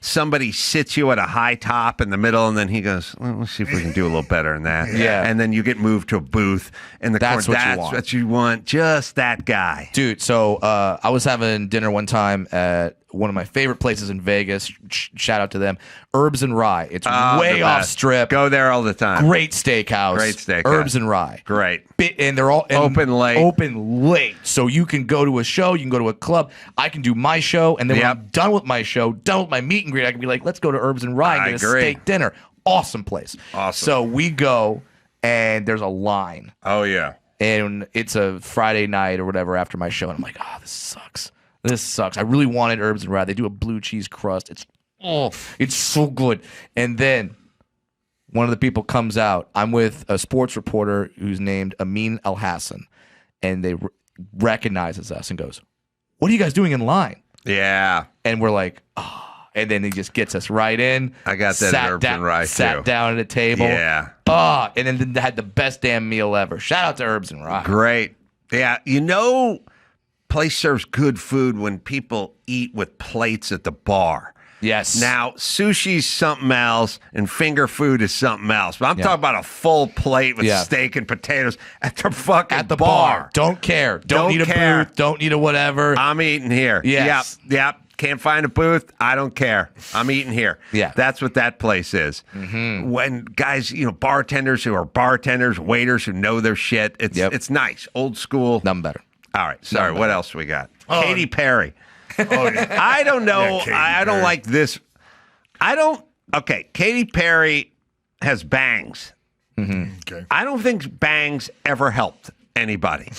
somebody sits you at a high top in the middle, and then he goes, well, let's see if we can do a little better than that. And then you get moved to a booth in the corner. That's what you want. Just that guy. Dude, so I was having dinner one time at one of my favorite places in Vegas. Shout out to them. Herbs and Rye. It's way off strip. Go there all the time. Great steakhouse. Herbs and Rye. Great. And they're all open late. Open late. So you can go to a show, you can go to a club. I can do my show, and then when I'm done with my show, done with my meet and greet, I can be like, let's go to Herbs and Rye and get a steak dinner. Awesome place. Awesome. So we go, and there's a line. Oh, yeah. And it's a Friday night or whatever after my show, and I'm like, oh, this sucks. This sucks. I really wanted Herbs and Rye. They do a blue cheese crust. It's so good. And then one of the people comes out. I'm with a sports reporter who's named Amin El Hassan, and they recognizes us and goes, "What are you guys doing in line?" Yeah. And we're like, oh. And then he just gets us right in. I got that at Herbs and Rye too. Sat down at a table. Yeah. Oh, and then had the best damn meal ever. Shout out to Herbs and Rye. Great. Yeah. Place serves good food when people eat with plates at the bar. Yes. Now, sushi's something else, and finger food is something else. But I'm talking about a full plate with steak and potatoes at the fucking bar. Don't care. Don't need a booth. Don't need a whatever. I'm eating here. Yes. Yep. Can't find a booth. I don't care. I'm eating here. Yeah. That's what that place is. When guys, bartenders who are bartenders, waiters who know their shit, it's nice. Old school. Nothing better. All right. Sorry. What else we got? Oh. Katy Perry. Oh, yeah. I don't know. Yeah, I don't like this. Okay. Katy Perry has bangs. Okay. I don't think bangs ever helped anybody.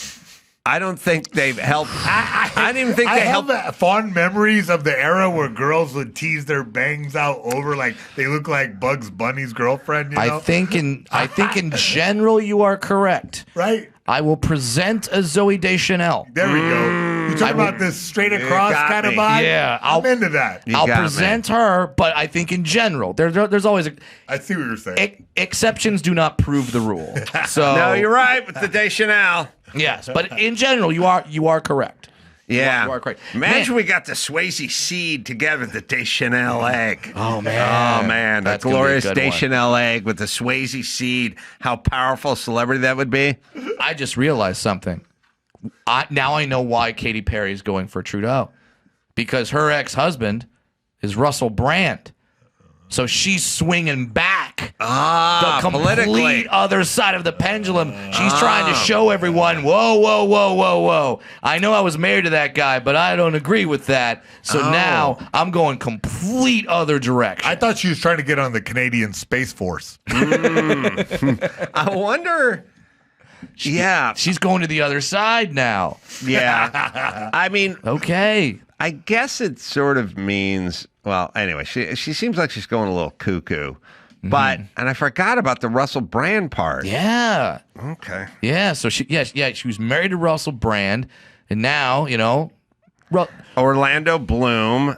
I don't think they've helped. I didn't even think they helped. I have fond memories of the era where girls would tease their bangs out over like they look like Bugs Bunny's girlfriend. I think in general you are correct. Right. I will present a Zooey Deschanel. There we go. You talking about this straight across kind of vibe? Yeah, I'm into that. I'll present her, but I think in general there's always I see what you're saying. Exceptions do not prove the rule. So No, you're right with the Deschanel. Yes, but in general you are correct. Yeah. You are correct. Imagine we got the Swayze seed together, the Deschanel egg. Oh, man. The That's gonna be a glorious good one. Deschanel egg with the Swayze seed. How powerful a celebrity that would be. I just realized something. Now I know why Katy Perry is going for Trudeau. Because her ex-husband is Russell Brand. So she's swinging back the complete politically. other side of the pendulum. She's trying to show everyone, whoa. I know I was married to that guy, but I don't agree with that. So now I'm going complete other direction. I thought she was trying to get on the Canadian Space Force. I wonder. She's going to the other side now. Yeah. I mean, okay. I guess it sort of means, well, anyway, she seems like she's going a little cuckoo. But, and I forgot about the Russell Brand part. Yeah. Okay. Yeah, so she was married to Russell Brand, and now, Orlando Bloom.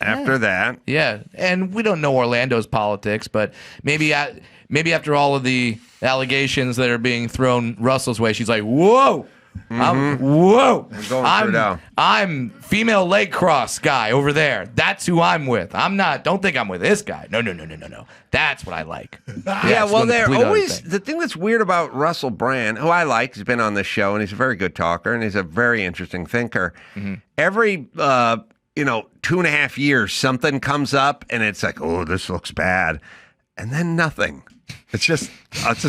After that. Yeah, and we don't know Orlando's politics, but maybe after all of the allegations that are being thrown Russell's way, she's like, whoa. I'm female leg cross guy over there. That's who I'm with. Don't think I'm with this guy. No. That's what I like. Yeah, well, they're always, the thing that's weird about Russell Brand, who I like, he's been on this show, and he's a very good talker, and he's a very interesting thinker. Every, 2.5 years, something comes up, and it's like, oh, this looks bad. And then nothing. It's just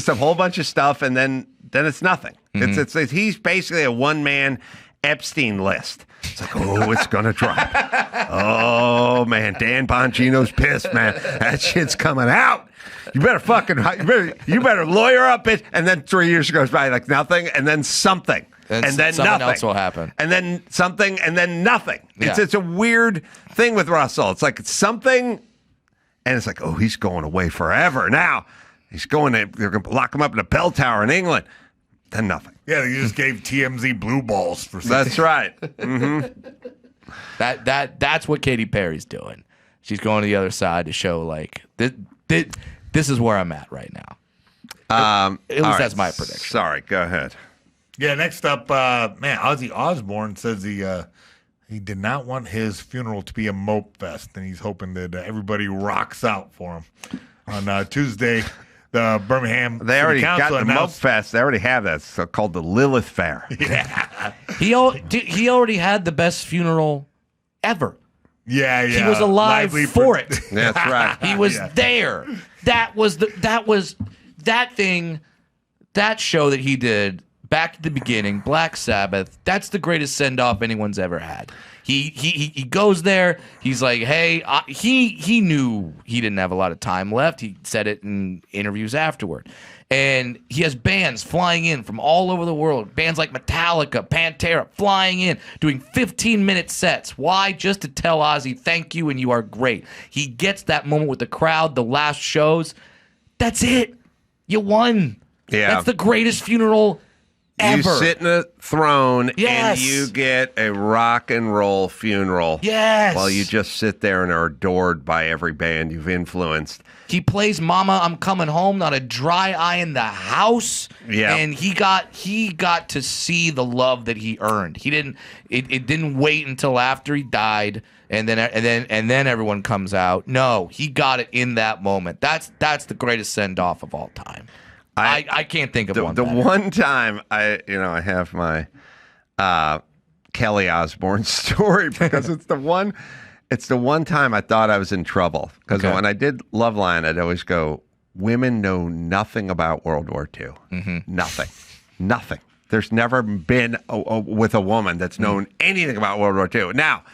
a whole bunch of stuff, and then it's nothing. He's basically a one-man Epstein list. It's like, oh, it's going to drop. Oh, man, Dan Bongino's pissed, man. That shit's coming out. You better lawyer up it. And then 3 years goes by, like nothing, and then something. And then something nothing else will happen. And then something, and then nothing. Yeah. It's a weird thing with Russell. It's like it's something, and it's like, oh, he's going away forever now. They're going to lock him up in a bell tower in England. Then nothing. Yeah, they just gave TMZ blue balls for something. That's right. Mm-hmm. That's what Katy Perry's doing. She's going to the other side to show like this is where I'm at right now. At least that's my prediction. Sorry, go ahead. Yeah, next up, Ozzy Osbourne says he did not want his funeral to be a mope-fest, and he's hoping that everybody rocks out for him. On Tuesday, the Birmingham They already City Council got the announced, mope-fest. They already have that. It's called the Lilith Fair. Yeah, He already had the best funeral ever. yeah. He was alive Lively for it. That's right. He was there. That was that thing, that show that he did back at the beginning, Black Sabbath. That's the greatest send off anyone's ever had. He goes there. He's like, hey, he knew he didn't have a lot of time left. He said it in interviews afterward. And he has bands flying in from all over the world. Bands like Metallica, Pantera, flying in, doing 15-minute sets. Why? Just to tell Ozzy, thank you, and you are great. He gets that moment with the crowd, the last shows. That's it. You won. Yeah. That's the greatest funeral ever. You sit in a throne Yes. and you get a rock and roll funeral. Yes. While you just sit there and are adored by every band you've influenced. He plays Mama, I'm Coming Home, not a dry eye in the house. Yeah. And he got to see the love that he earned. It didn't wait until after he died and then everyone comes out. No, he got it in that moment. That's the greatest send off of all time. I can't think of one. The better. one time I have my Kelly Osbourne story because it's the one time I thought I was in trouble because when I did Loveline, I'd always go, women know nothing about World War II. Mm-hmm. Nothing. There's never been with a woman that's known anything about World War II. Now,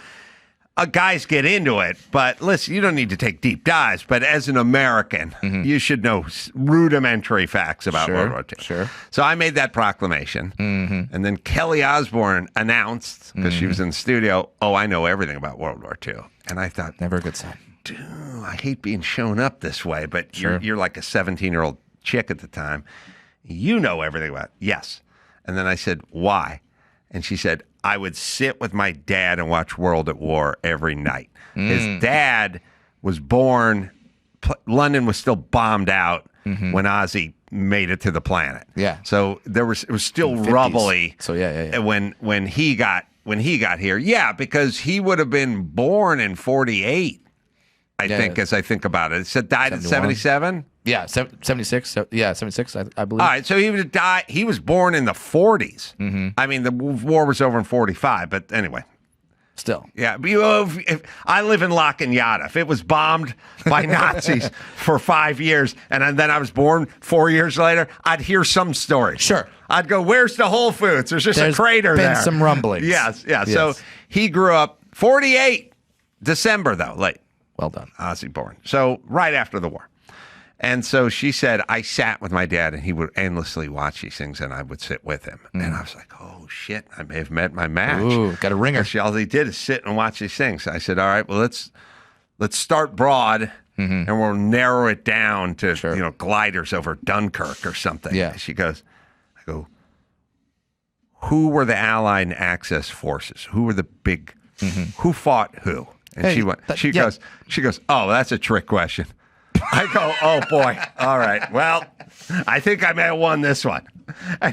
guys get into it, but listen, you don't need to take deep dives. But as an American, you should know rudimentary facts about World War II. Sure. So I made that proclamation. And then Kelly Osbourne announced, because she was in the studio, I know everything about World War II. And I thought, Never a good sign. dude, I hate being shown up this way, but you're like a 17-year-old chick at the time. You know everything about it. Yes. And then I said, why? And she said, I would sit with my dad and watch World at War every night. His dad was born, London was still bombed out when Ozzy made it to the planet. Yeah. So it was still 50s. rubbly. So yeah. When he got here. Yeah, because he would have been born in 48. I think, as I think about it. It said died in 77? Yeah, 76. Yeah, 76, I believe. All right, so he would die. He was born in the 40s. I mean, the war was over in 45, but anyway. Still. Yeah, but if I live in La Cañada. If it was bombed by Nazis for 5 years, and then I was born 4 years later, I'd hear some story. Sure. I'd go, where's the Whole Foods? There's just a crater there. There's been some rumblings. Yes. So he grew up 48, December, though, late. Well done. Ozzy born. So right after the war. And so she said, I sat with my dad and he would endlessly watch these things and I would sit with him. And I was like, oh, shit, I may have met my match. Ooh, got a ringer. All he did is sit and watch these things. I said, all right, well, let's start broad and we'll narrow it down to, gliders over Dunkirk or something. Yeah. And I go, who were the Allied Axis forces? Who were the big, who fought who? And she goes, oh, that's a trick question. I go, oh boy, all right. Well, I think I may have won this one. I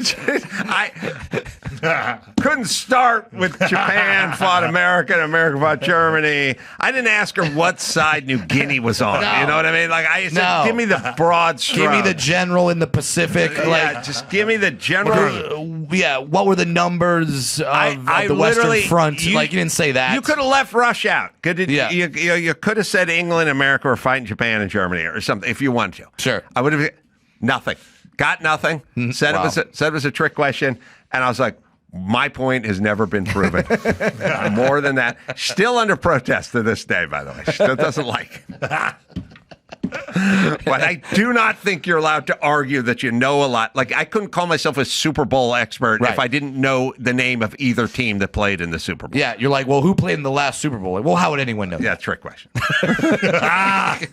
couldn't start with Japan fought America and America fought Germany. I didn't ask her what side New Guinea was on. No. You know what I mean? Like I said, give me the broad stroke. Give me the general in the Pacific. Just give me the general. What were the numbers of the Western Front? You didn't say that. You could have left Russia out. You could have said England and America were fighting Japan and Germany or something if you wanted to. Sure. I would have nothing. Got nothing. Said it was a trick question, and I was like, my point has never been proven. More than that, still under protest to this day. By the way, still doesn't like it. But I do not think you're allowed to argue that you know a lot. Like, I couldn't call myself a Super Bowl expert if I didn't know the name of either team that played in the Super Bowl. Yeah, you're like, well, who played in the last Super Bowl? Like, well, how would anyone know? Yeah, trick question. I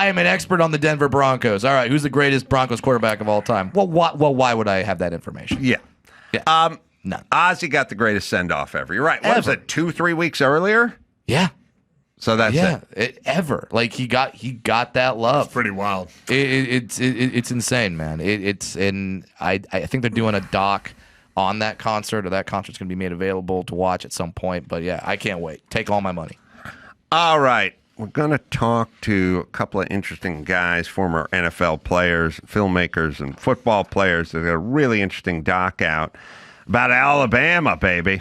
am an expert on the Denver Broncos. All right, who's the greatest Broncos quarterback of all time? Well, why would I have that information? Yeah. None. Ozzy got the greatest send-off ever. You're right. What was it, 2-3 weeks earlier? Yeah. So that's ever. Like, he got that love. It's pretty wild. It's insane, man. I think they're doing a doc on that concert, or that concert's going to be made available to watch at some point. But yeah, I can't wait. Take all my money. All right. We're going to talk to a couple of interesting guys, former NFL players, filmmakers, and football players. There's a really interesting doc out about Alabama, baby.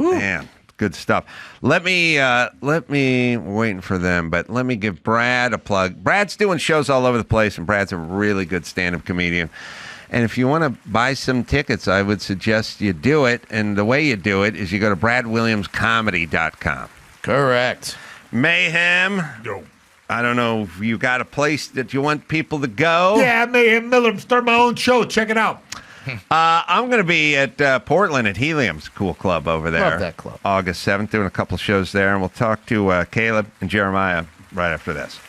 Ooh. Man, good stuff. Let me waiting for them, but let me give Brad a plug. Brad's doing shows all over the place, and Brad's a really good stand-up comedian. And if you want to buy some tickets, I would suggest you do it. And the way you do it is you go to bradwilliamscomedy.com. Correct. Mayhem. Yo. I don't know if you got a place that you want people to go. Yeah, Mayhem Miller. I'm starting my own show. Check it out. I'm going to be at Portland at Helium's cool club over there. Love that club. August 7th, doing a couple shows there. And we'll talk to Caleb and Jeremiah right after this.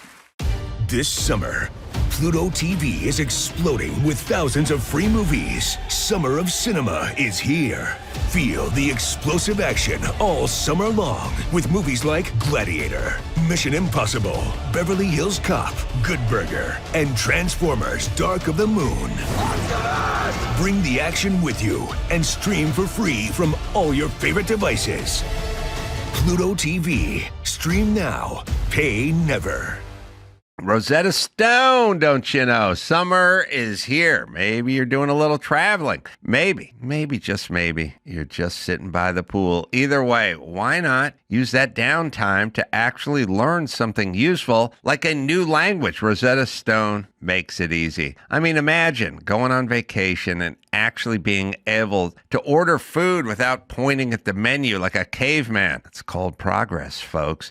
This summer, Pluto TV is exploding with thousands of free movies. Summer of Cinema is here. Feel the explosive action all summer long with movies like Gladiator, Mission Impossible, Beverly Hills Cop, Good Burger, and Transformers: Dark of the Moon. Bring the action with you and stream for free from all your favorite devices. Pluto TV. Stream now. Pay never. Rosetta Stone, don't you know? Summer is here. Maybe you're doing a little traveling. Maybe, just maybe, you're just sitting by the pool. Either way, why not use that downtime to actually learn something useful, like a new language? Rosetta Stone makes it easy. I mean, imagine going on vacation and actually being able to order food without pointing at the menu like a caveman. It's called progress, folks.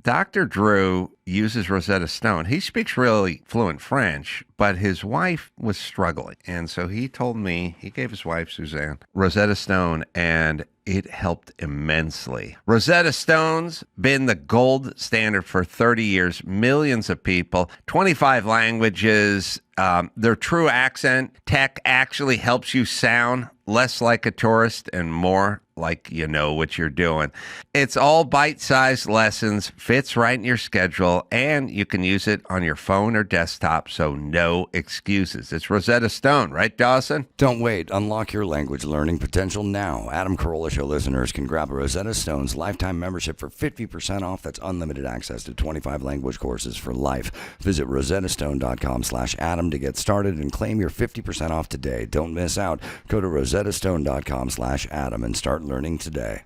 Dr. Drew uses Rosetta Stone. He speaks really fluent French, but his wife was struggling. And so he told me, he gave his wife, Suzanne, Rosetta Stone, and it helped immensely. Rosetta Stone's been the gold standard for 30 years. Millions of people, 25 languages. Their true accent tech actually helps you sound less like a tourist and more like you know what you're doing. It's all bite-sized lessons, fits right in your schedule, and you can use it on your phone or desktop, so no excuses. It's Rosetta Stone, right, Dawson? Don't wait. Unlock your language learning potential now. Adam Carolla Show listeners can grab a Rosetta Stone's lifetime membership for 50% off. That's unlimited access to 25 language courses for life. Visit rosettastone.com/Adam to get started and claim your 50% off today. Don't miss out. Go to rosettastone.com/Adam and start learning today.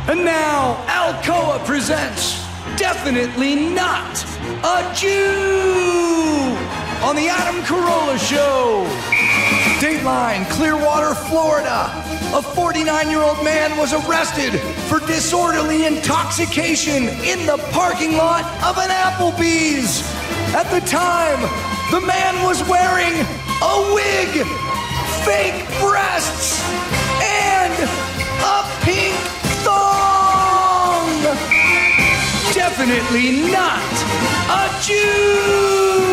And now, Alcoa presents Definitely Not a Jew on the Adam Carolla Show. Dateline, Clearwater, Florida. A 49-year-old man was arrested for disorderly intoxication in the parking lot of an Applebee's. At the time, the man was wearing a wig, fake breasts, and a pink thong. Definitely not a Jew.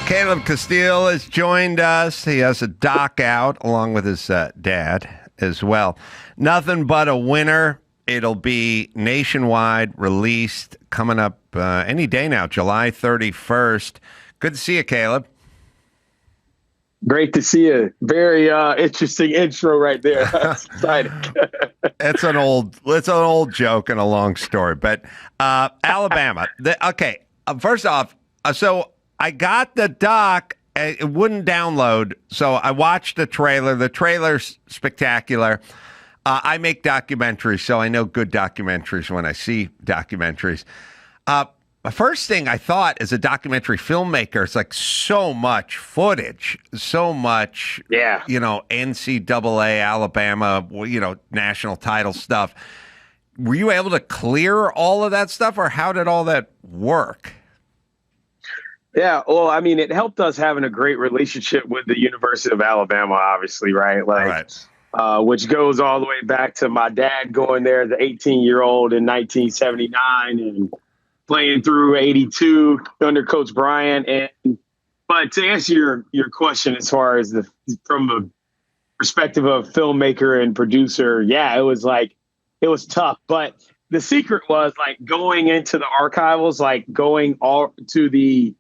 Caleb Castile has joined us. He has a doc out along with his dad as well. Nothing But a Winner. It'll be nationwide released coming up any day now, July 31st. Good to see you, Caleb. Great to see you. Very interesting intro right there. That's exciting. It's an old joke and a long story, but Alabama. First off, so I got the doc. It wouldn't download, so I watched the trailer. The trailer's spectacular. I make documentaries, so I know good documentaries when I see documentaries. The first thing I thought as a documentary filmmaker, it's like so much footage, so much, NCAA, Alabama, national title stuff. were you able to clear all of that stuff, or how did all that work? Yeah, well, I mean, it helped us having a great relationship with the University of Alabama, obviously, right? Like, which goes all the way back to my dad going there as an 18-year-old in 1979 and playing through 82 under Coach Bryant. But to answer your question, as far as from the perspective of filmmaker and producer, yeah, it was tough. But the secret was like going into the archivals, like going all to the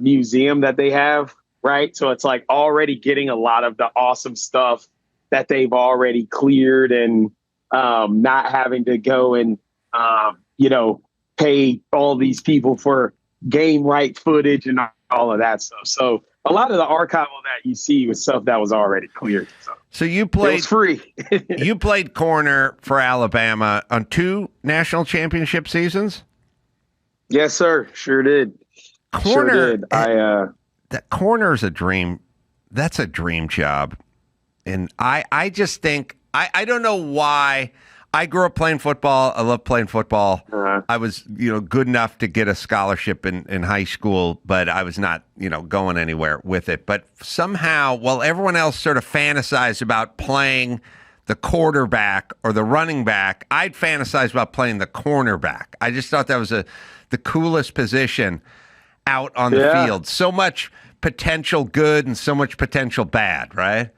museum that they have, right? So it's like already getting a lot of the awesome stuff that they've already cleared, and not having to go and pay all these people for game right footage and all of that stuff. So a lot of the archival that you see was stuff that was already cleared. So you played, it was free. You played corner for Alabama on 2 national championship seasons? Yes, sir. Sure did. Corner, sure did. That corner is a dream. That's a dream job. And I just think, I don't know why. I grew up playing football. I love playing football. I was, good enough to get a scholarship in high school, but I was not, going anywhere with it. But somehow, while everyone else sort of fantasized about playing the quarterback or the running back, I'd fantasize about playing the cornerback. I just thought that was the coolest position out on the field. So much potential good and so much potential bad, right?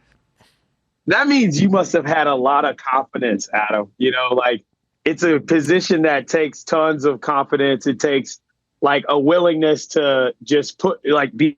That means you must have had a lot of confidence, Adam. Like, it's a position that takes tons of confidence. It takes like a willingness to just be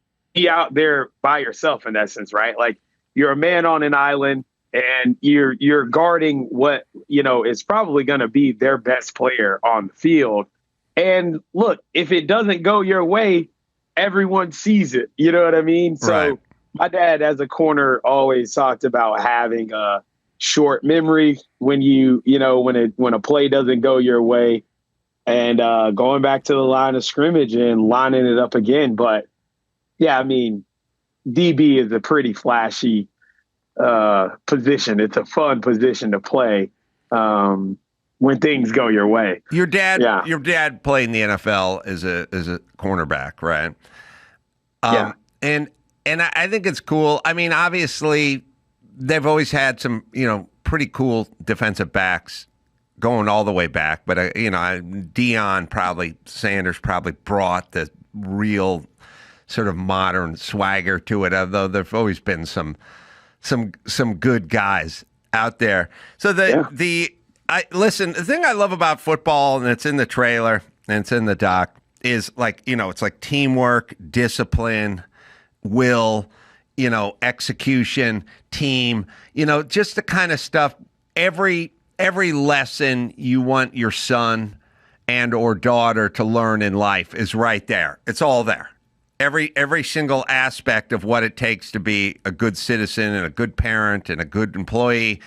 out there by yourself in essence, right? Like, you're a man on an island and you're guarding what, is probably going to be their best player on the field. And look, if it doesn't go your way, everyone sees it. You know what I mean? So my dad, as a corner, always talked about having a short memory when when a play doesn't go your way, and going back to the line of scrimmage and lining it up again. But yeah, I mean, DB is a pretty flashy position. It's a fun position to play when things go your way. Your dad played in the NFL as a cornerback, right? Yeah. And I think it's cool. I mean, obviously, they've always had some, pretty cool defensive backs going all the way back. But, Sanders probably brought the real sort of modern swagger to it, although there've always been some good guys out there. So the thing I love about football, and it's in the trailer and it's in the doc, is like, it's like teamwork, discipline, will, execution, team, just the kind of stuff. Every lesson you want your son and or daughter to learn in life is right there. It's all there. Every single aspect of what it takes to be a good citizen and a good parent and a good employee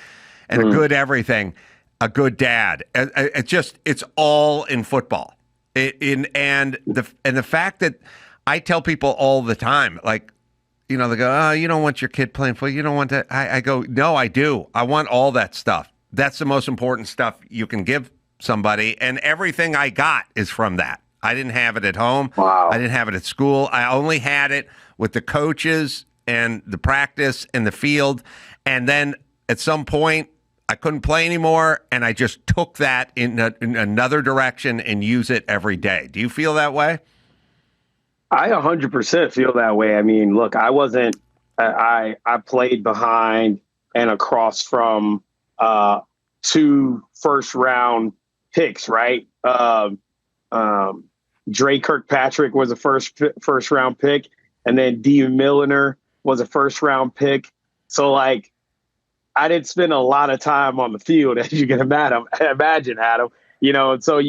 and a good everything, a good dad. It's all in football. And the fact that I tell people all the time, like, they go, oh, you don't want your kid playing football. You don't want that. I go, no, I do. I want all that stuff. That's the most important stuff you can give somebody. And everything I got is from that. I didn't have it at home. Wow. I didn't have it at school. I only had it with the coaches and the practice and the field. And then at some point, I couldn't play anymore, and I just took that in another direction and use it every day. Do you feel that way? I 100% feel that way. I mean, look, I wasn't. I played behind and across from 2 first-round picks, right? Dre Kirkpatrick was a first-round pick, and then Dee Milliner was a first-round pick. So, like, I didn't spend a lot of time on the field, as you can imagine, Adam. And so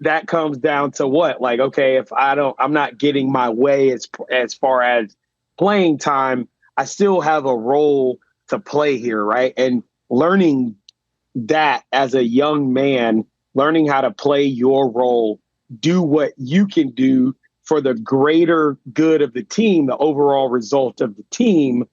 that comes down to what? Like, okay, if I'm not getting my way as far as playing time, I still have a role to play here, right? And learning that as a young man, learning how to play your role, do what you can do for the greater good of the team, the overall result of the team,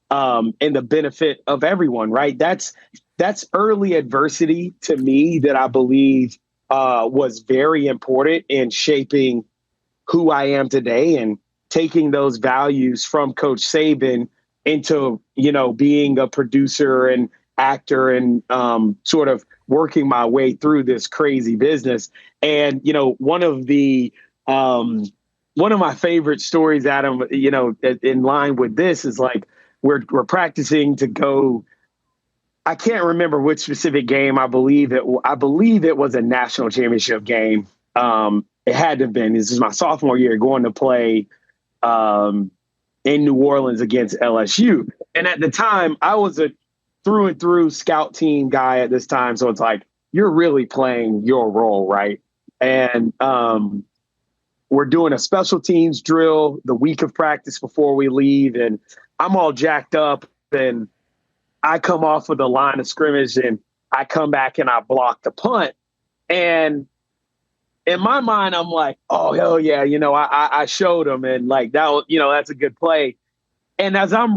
and the benefit of everyone, right? That's that's early adversity to me that I believe was very important in shaping who I am today and taking those values from Coach Saban into, being a producer and actor and sort of working my way through this crazy business. And, one of my favorite stories, Adam, in line with this is like, we're practicing to go. I can't remember which specific game. I believe it was a national championship game. It had to have been. This is my sophomore year going to play in New Orleans against LSU. And at the time, I was a through and through scout team guy at this time. So it's like, you're really playing your role, right? And we're doing a special teams drill the week of practice before we leave. And I'm all jacked up and I come off of the line of scrimmage and I come back and I block the punt. And in my mind, I'm like, oh, hell yeah. I showed him and like that, that's a good play. And as I'm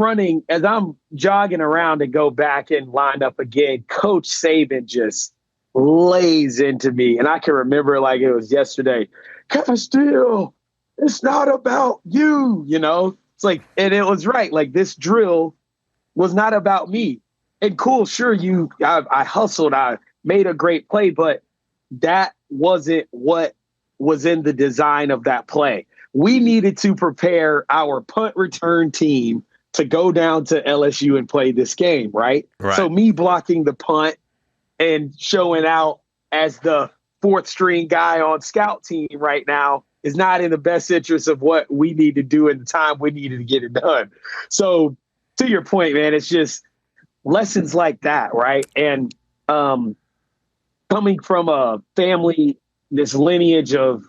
jogging around to go back and line up again, Coach Saban just lays into me. And I can remember like it was yesterday. Castile, it's not about you, It's like, and it was right. Like this drill was not about me. And cool, sure, I hustled, I made a great play, but that wasn't what was in the design of that play. We needed to prepare our punt return team to go down to LSU and play this game, right? So me blocking the punt and showing out as the fourth string guy on scout team right now is not in the best interest of what we need to do in the time we needed to get it done. So to your point, man, it's just lessons like that, right? And coming from a family, this lineage of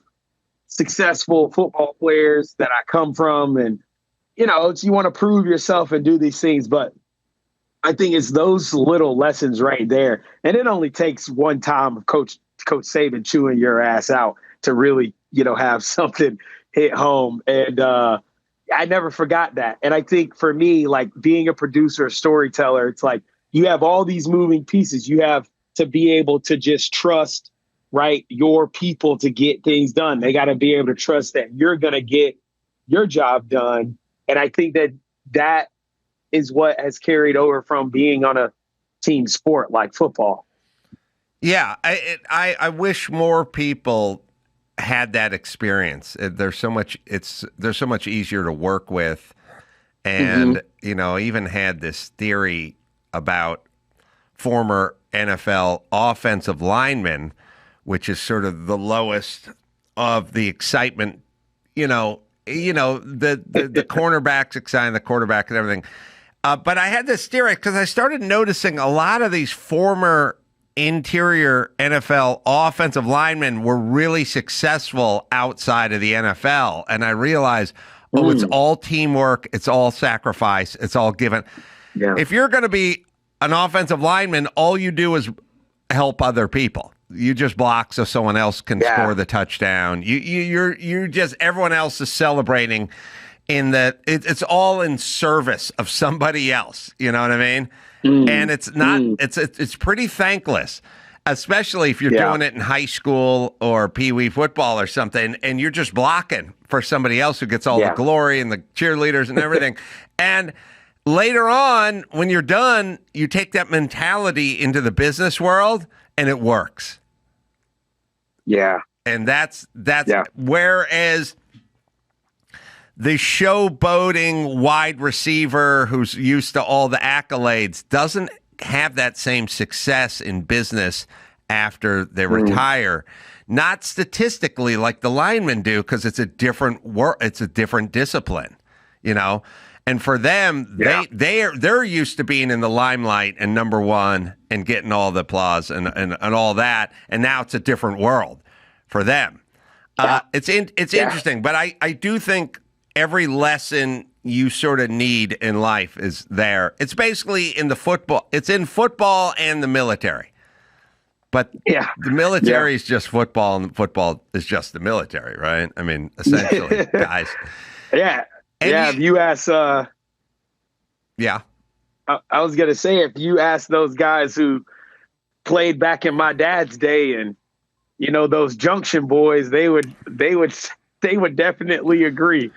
successful football players that I come from, and you want to prove yourself and do these things, but I think it's those little lessons right there. And it only takes one time of Coach Saban chewing your ass out to really, have something hit home. And I never forgot that. And I think for me, like being a producer, a storyteller, it's like you have all these moving pieces. You have to be able to just trust, right, your people to get things done. They got to be able to trust that you're going to get your job done. And I think that is what has carried over from being on a team sport like football. Yeah, I wish more people had that experience. There's so much easier to work with, and even had this theory about former NFL offensive linemen, which is sort of the lowest of the excitement. The cornerbacks exciting, the quarterback and everything. But I had this theory because I started noticing a lot of these former interior NFL offensive linemen were really successful outside of the NFL. And I realized, it's all teamwork. It's all sacrifice. It's all given. Yeah. If you're going to be an offensive lineman, all you do is help other people. You just block so someone else can score the touchdown. You're just, everyone else is celebrating in that it's all in service of somebody else. You know what I mean? And it's not, it's pretty thankless, especially if you're doing it in high school or Pee-wee football or something, and you're just blocking for somebody else who gets all the glory and the cheerleaders and everything. And later on, when you're done, you take that mentality into the business world and it works. Yeah. And that's whereas the showboating wide receiver who's used to all the accolades doesn't have that same success in business after they retire. Not statistically like the linemen do, because it's a different work. It's a different discipline, And for them, they're used to being in the limelight and number one and getting all the applause and all that. And now it's a different world for them. It's interesting, but I do think every lesson you sort of need in life is there. It's basically in the football. It's in football and the military. But the military is just football, and football is just the military, right? I mean, essentially, guys. Yeah. And if you ask I was gonna say, if you ask those guys who played back in my dad's day, and those Junction boys, they would definitely agree.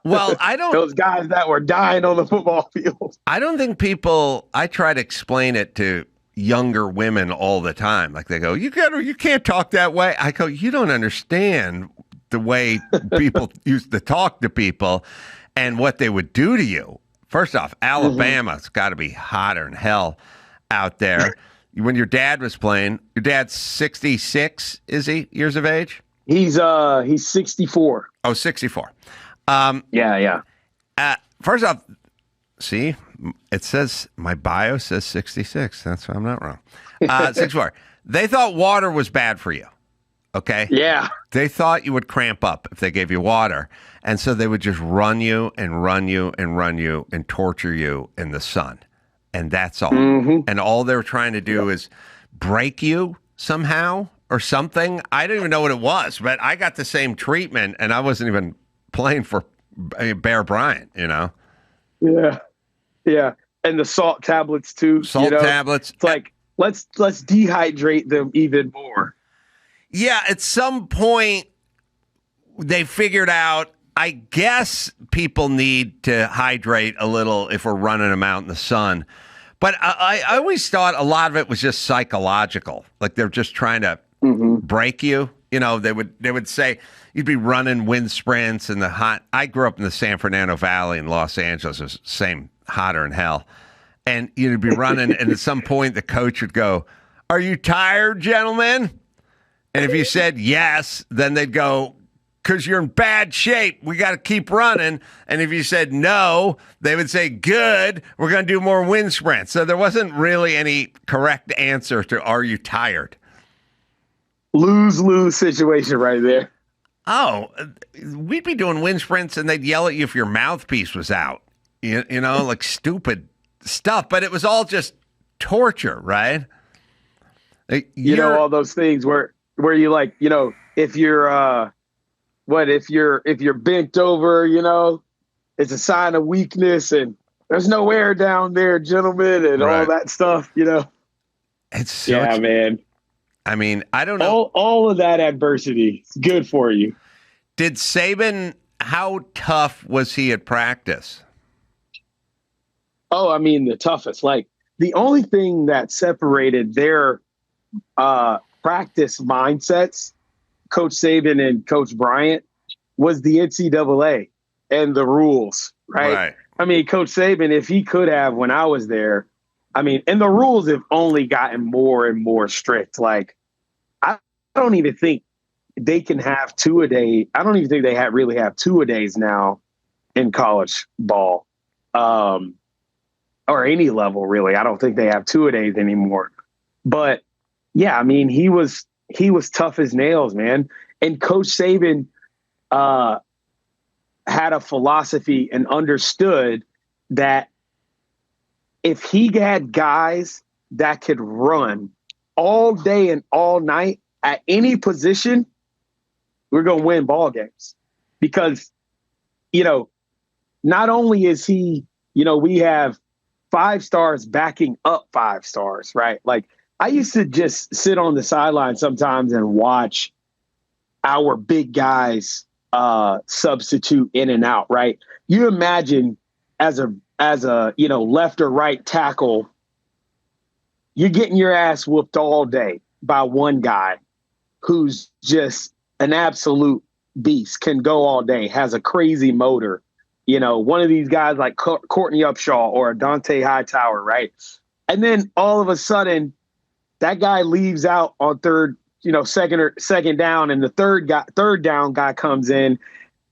Well, I don't. Those guys that were dying on the football field. I don't think people. I try to explain it to younger women all the time. Like they go, you can't talk that way. I go, you don't understand the way people used to talk to people and what they would do to you. First off, Alabama's got to be hotter than hell out there. When your dad was playing, your dad's 66, is he, years of age? He's 64. Oh, 64. Yeah. First off, see, it says, my bio says 66. That's why I'm not wrong. 64. They thought water was bad for you. Okay? Yeah. They thought you would cramp up if they gave you water. And so they would just run you and run you and run you and torture you in the sun. And that's all. And all they were trying to do is break you somehow or something. I don't even know what it was, but I got the same treatment, and I wasn't even playing for Bear Bryant, Yeah. And the salt tablets too. Tablets. It's like, let's dehydrate them even more. Yeah, at some point they figured out, I guess people need to hydrate a little if we're running them out in the sun. But I always thought a lot of it was just psychological. Like they're just trying to break you. They would say you'd be running wind sprints in the hot. I grew up in the San Fernando Valley in Los Angeles. It was the same, hotter than hell. And you'd be running, and at some point the coach would go, "Are you tired, gentlemen?" And if you said yes, then they'd go, "Because you're in bad shape. We got to keep running." And if you said no, they would say, "Good. We're going to do more wind sprints." So there wasn't really any correct answer to "Are you tired?" Lose-lose situation right there. Oh, we'd be doing wind sprints and they'd yell at you if your mouthpiece was out, like stupid stuff. But it was all just torture, right? All those things where you like, if you're, if you're bent over, it's a sign of weakness and there's no air down there, gentlemen, and all that stuff, It's man. I mean, I don't know. All of that adversity is good for you. Did Saban, how tough was he at practice? Oh, I mean, the toughest. Like, the only thing that separated their practice mindsets, Coach Saban and Coach Bryant, was the NCAA and the rules, right? I mean, Coach Saban, if he could have when I was there, and the rules have only gotten more and more strict. Like, I don't even think they can have 2 a day. I don't even think they really have 2 a days now in college ball, or any level, really. I don't think they have 2 a days anymore. But yeah, he was tough as nails, man. And Coach Saban had a philosophy and understood that if he had guys that could run all day and all night at any position, we're going to win ball games. Because, not only is he, we have 5 stars backing up 5 stars, right? Like, I used to just sit on the sideline sometimes and watch our big guys substitute in and out, right? You imagine as a left or right tackle, you're getting your ass whooped all day by one guy who's just an absolute beast, can go all day, has a crazy motor. One of these guys like Courtney Upshaw or Dante Hightower, right? And then all of a sudden, that guy leaves out on second down, and the third down guy comes in.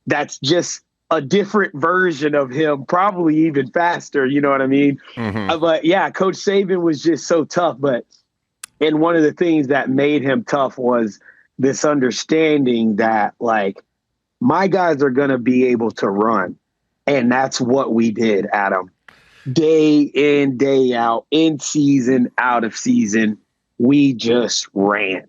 That's just a different version of him, probably even faster. You know what I mean? But yeah, Coach Saban was just so tough. And one of the things that made him tough was this understanding that, like, my guys are going to be able to run. And that's what we did, Adam. Day in, day out, in season, out of season, we just ran.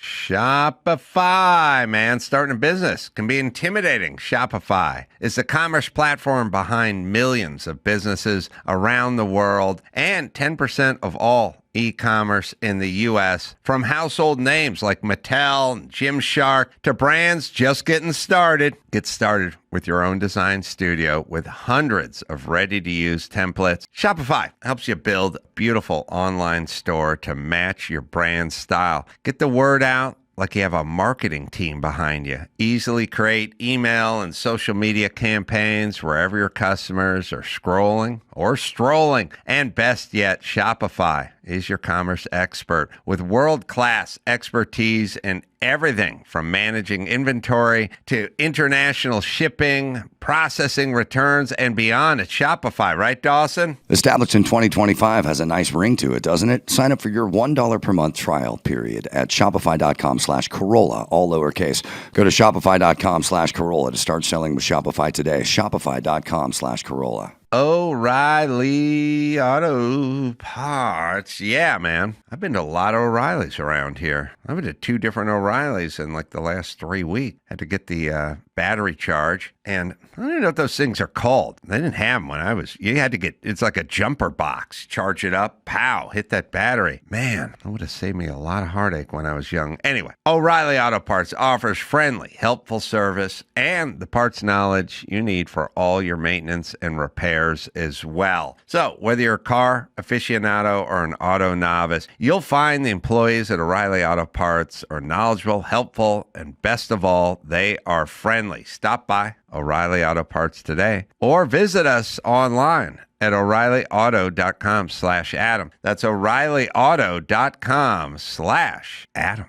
Shopify, man. Starting a business can be intimidating. Shopify is the commerce platform behind millions of businesses around the world and 10% of all e-commerce in the U.S. From household names like Mattel and Gymshark to brands just getting started. Get started with your own design studio with hundreds of ready-to-use templates. Shopify helps you build a beautiful online store to match your brand style. Get the word out like you have a marketing team behind you. Easily create email and social media campaigns wherever your customers are scrolling or strolling. And best yet, Shopify is your commerce expert with world-class expertise in everything from managing inventory to international shipping, processing returns, and beyond at Shopify. Right, Dawson? Established in 2025 has a nice ring to it, doesn't it? Sign up for your $1 per month trial period at shopify.com/Carolla, all lowercase. Go to shopify.com/Carolla to start selling with Shopify today. Shopify.com/Carolla. O'Reilly Auto Parts. Yeah, man. I've been to a lot of O'Reillys around here. I've been to 2 different O'Reillys in like the last 3 weeks. Had to get the battery charge. And I don't even know what those things are called. They didn't have them when I was. You had to get, it's like a jumper box. Charge it up, pow, hit that battery. Man, that would have saved me a lot of heartache when I was young. Anyway, O'Reilly Auto Parts offers friendly, helpful service and the parts knowledge you need for all your maintenance and repairs as well. So whether you're a car aficionado or an auto novice, you'll find the employees at O'Reilly Auto Parts are knowledgeable, helpful, and best of all, they are friendly. Stop by O'Reilly Auto Parts today or visit us online at O'ReillyAuto.com/Adam. That's O'ReillyAuto.com/Adam.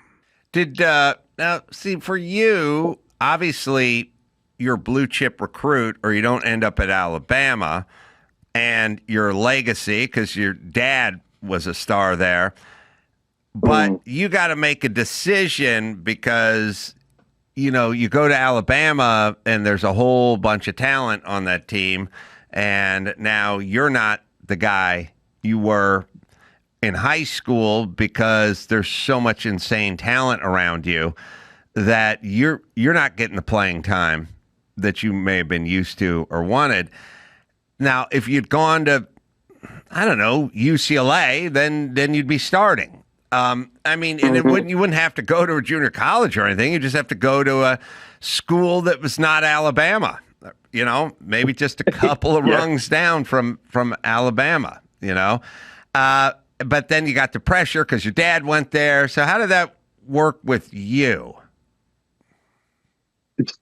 Now, see, for you, obviously, you're a blue chip recruit or you don't end up at Alabama and your legacy, because your dad was a star there, but you got to make a decision because, you know, you go to Alabama and there's a whole bunch of talent on that team, and now you're not the guy you were in high school because there's so much insane talent around you that you're not getting the playing time that you may have been used to or wanted. Now, if you'd gone to, I don't know, UCLA, then you'd be starting. I mean, and you wouldn't have to go to a junior college or anything. You just have to go to a school that was not Alabama. You know, maybe just a couple of rungs down from Alabama. You know, but then you got the pressure because your dad went there. So how did that work with you?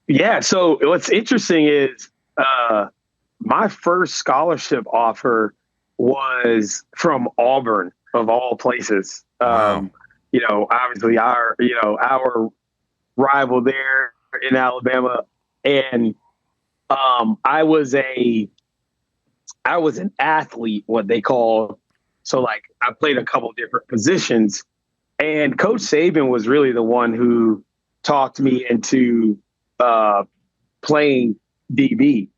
Yeah. So what's interesting is my first scholarship offer was from Auburn, of all places. Wow. You know, obviously our rival there in Alabama. And I was an athlete, what they call. So like I played a couple different positions, and Coach Saban was really the one who talked me into playing DB.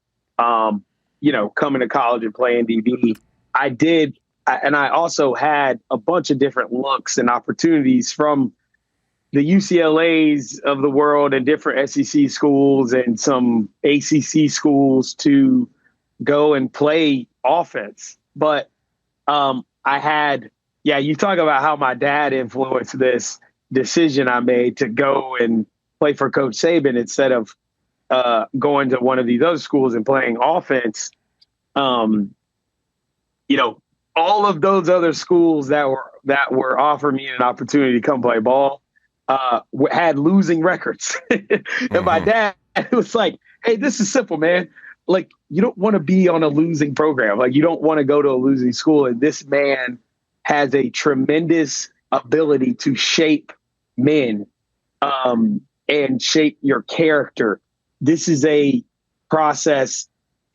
You know, coming to college and playing DB. I did, and I also had a bunch of different looks and opportunities from the UCLAs of the world and different SEC schools and some ACC schools to go and play offense. But I had, you talk about how my dad influenced this decision I made to go and play for Coach Saban instead of going to one of these other schools and playing offense. You know, all of those other schools that were offering me an opportunity to come play ball had losing records. And my dad was like, hey, this is simple, man. Like, you don't want to be on a losing program. Like, you don't want to go to a losing school. And this man has a tremendous ability to shape men and shape your character. This is a process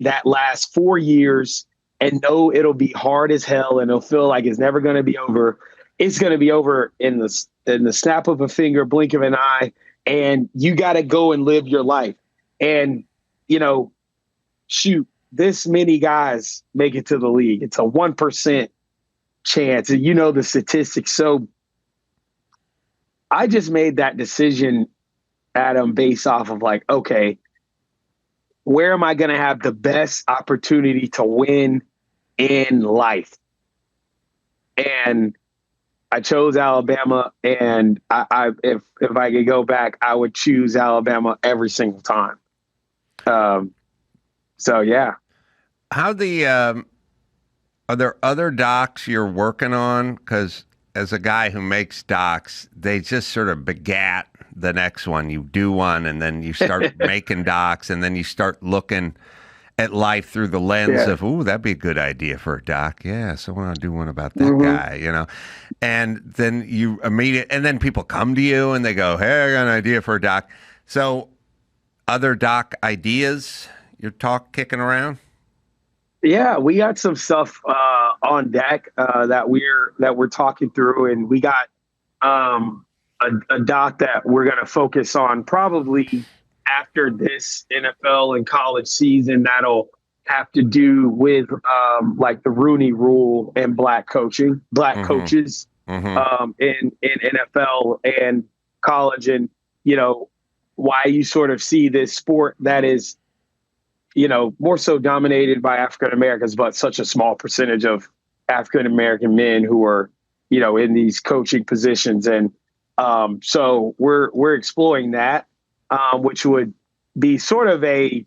that lasts 4 years, and know it'll be hard as hell and it'll feel like it's never going to be over. It's going to be over in the snap of a finger, blink of an eye, and you got to go and live your life. And, you know, shoot, this many guys make it to the league. It's a 1% chance. And you know the statistics. So I just made that decision, Adam, based off of like, okay, where am I going to have the best opportunity to win in life? And I chose Alabama, and if I could go back, I would choose Alabama every single time. So yeah. Are there other docs you're working on? Because as a guy who makes docs, they just sort of begat the next one. You do one, and then you start making docs, and then you start looking at life through the lens of, ooh, that'd be a good idea for a doc. Yeah, so I want to do one about that guy, you know. And then you and then people come to you and they go, hey, I got an idea for a doc. So other doc ideas you're kicking around? Yeah, we got some stuff on deck that we're talking through, and we got a doc that we're going to focus on probably after this NFL and college season. That'll have to do with like the Rooney Rule and black coaches in NFL and college, and you know why you sort of see this sport that is, you know, more so dominated by African Americans, but such a small percentage of African American men who are, you know, in these coaching positions. And so we're exploring that, which would be sort of I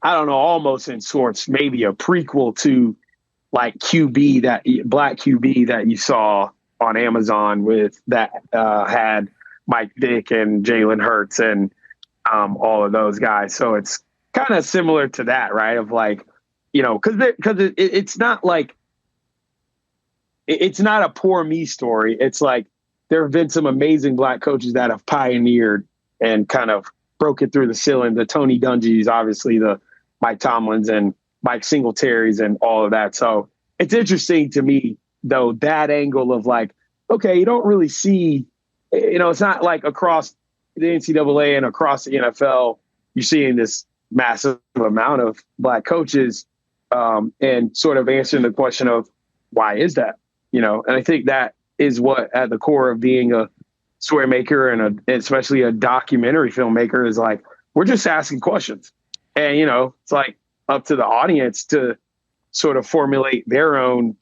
don't know, almost in sorts, maybe a prequel to like Black QB that you saw on Amazon with that had Mike Vick and Jalen Hurts and all of those guys. So it's kind of similar to that, right? Of like, you know, because it's not like it's not a poor me story. It's like there have been some amazing black coaches that have pioneered and kind of broken through the ceiling. The Tony Dungy's, obviously, the Mike Tomlins and Mike Singletary's and all of that. So it's interesting to me, though, that angle of like, okay, you don't really see, you know, it's not like across the NCAA and across the NFL, you're seeing this massive amount of black coaches and sort of answering the question of why is that, you know? And I think that is what at the core of being a story maker and especially a documentary filmmaker is like, we're just asking questions. And, you know, it's like up to the audience to sort of formulate their own,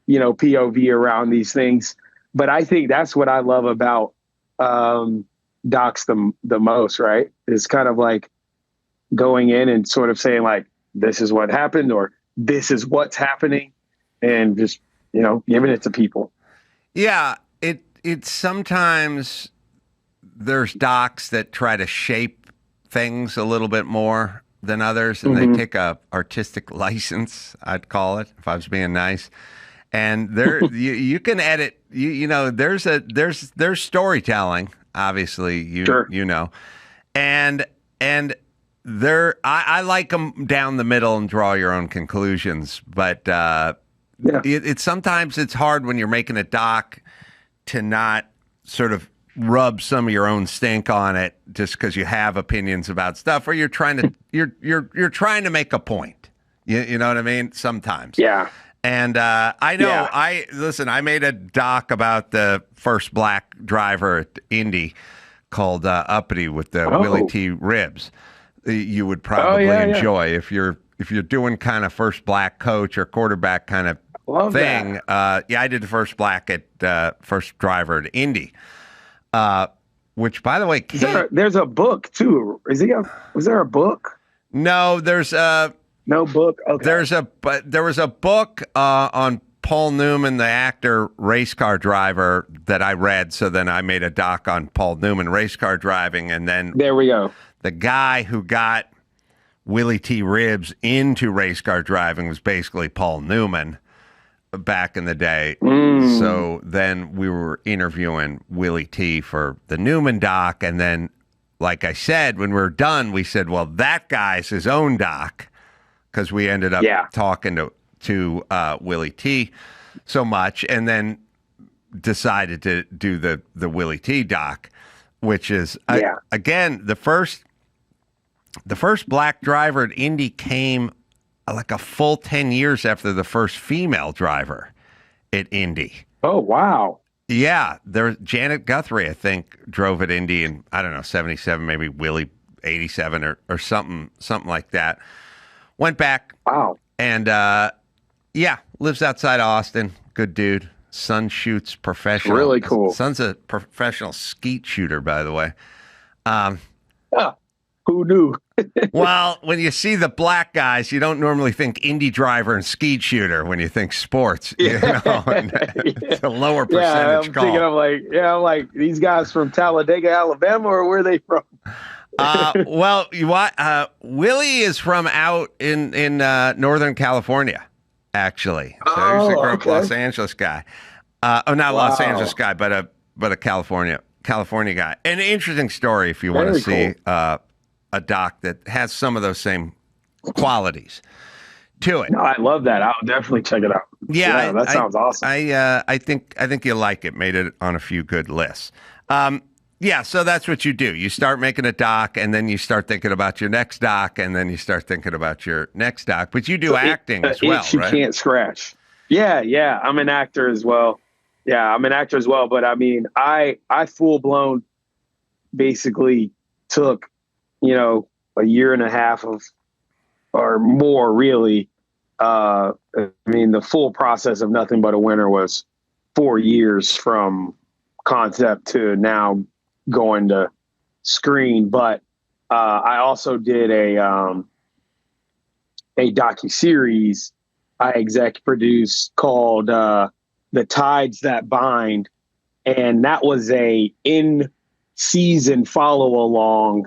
you know, POV around these things. But I think that's what I love about docs the most, right? It's kind of like going in and sort of saying like, this is what happened or this is what's happening and just, you know, giving it to people. Yeah. It's sometimes there's docs that try to shape things a little bit more than others, and they take a artistic license, I'd call it, if I was being nice. And there, you can edit. You know, there's storytelling, obviously. You know, and there, I like them down the middle and draw your own conclusions. But it's sometimes it's hard when you're making a doc to not sort of rub some of your own stink on it just because you have opinions about stuff, or you're trying to you're trying to make a point. You know what I mean? Sometimes. Yeah. And I know I made a doc about the first black driver at Indy called Uppity with the Willie T. Ribs. You would probably enjoy if you're doing kind of first black coach or quarterback kind of thing. I did the first black at first driver at Indy. Which, by the way, there's a book too. Was there a book? No, there's no book. Okay. There was a book on Paul Newman, the actor, race car driver, that I read. So then I made a doc on Paul Newman race car driving, and then there we go. The guy who got Willie T. Ribs into race car driving was basically Paul Newman back in the day. So then we were interviewing Willie T. for the Newman doc, and then, like I said, when we were done, we said, well, that guy's his own doc, because we ended up talking to Willie T. so much, and then decided to do the Willie T. doc, which is again the first black driver at Indy came like a full 10 years after the first female driver at Indy. Oh, wow. Yeah, Janet Guthrie, I think, drove at Indy in, I don't know, 77, maybe Willie 87 or something like that. Went back. Wow. And, lives outside Austin. Good dude. Son shoots professional. Really cool. Son's a professional skeet shooter, by the way. Who knew? Well, when you see the black guys, you don't normally think Indy driver and skeet shooter when you think sports. You know, it's a lower percentage I'm call. thinking, I'm like, these guys from Talladega, Alabama, or where are they from? Willie is from out in Northern California, actually. So he's a great Los Angeles guy. Not Los Angeles guy, but a California guy. An interesting story if you want to see a doc that has some of those same qualities to it. No, I love that. I'll definitely check it out. Yeah, that sounds awesome. I think you like it. Made it on a few good lists. So that's what you do. You start making a doc, and then you start thinking about your next doc, and then you start thinking about your next doc. But you do acting as well, you right? Can't scratch. Yeah. I'm an actor as well. But I mean, I full blown basically took, a year and a half or more really. I mean, the full process of Nothing But a Winner was 4 years from concept to now going to screen. But I also did a docuseries I exec produced called The Tides That Bind. And that was a in-season follow-along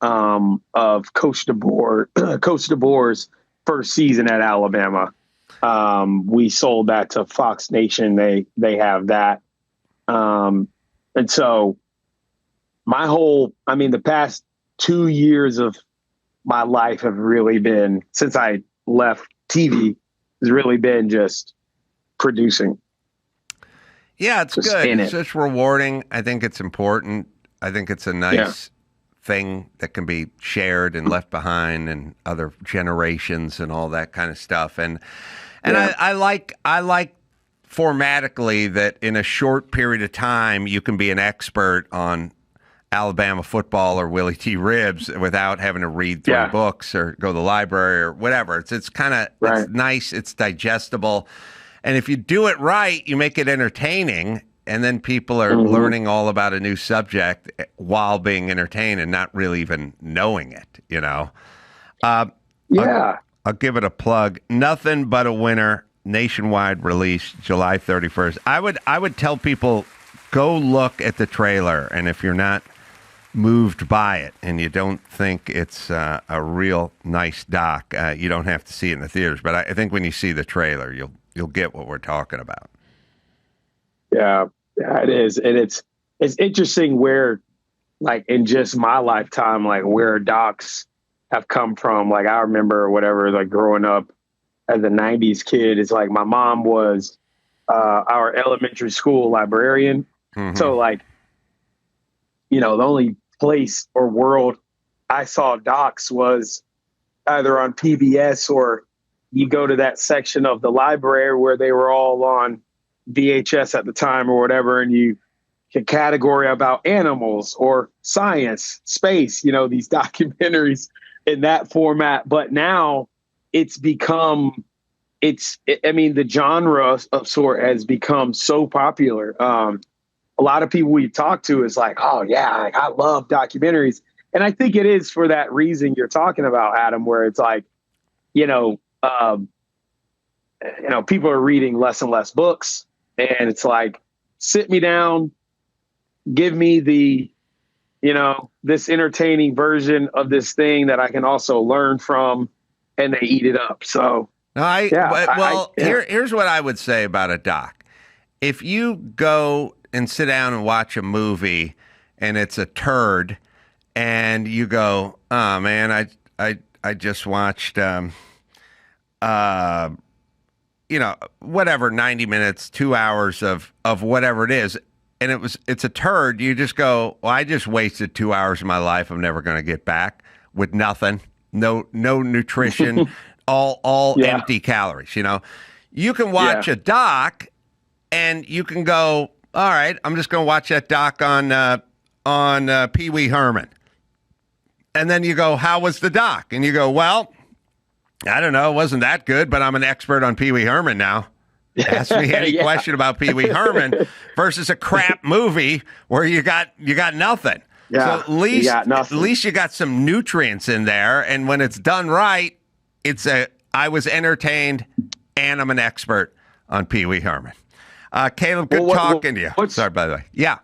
of Coach DeBoer's first season at Alabama. We sold that to Fox Nation. They have that. And so the past 2 years of my life have really been, since I left TV, has really been just producing. Yeah, it's good. It's just rewarding. I think it's important. I think it's a nice thing that can be shared and left behind and other generations and all that kind of stuff. And I like formatically that in a short period of time you can be an expert on Alabama football or Willie T. Ribs without having to read through books or go to the library or whatever. It's kind of it's nice. It's digestible. And if you do it right, you make it entertaining. And then people are learning all about a new subject while being entertained and not really even knowing it, I'll give it a plug. Nothing But a Winner, nationwide release, July 31st. I would tell people, go look at the trailer. And if you're not moved by it and you don't think it's a real nice doc, you don't have to see it in the theaters. But I think when you see the trailer, you'll get what we're talking about. Yeah, it is. And it's interesting where, like, in just my lifetime, like, where docs have come from. Like, I remember like growing up as a 90s kid, it's like my mom was our elementary school librarian. So, like, the only place or world I saw docs was either on PBS or you go to that section of the library where they were all on VHS at the time or whatever, and you can category about animals or science, space, these documentaries in that format. But now it's become, the genre of sort has become so popular. A lot of people we talk to is like, oh yeah, I love documentaries. And I think it is for that reason you're talking about, Adam, where it's like, people are reading less and less books. And it's like, sit me down, give me the, this entertaining version of this thing that I can also learn from, and they eat it up. So, here's what I would say about a doc. If you go and sit down and watch a movie and it's a turd and you go, oh man, I just watched, whatever, 90 minutes, 2 hours of whatever it is, and it's a turd, you just go, well, I just wasted 2 hours of my life I'm never going to get back with nothing, no nutrition, all empty calories, You can watch a doc and you can go, all right, I'm just going to watch that doc on Pee Wee Herman. And then you go, how was the doc? And you go, well, I don't know. It wasn't that good, but I'm an expert on Pee Wee Herman now. Ask me any question about Pee Wee Herman versus a crap movie where you got nothing. Yeah, so at least you got some nutrients in there. And when it's done right, I was entertained and I'm an expert on Pee Wee Herman. Caleb, good talking to you. Sorry, by the way. Yeah.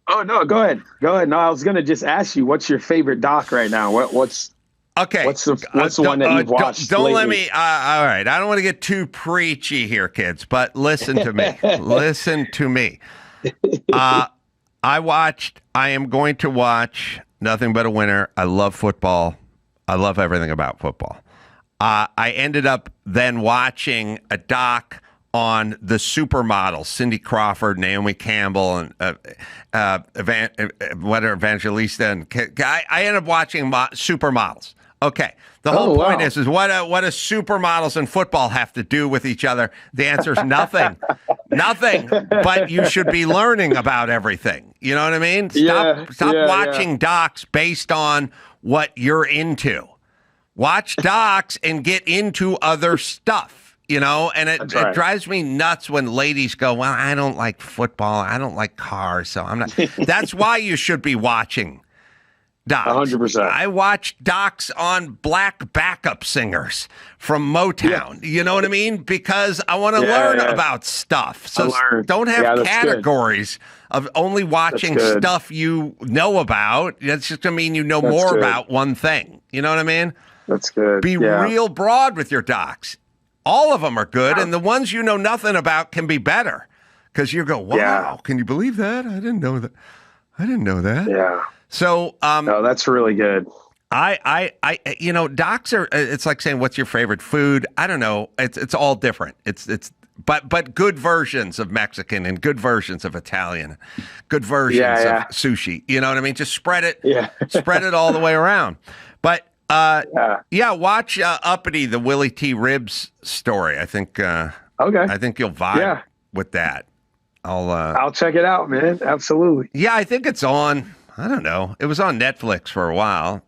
Oh, no, go ahead. No, I was going to just ask you, what's your favorite doc right now? What's the one that you've watched Don't lately? let me, all right, I don't want to get too preachy here, kids, but listen to me. Listen to me. I am going to watch Nothing But a Winner. I love football. I love everything about football. I ended up then watching a doc on the supermodels, Cindy Crawford, Naomi Campbell, and Evangelista. And I ended up watching supermodels. Okay. The whole point is what do supermodels and football have to do with each other? The answer is nothing. Nothing. But you should be learning about everything. You know what I mean? Stop watching docs based on what you're into. Watch docs and get into other stuff. You know, and it drives me nuts when ladies go, well, I don't like football. I don't like cars. So I'm not. That's why you should be watching docs. 100%. I watch docs on black backup singers from Motown. Yeah. You know what I mean? Because I want to learn about stuff. So don't have categories of only watching stuff you know about. That's just going to mean you know more about one thing. You know what I mean? That's good. Be real broad with your docs. All of them are good, and the ones you know nothing about can be better. Because you go, wow, can you believe that? I didn't know that. Yeah. So, no, that's really good. Docs are. It's like saying, "What's your favorite food?" I don't know. It's all different. But good versions of Mexican and good versions of Italian, good versions of sushi. You know what I mean? Just spread it. Yeah. Spread it all the way around. But. Watch Uppity, the Willie T. Ribs story. I think I think you'll vibe with that. I'll check it out, man. Absolutely. Yeah, I think it's on. I don't know. It was on Netflix for a while.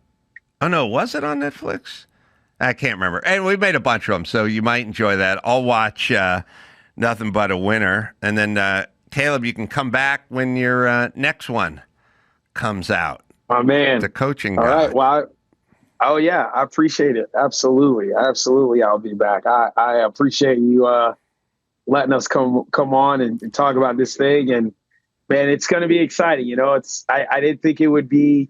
Oh no, was it on Netflix? I can't remember. And we made a bunch of them, so you might enjoy that. I'll watch Nothing But a Winner, and then Caleb, you can come back when your next one comes out. Oh man, the coaching guy. All right. Well. Oh yeah, I appreciate it. Absolutely. I'll be back. I appreciate you letting us come on and talk about this thing. And man, it's going to be exciting. You know, I didn't think it would be.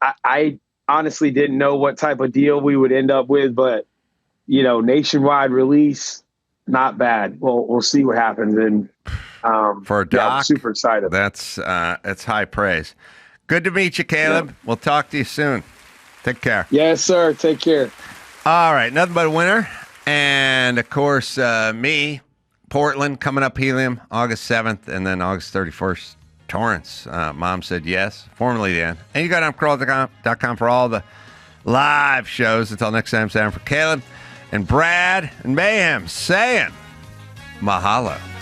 I honestly didn't know what type of deal we would end up with, but nationwide release, not bad. We'll see what happens. And for a doc, I'm super excited. That's it's high praise. Good to meet you, Caleb. Yeah. We'll talk to you soon. Take care. Yes, sir. Take care. All right. Nothing But a Winner. And, of course, me, Portland, coming up Helium, August 7th, and then August 31st, Torrance. Mom said yes, formerly then. And you go to AdamCarolla.com for all the live shows. Until next time, Sam, for Caleb and Brad and Mayhem saying mahalo.